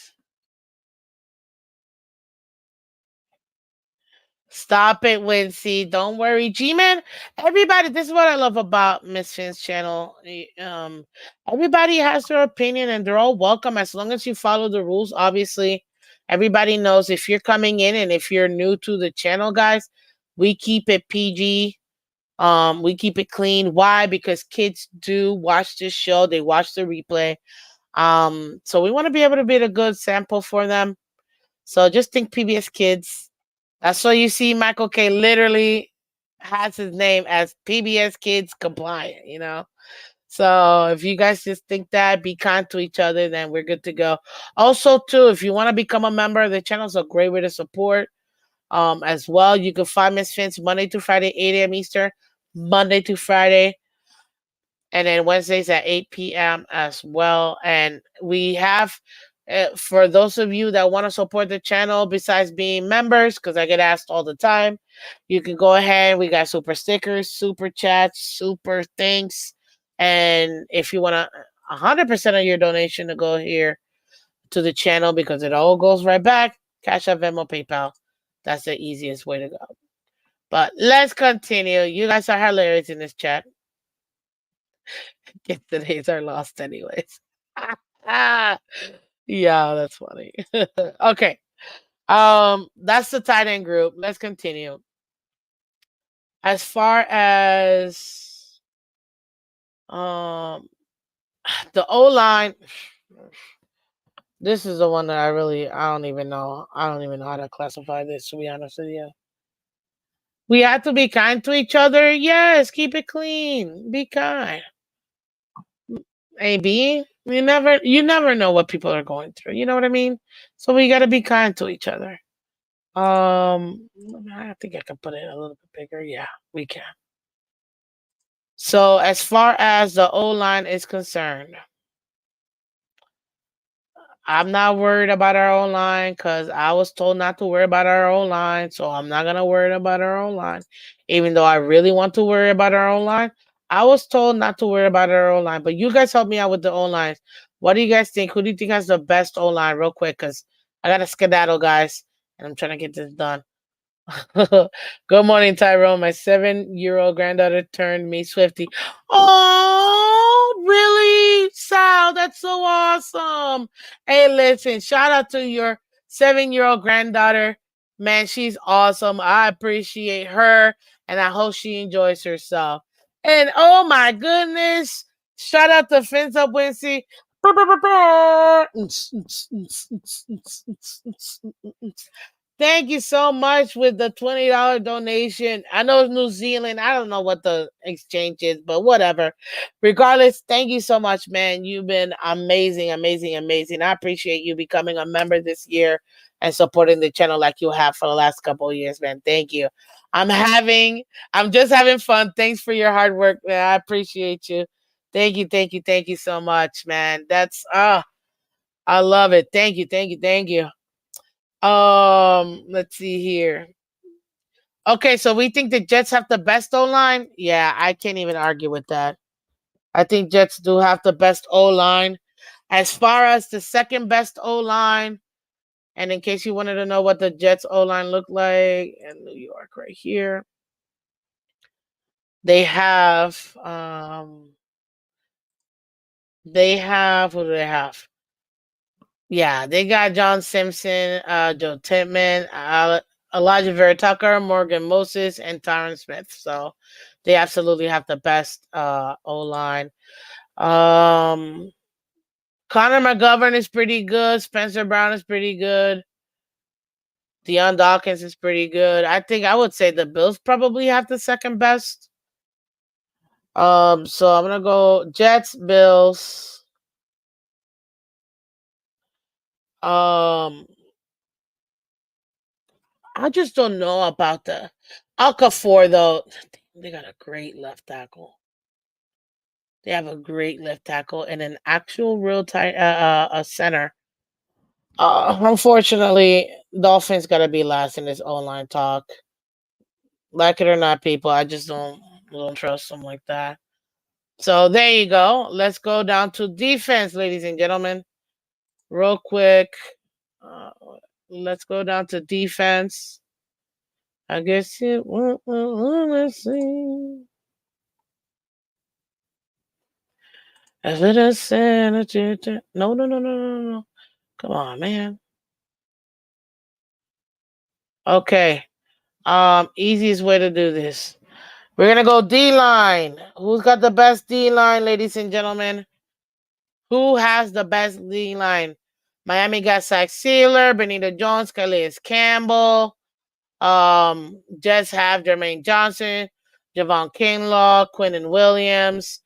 Stop it, Wincy. Don't worry. G-Man, everybody, this is what I love about Miss Finn's channel. Everybody has their opinion and they're all welcome as long as you follow the rules. Obviously, everybody knows if you're coming in and if you're new to the channel, guys, we keep it PG. We keep it clean. Why? Because kids do watch this show. They watch the replay. So we want to be able to be a good sample for them. So just think PBS Kids. That's why you see Michael K literally has his name as PBS Kids compliant, So if you guys just think that, be kind to each other, then we're good to go. Also, too, if you want to become a member, the channel is a great way to support. As well, you can find Miss Phins Monday to Friday, 8 a.m. Eastern, Monday to Friday, and then Wednesdays at 8 p.m. as well. And we have, for those of you that want to support the channel, besides being members, because I get asked all the time, you can go ahead. We got super stickers, super chats, super thanks. And if you want 100% of your donation to go here to the channel, because it all goes right back, Cash App, Venmo, PayPal. That's the easiest way to go. But let's continue. You guys are hilarious in this chat. Yesterday's are lost anyways. Yeah, that's funny. Okay. That's the tight end group. Let's continue. As far as um the O line, this is the one that I don't even know. I don't even know how to classify this, to be honest with you. We have to be kind to each other. Yes, keep it clean. Be kind. AB, you never know what people are going through. You know what I mean? So we gotta be kind to each other. I think I can put it a little bit bigger. Yeah, we can. So as far as the O line is concerned, I'm not worried about our own line because I was told not to worry about our own line. So I'm not gonna worry about our own line. Even though I really want to worry about our own line, I was told not to worry about our own line. But you guys help me out with the O lines. What do you guys think? Who do you think has the best O line, real quick? Because I got to skedaddle, guys, and I'm trying to get this done. Good morning, Tyrone. My 7-year-old granddaughter turned me Swifty. Oh, really? Sal, that's so awesome. Hey, listen, shout out to your 7-year-old granddaughter. Man, she's awesome. I appreciate her, and I hope she enjoys herself. And oh my goodness, shout out to Fins Up Wincy. Thank you so much with the $20 donation. I know it's New Zealand. I don't know what the exchange is, but whatever. Regardless, thank you so much, man. You've been amazing, amazing, amazing. I appreciate you becoming a member this year and supporting the channel like you have for the last couple of years, man. Thank you. I'm just having fun. Thanks for your hard work, man. I appreciate you. Thank you, thank you, thank you so much, man. I love it. Thank you, thank you, thank you. Let's see here. Okay, so we think the Jets have the best O line. Yeah, I can't even argue with that. I think Jets do have the best O line. As far as the second best O line, and in case you wanted to know what the Jets O line looked like in New York, right here, they have what do they have? Yeah, they got John Simpson, Joe Titman, Elijah Vera Tucker, Morgan Moses, and Tyron Smith. So they absolutely have the best O line. Connor McGovern is pretty good. Spencer Brown is pretty good. Deion Dawkins is pretty good. I would say the Bills probably have the second best. So I'm gonna go Jets, Bills. Um, I just don't know about the Okafor though. They got a great left tackle. They have a great left tackle and an actual real tight a center. Unfortunately, Dolphins got to be last in this online talk. Like it or not, people, I just don't trust them like that. So there you go. Let's go down to defense, ladies and gentlemen, real quick. Uh, let's go down to defense. I guess it. Let's see. As it is said, no, no, no, no, no, no. Come on, man. Okay. Easiest way to do this. We're gonna go D line. Who's got the best D line, ladies and gentlemen? Who has the best D line? Miami got Zach Sealer, Benito Jones, Calais Campbell. Jets have Jermaine Johnson, Javon Kinlaw, Quinton Williams.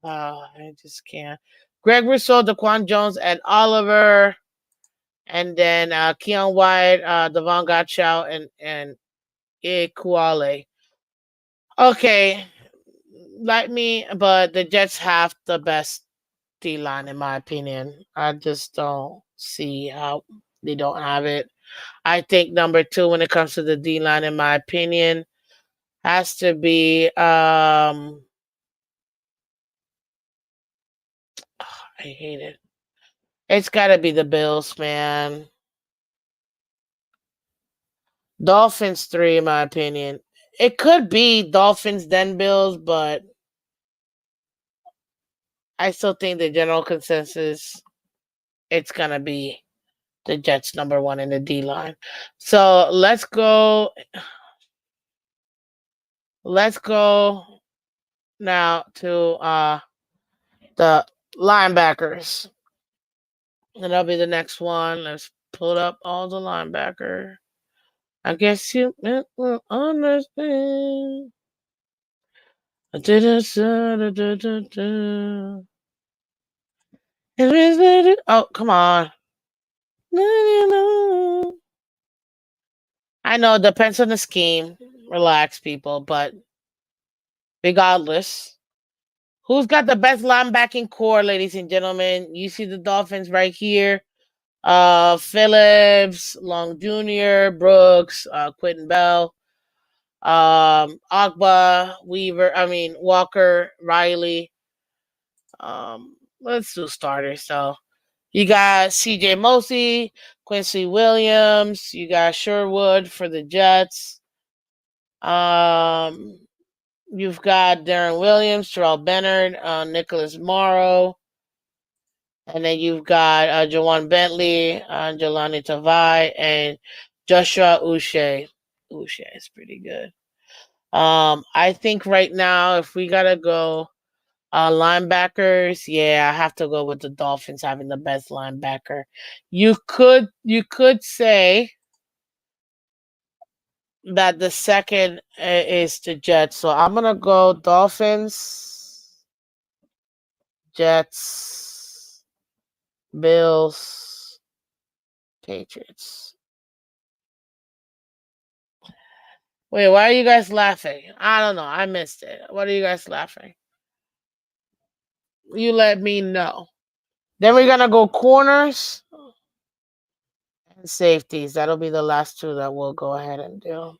I just can't. Greg Rousseau, Daquan Jones, and Oliver, and then Keon White, Devon Gottschall, and Ikuale. Okay, like me, but the Jets have the best D line in my opinion. I just don't see how they don't have it. I think number two when it comes to the D line, in my opinion, has to be I hate it. It's gotta be the Bills, man. Dolphins three, in my opinion. It could be Dolphins then Bills, but I still think the general consensus it's gonna be the Jets number one in the D line. So let's go. Let's go now to the linebackers. And that'll be the next one. Let's pull up all the linebacker. I guess you will understand. Oh, come on. I know it depends on the scheme. Relax, people. But regardless, who's got the best linebacking core, ladies and gentlemen? You see the Dolphins right here. Phillips, Long Jr., Brooks, Quentin Bell, Agba, Walker, Riley. Let's do starters. So you got CJ Mosley, Quincy Williams, you got Sherwood for the Jets. You've got Darren Williams, Terrell Bennett, Nicholas Morrow. And then you've got Jawan Bentley, Jelani Tavai, and Joshua Uche. Uche is pretty good. I think right now, if we gotta go linebackers, yeah, I have to go with the Dolphins having the best linebacker. You could say that the second is the Jets. So I'm gonna go Dolphins, Jets, Bills, Patriots. Wait, why are you guys laughing? I don't know. I missed it. What are you guys laughing? You let me know. Then we're gonna go corners and safeties. That'll be the last two that we'll go ahead and do.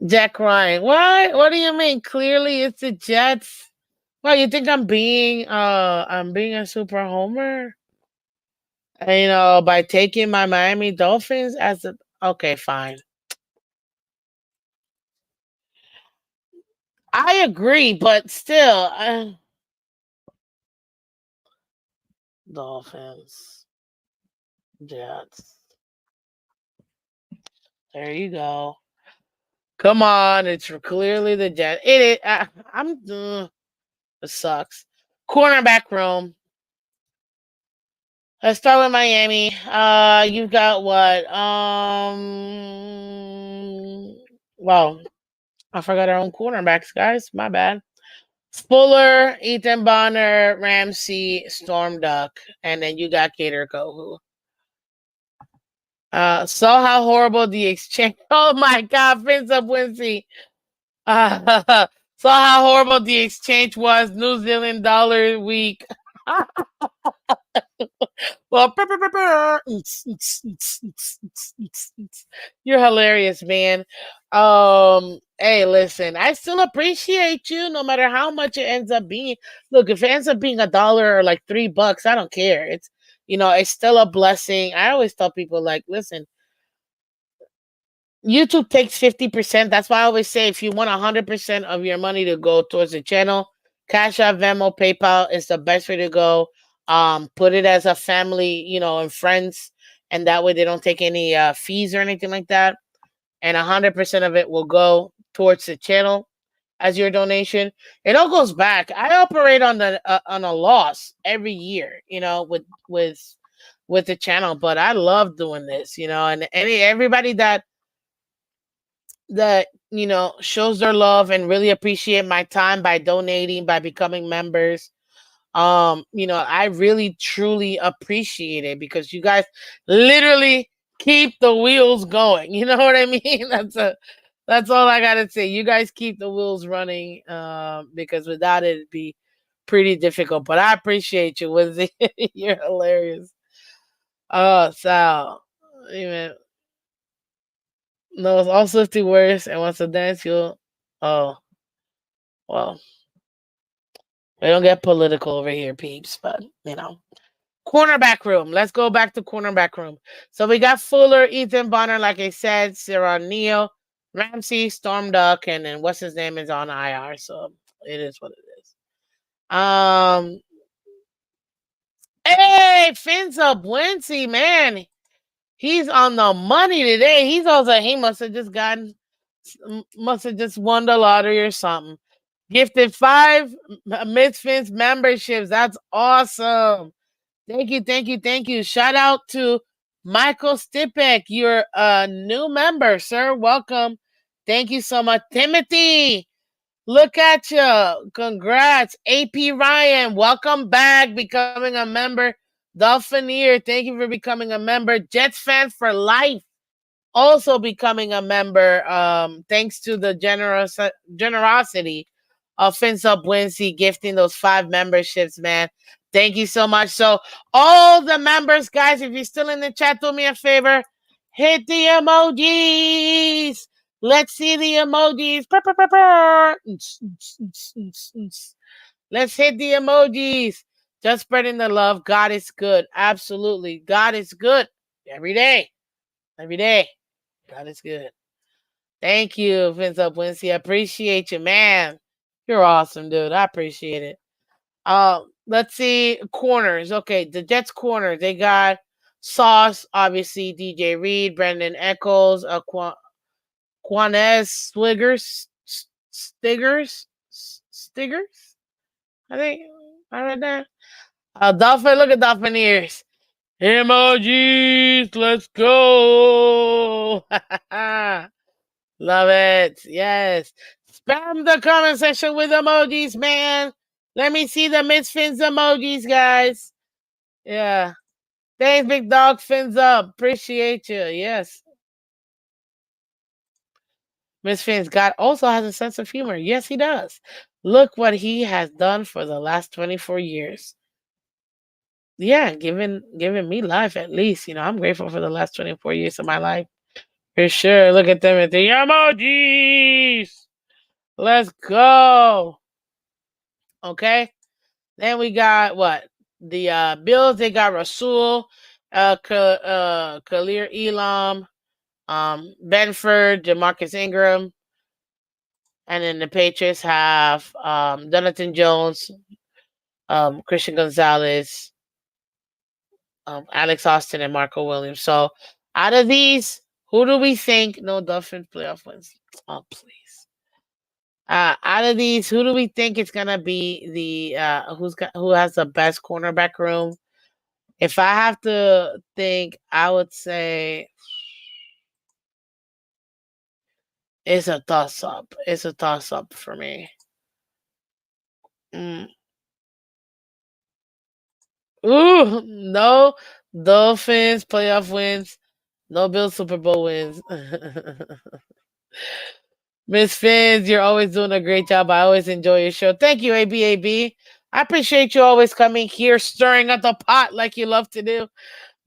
Jack Ryan. What? What do you mean? Clearly it's the Jets. Well, you think I'm being a super homer? By taking my Miami Dolphins as a okay, fine. I agree, but still, Dolphins, Jets. There you go. Come on, it's clearly the Jets. It sucks. Cornerback room. Let's start with Miami. You've got what? Well, I forgot our own cornerbacks, guys. My bad. Fuller, Ethan Bonner, Ramsey, Storm Duck, and then you got Gator Kohu. Saw how horrible the exchange. Oh my God, Prince of Wincy. Saw how horrible the exchange was. New Zealand dollar week. Well, you're hilarious, man. Hey, listen, I still appreciate you, no matter how much it ends up being. Look, if it ends up being $1 or like $3, I don't care. It's still a blessing. I always tell people, like, listen, YouTube takes 50%. That's why I always say if you want 100% of your money to go towards the channel, Cash App, Venmo, PayPal is the best way to go. Put it as a family, and friends, and that way they don't take any fees or anything like that. And 100% of it will go towards the channel as your donation. It all goes back. I operate on a loss every year, with the channel, but I love doing this, and everybody that that shows their love and really appreciate my time by donating, by becoming members. I really truly appreciate it because you guys literally keep the wheels going. You know what I mean? That's all I gotta say. You guys keep the wheels running, because without it, it'd be pretty difficult. But I appreciate you, Wizzy. You're hilarious. Oh, Sal. Even knows all 50 words and wants to dance. You'll. Oh, well, we don't get political over here, peeps, but cornerback room. Let's go back to cornerback room. So we got Fuller, Ethan Bonner, like I said, Sarah Neal, Ramsey, Storm Duck, and then what's his name is on IR. So it is what it is. Hey, Phins up Wincy, man. He's on the money today. He's also he must have just won the lottery or something. Gifted 5 Misfits memberships. That's awesome. Thank you, thank you, thank you. Shout out to Michael Stipek. You're a new member, sir. Welcome. Thank you so much. Timothy, look at you. Congrats. AP Ryan, welcome back, becoming a member. Dolphinier, thank you for becoming a member. Jets fan for life, also becoming a member. Thanks to the generosity of Fins Up Wincy gifting those 5 memberships, man. Thank you so much. So, all the members, guys, if you're still in the chat, do me a favor, hit the emojis. Let's see the emojis. Let's hit the emojis. Just spreading the love. God is good. Absolutely. God is good every day. Every day. God is good. Thank you, Vince Up Wincy. I appreciate you, man. You're awesome, dude. I appreciate it. Let's see corners. Okay, the Jets corner. They got Sauce, obviously, DJ Reed, Brandon Eccles, Quanez Stiggers. I think I read that. Dolphin. Look at Dolphin ears. Emojis. Let's go. Love it. Yes. Spam the comment section with emojis, man. Let me see the Misfits emojis, guys. Yeah. Thanks, Big Dog. Fins up. Appreciate you. Yes. Misfits God also has a sense of humor. Yes, he does. Look what he has done for the last 24 years. Yeah, giving me life at least. I'm grateful for the last 24 years of my life. For sure. Look at them at the emojis. Let's go. Okay. Then we got what? The Bills, they got Rasul, Khalil Elam, Benford, Jamarcus Ingram. And then the Patriots have Jonathan Jones, Christian Gonzalez, Alex Austin, and Marco Williams. So out of these, who do we think? No Dolphins playoff wins. Oh, please. Out of these, who do we think is gonna be the who has the best cornerback room? If I have to think, I would say it's a toss up. It's a toss up for me. Mm. Ooh, no Dolphins playoff wins. No Bills Super Bowl wins. Miss Fins, you're always doing a great job. I always enjoy your show. Thank you, ABAB. I appreciate you always coming here, stirring up the pot like you love to do.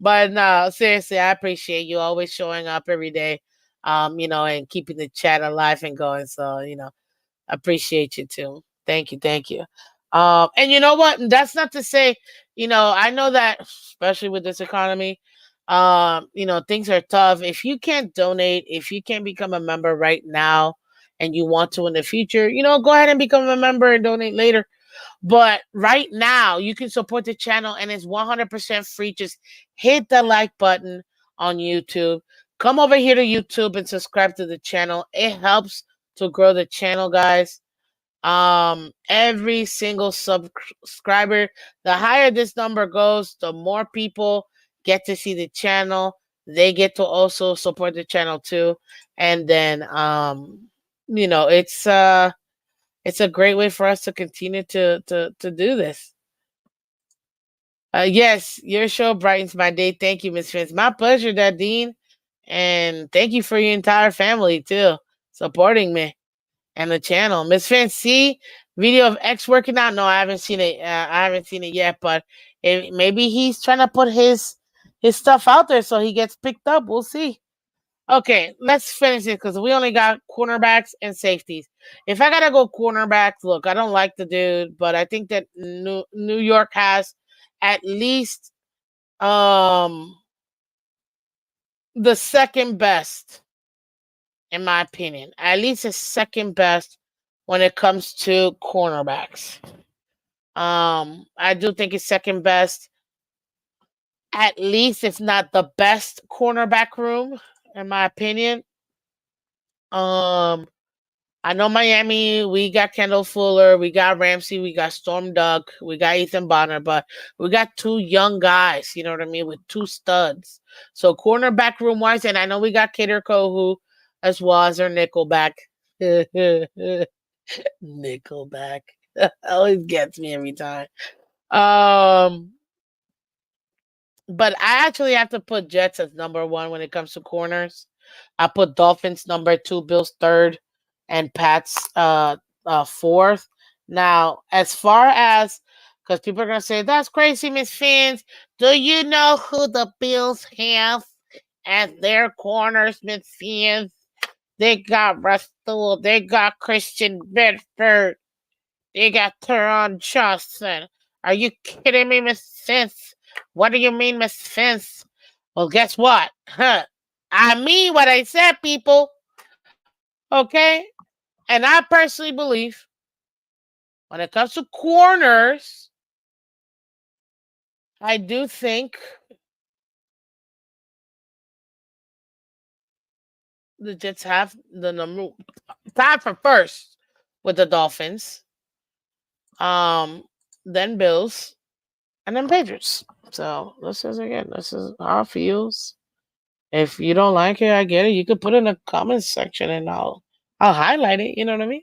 But no, seriously, I appreciate you always showing up every day, and keeping the chat alive and going. So, I appreciate you too. Thank you, thank you. And you know what? That's not to say, I know that especially with this economy, things are tough. If you can't donate, if you can't become a member right now and you want to in the future, go ahead and become a member and donate later. But right now, you can support the channel and it's 100% free. Just hit the like button on YouTube. Come over here to YouTube and subscribe to the channel. It helps to grow the channel, guys. Every single subscriber, the higher this number goes, the more people get to see the channel. they get to also support the channel too. And then you know, it's a great way for us to continue to do this. Yes, your show brightens my day. Thank you, Miss Fitz. My pleasure, Dean. And thank you for your entire family too, supporting me and the channel. Miss Fancy, video of X working out. No, I haven't seen it. I haven't seen it yet, but maybe he's trying to put his stuff out there so he gets picked up. We'll see. Okay, let's finish it because we only got cornerbacks and safeties. If I gotta go cornerbacks, look, I don't like the dude, but I think that New York has at least the second best, in my opinion. At least the second best when it comes to cornerbacks. I do think it's second best, at least if not the best cornerback room, in my opinion. Um, I know Miami, we got Kendall Fuller, we got Ramsey, we got Storm Duck, we got Ethan Bonner, but we got two young guys, you know what I mean, with two studs. So cornerback room wise, and I know we got Kader Kohu as well as our nickelback. Nickelback. Always gets me every time. Um but I actually have to put Jets as number one when it comes to corners. I put Dolphins number two, Bills third, and Pats fourth. Now, as far as because people are gonna say that's crazy, Miss Fins. Do you know who the Bills have as their corners, Miss Fins? They got Russell, they got Christian Bedford, they got Teron Johnson. Are you kidding me, Miss Fins? What do you mean, Miss Fins? Well, guess what? Huh. I mean what I said, people. Okay? And I personally believe when it comes to corners, I do think the Jets have the number tied for first with the Dolphins. Um, then Bills, and then Patriots. So this is again, this is how it feels. If you don't like it, I get it. You could put it in the comments section and I'll highlight it, you know what I mean?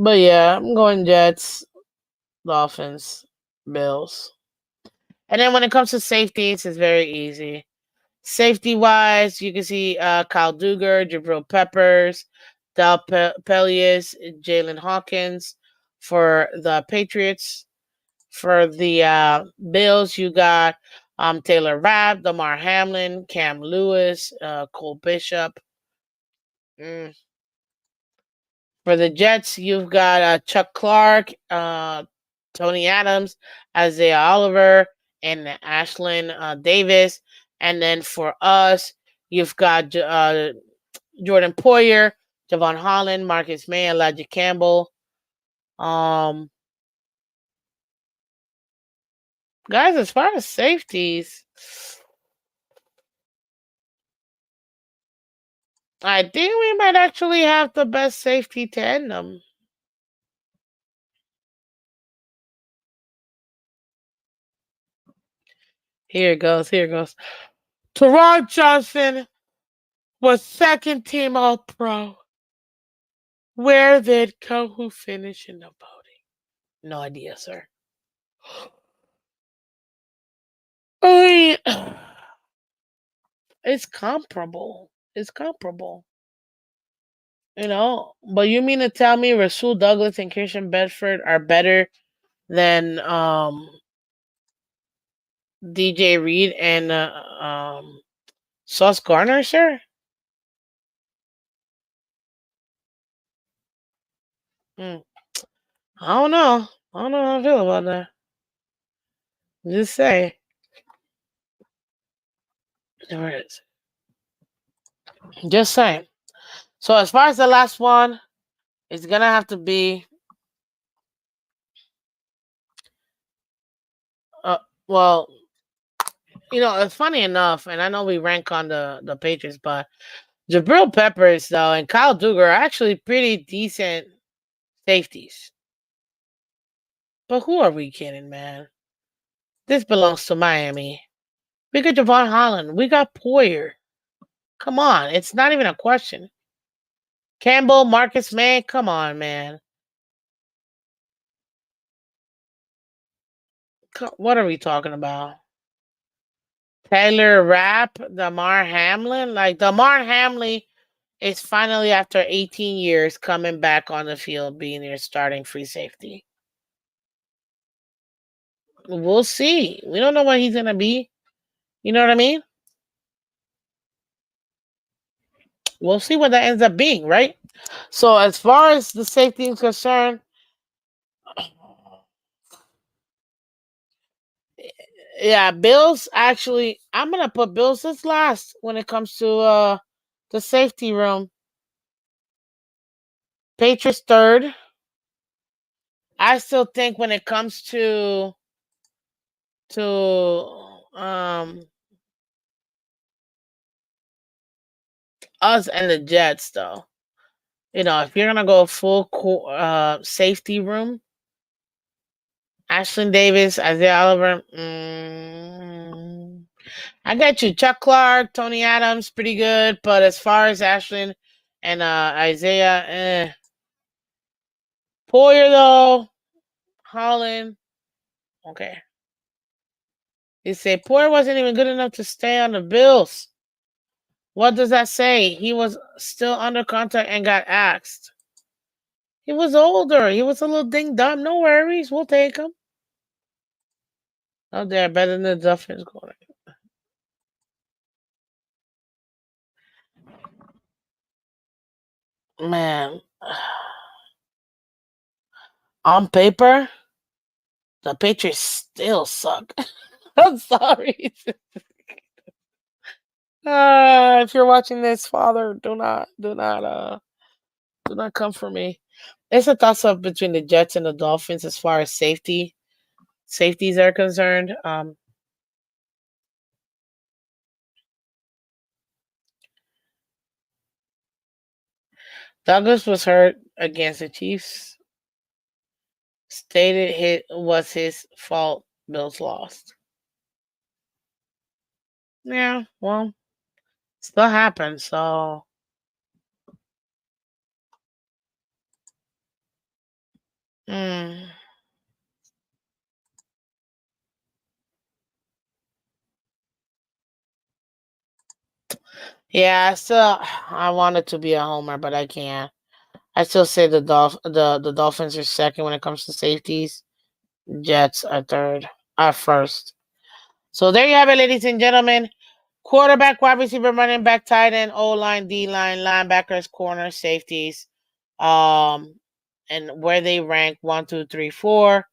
But yeah, I'm going Jets, Dolphins, Bills. And then when it comes to safeties, it's very easy. Safety wise, you can see Kyle Duggar, Jabril Peppers, Dal Pelias, Jalen Hawkins for the Patriots. For the Bills, you got Taylor Rapp, Damar Hamlin, Cam Lewis, Cole Bishop. Mm. For the Jets, you've got Chuck Clark, Tony Adams, Isaiah Oliver, and Ashlyn Davis. And then for us, you've got Jordan Poyer, Javon Holland, Marcus May, Elijah Campbell. Guys, as far as safeties, I think we might actually have the best safety tandem. Here it goes. Here it goes. Teron Johnson was second team All Pro. Where did Kohu finish in the voting? No idea, sir. I mean, it's comparable. It's comparable. You know, but you mean to tell me Rasul Douglas and Christian Bedford are better than DJ Reed and Sauce Garner, sir? Hmm. I don't know. I don't know how I feel about that. Just say. There it is. Just saying. So as far as the last one, it's gonna have to be well, you know, it's funny enough, and I know we rank on the Patriots, but Jabril Peppers though and Kyle Duggar are actually pretty decent safeties. But who are we kidding, man? This belongs to Miami. We got Javon Holland. We got Poyer. Come on. It's not even a question. Campbell, Marcus May. Come on, man. What are we talking about? Taylor Rapp, Damar Hamlin. Like, Damar Hamlin is finally, after 18 years, coming back on the field, being your starting free safety. We'll see. We don't know what he's going to be. You know what I mean? We'll see what that ends up being, right? So, as far as the safety is concerned, yeah, Bills actually, I'm going to put Bills as last when it comes to the safety room. Patriots third. I still think when it comes to us and the Jets, though, if you're gonna go full safety room, Ashlyn Davis, Isaiah Oliver, I got you. Chuck Clark, Tony Adams, pretty good, but as far as Ashlyn and Isaiah, Poyer though, Holland, okay. You say Poyer wasn't even good enough to stay on the Bills. What does that say? He was still under contract and got axed. He was older. He was a little ding dong. No worries. We'll take him. Oh, they're better than the Dolphins going. Man, on paper, the Patriots still suck. I'm sorry. If you're watching this, Father, do not come for me. It's a toss up between the Jets and the Dolphins as far as safeties are concerned. Douglas was hurt against the Chiefs. Stated it was his fault. Bills lost. Yeah, well, still happens. So, mm, yeah, I wanted to be a homer, but I can't. I still say the Dolphins are second when it comes to safeties. Jets are third, are first. So there you have it, ladies and gentlemen. Quarterback, wide receiver, running back, tight end, O line, D line, linebackers, corner, safeties, and where they rank 1, 2, 3, 4.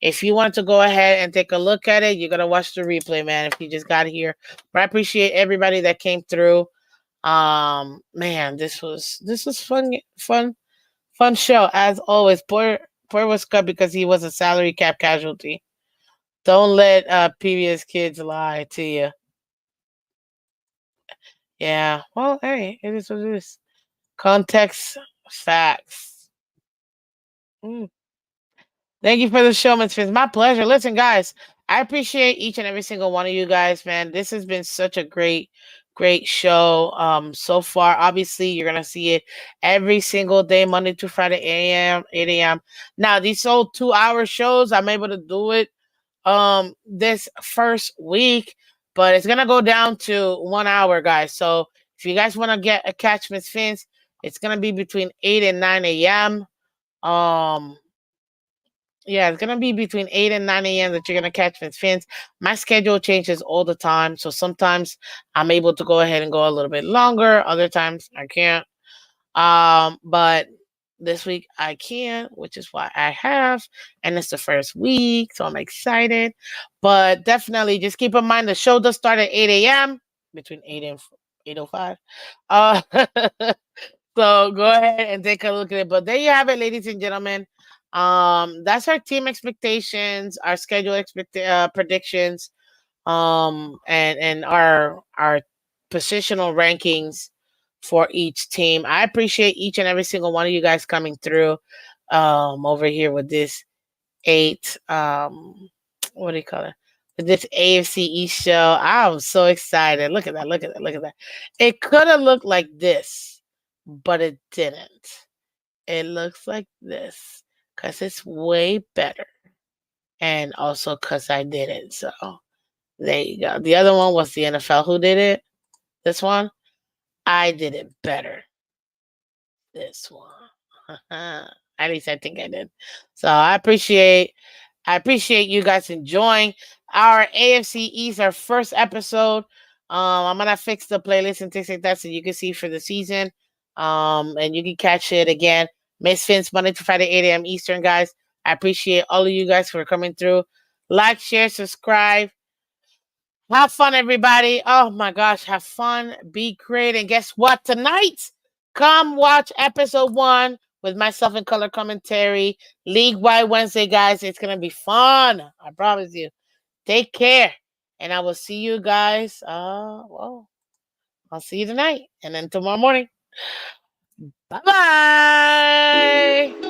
If you want to go ahead and take a look at it, you're gonna watch the replay, man. If you just got here, but I appreciate everybody that came through. Man, this was fun show as always. Poyer was cut because he was a salary cap casualty. Don't let previous kids lie to you. Yeah, well, hey, it is what it is. Context, facts. Mm. Thank you for the show, Miss Phins. My pleasure. Listen, guys, I appreciate each and every single one of you guys, man. This has been such a great show so far. Obviously, you're gonna see it every single day, Monday to Friday, 8 a.m. Now, these old 2-hour shows, I'm able to do it this first week, but it's gonna go down to 1 hour, guys. So if you guys want to get a catch Miss Phins, it's gonna be between 8 and 9 a.m. Yeah, it's gonna be between 8 and 9 a.m. that you're gonna catch Miss Phins. My schedule changes all the time, so sometimes I'm able to go ahead and go a little bit longer. Other times I can't. But this week I can, which is why I have, and it's the first week, so I'm excited. But definitely, just keep in mind the show does start at 8 a.m. between 8 and 8:05. Uh, so go ahead and take a look at it. But there you have it, ladies and gentlemen. That's our team expectations, our schedule predictions, and our positional rankings for each team. I appreciate each and every single one of you guys coming through over here with this 8 what do you call it? this AFC East show. I'm so excited. Look at that. Look at that. Look at that. It could have looked like this, but it didn't. It looks like this because it's way better. And also because I did it. So there you go. The other one was the NFL who did it. This one, I did it better. This one. At least I think I did. So I appreciate you guys enjoying our AFC East, our first episode. I'm gonna fix the playlist and things like that so you can see for the season. And you can catch it again. Miss Phins, Monday to Friday, 8 a.m. Eastern, guys. I appreciate all of you guys for coming through. Like, share, subscribe. Have fun, everybody. Oh my gosh, have fun. Be great. And guess what? Tonight, come watch episode 1 with myself in color commentary. League Wide Wednesday, guys. It's going to be fun. I promise you. Take care. And I will see you guys. Well, I'll see you tonight. And then tomorrow morning. Bye bye.